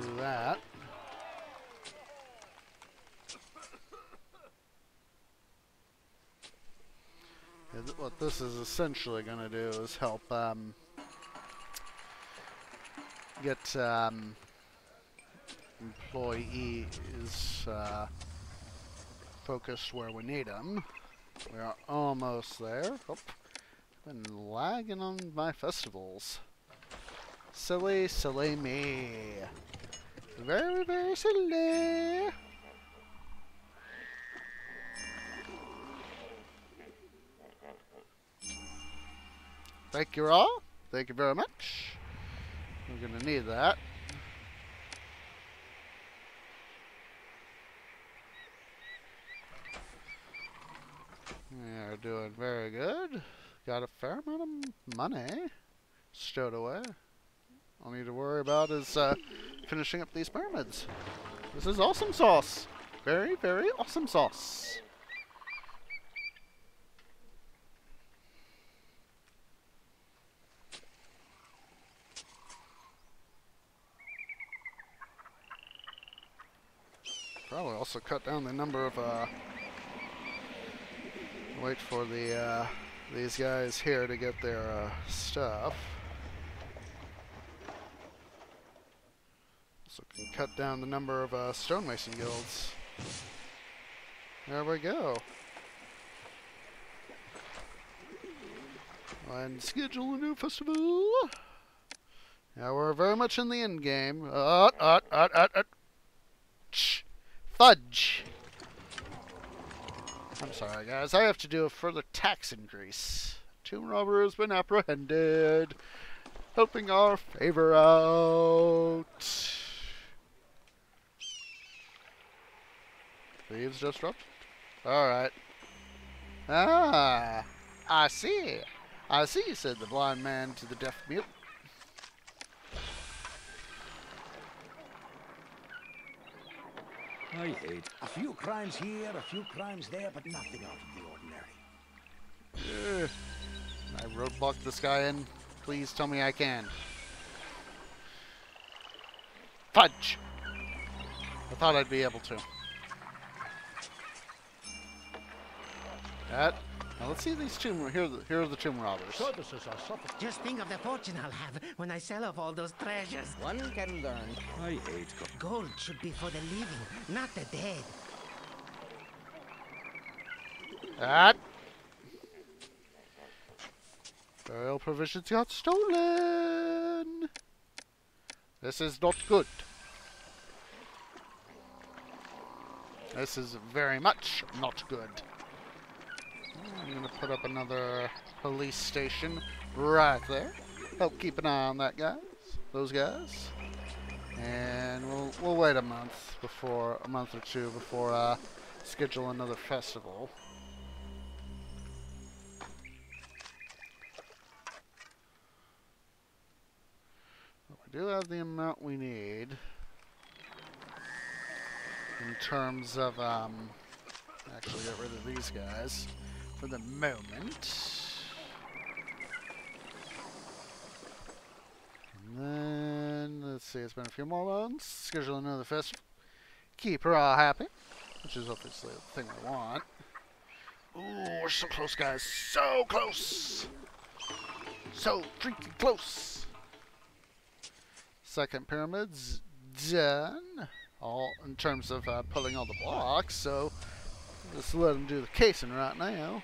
Do that. What this is essentially going to do is help get employees focused where we need them. We are almost there. Oh, I've been lagging on my festivals. Silly, silly me. Very, very silly. Thank you all. Thank you very much. We're going to need that. Yeah, doing very good. Got a fair amount of money stowed away. All I need to worry about is finishing up these pyramids. This is awesome sauce. Very, very awesome sauce. Probably also cut down the number of wait for the these guys here to get their stuff. Also can cut down the number of stonemason guilds. There we go. And schedule a new festival. Now we're very much in the end game. Fudge. I'm sorry, guys. I have to do a further tax increase. Tomb robber has been apprehended. Helping our favor out. Thieves just dropped. Alright. Ah, I see. I see, said the blind man to the deaf mute. I hate a few crimes here, a few crimes there, but nothing out of the ordinary. I roadblocked this guy in. Please tell me I can. Fudge! I thought I'd be able to. That. Now let's see these tomb. Here are the tomb robbers. Services are suffocating. Just think of the fortune I'll have when I sell off all those treasures. One can learn. I hate Gold should be for the living, not the dead. That. Burial provisions got stolen. This is not good. This is very much not good. I'm going to put up another police station right there. Help keep an eye on that those guys. And we'll wait a month or two before schedule another festival. We do have the amount we need in terms of actually get rid of these guys for the moment. And then, let's see, it's been a few more months. Schedule another festival. Keep her all happy, which is obviously the thing we want. Ooh, we're so close, guys. So close! So freaking close! Second pyramid's done. All in terms of pulling all the blocks, so just let them do the casing right now.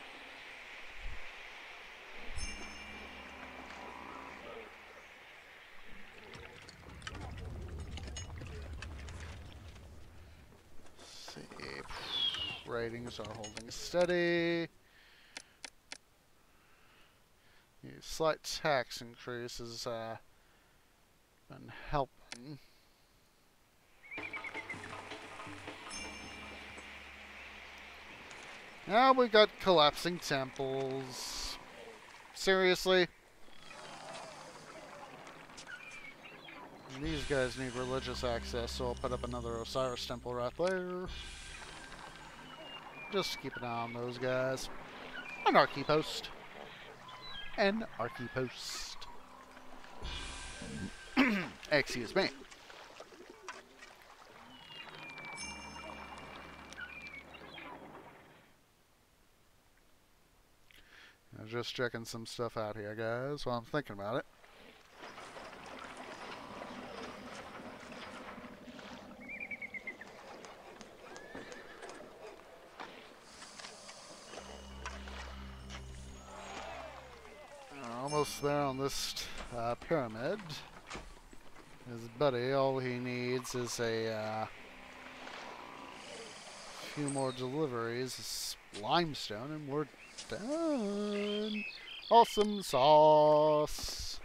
Let's see. Ratings are holding steady. The slight tax increase has been helping. Now we got collapsing temples. Seriously? These guys need religious access, so I'll put up another Osiris temple right there. Just keep an eye on those guys. An Archipost. An Archipost. Excuse me. I'm just checking some stuff out here, guys, while I'm thinking about it. Almost there on this pyramid. His buddy, all he needs is a few more deliveries, limestone, and we're done. Awesome sauce.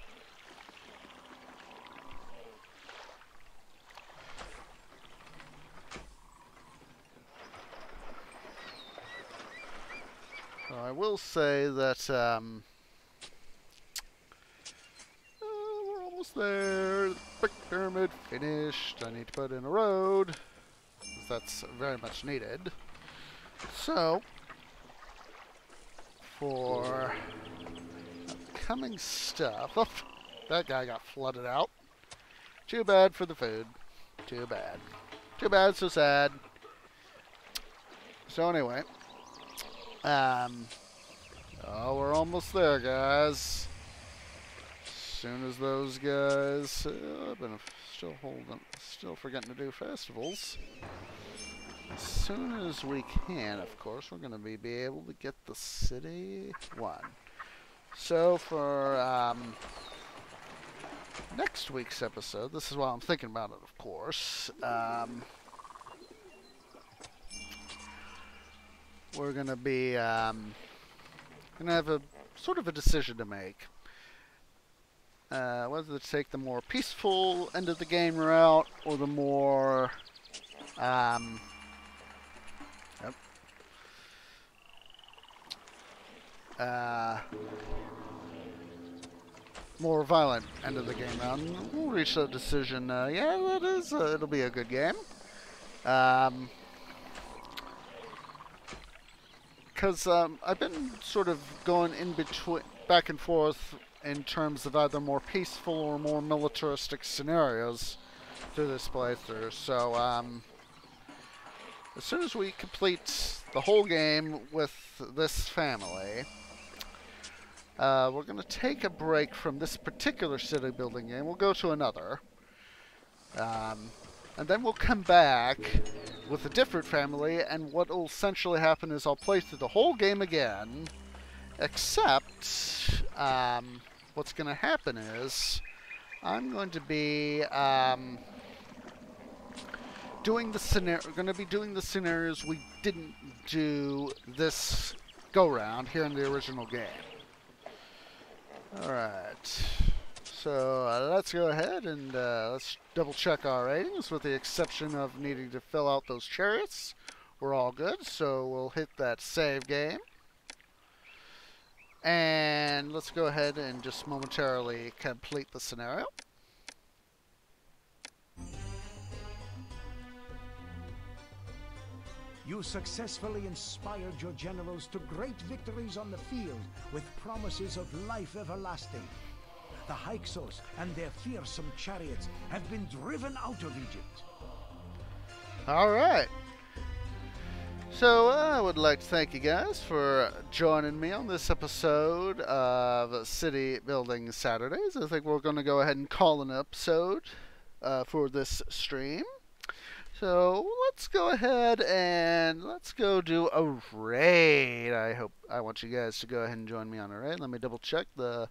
So I will say that we're almost there. The brick pyramid finished. I need to put in a road, 'cause that's very much needed. So for upcoming stuff, oh, that guy got flooded out. Too bad for the food. Too bad. Too bad, so sad. So anyway, oh, we're almost there, guys. As soon as those guys, I've been still forgetting to do festivals. As soon as we can, of course, we're going to be able to get the city one. So for next week's episode, this is while I'm thinking about it, of course. We're gonna be gonna have a sort of a decision to make. Whether to take the more peaceful end of the game route or the more yep, more violent end of the game route. And we'll reach that decision. Yeah, that is. It'll be a good game. Because I've been sort of going in between, back and forth in terms of either more peaceful or more militaristic scenarios through this playthrough. So as soon as we complete the whole game with this family, we're going to take a break from this particular city building game. We'll go to another. And then we'll come back with a different family, and what will essentially happen is I'll play through the whole game again, except what's going to happen is I'm going to be doing the scenarios we didn't do this go-round here in the original game. Alright, so let's go ahead and let's double check our ratings, with the exception of needing to fill out those chariots. We're all good, so we'll hit that save game. And let's go ahead and just momentarily complete the scenario. You successfully inspired your generals to great victories on the field with promises of life everlasting. The Hyksos and their fearsome chariots have been driven out of Egypt. Alright. So I would like to thank you guys for joining me on this episode of City Building Saturdays. I think we're going to go ahead and call an episode for this stream. So let's go ahead and let's go do a raid. I want you guys to go ahead and join me on a raid. Let me double check. The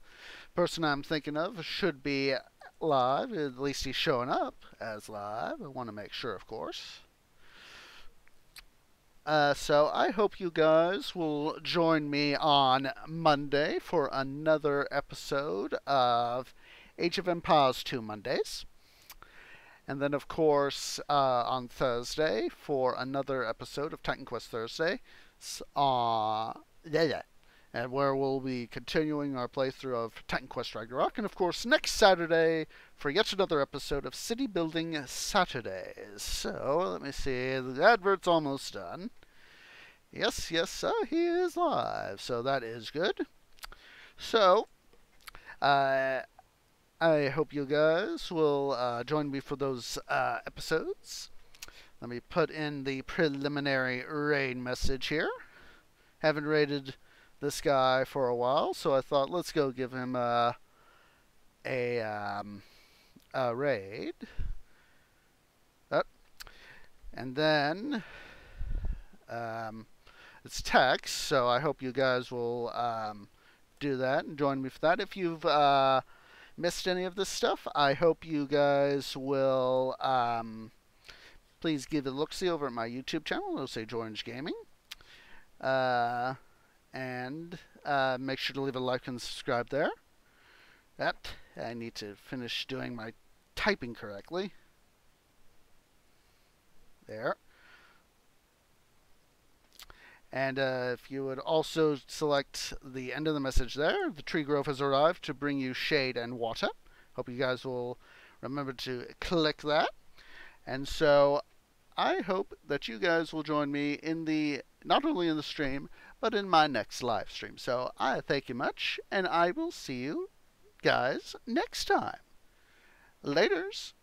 person I'm thinking of should be live. At least he's showing up as live. I want to make sure, of course. So I hope you guys will join me on Monday for another episode of Age of Empires 2 Mondays. And then, of course, on Thursday for another episode of Titan Quest Thursday. And where we'll be continuing our playthrough of Titan Quest Ragnarok. And, of course, next Saturday for yet another episode of City Building Saturdays. So, let me see. The advert's almost done. Yes, he is live. So, that is good. So, I hope you guys will join me for those episodes. Let me put in the preliminary raid message here. Haven't raided this guy for a while, so I thought let's go give him a raid. And then it's text, so I hope you guys will do that and join me for that. If you've missed any of this stuff, I hope you guys will please give a look-see over at my YouTube channel. It'll say Orange Gaming. And make sure to leave a like and subscribe there. I need to finish doing my typing correctly. There. And if you would also select the end of the message there, the tree grove has arrived to bring you shade and water. Hope you guys will remember to click that. And so I hope that you guys will join me in not only in the stream, but in my next live stream. So I thank you much, and I will see you guys next time. Laters.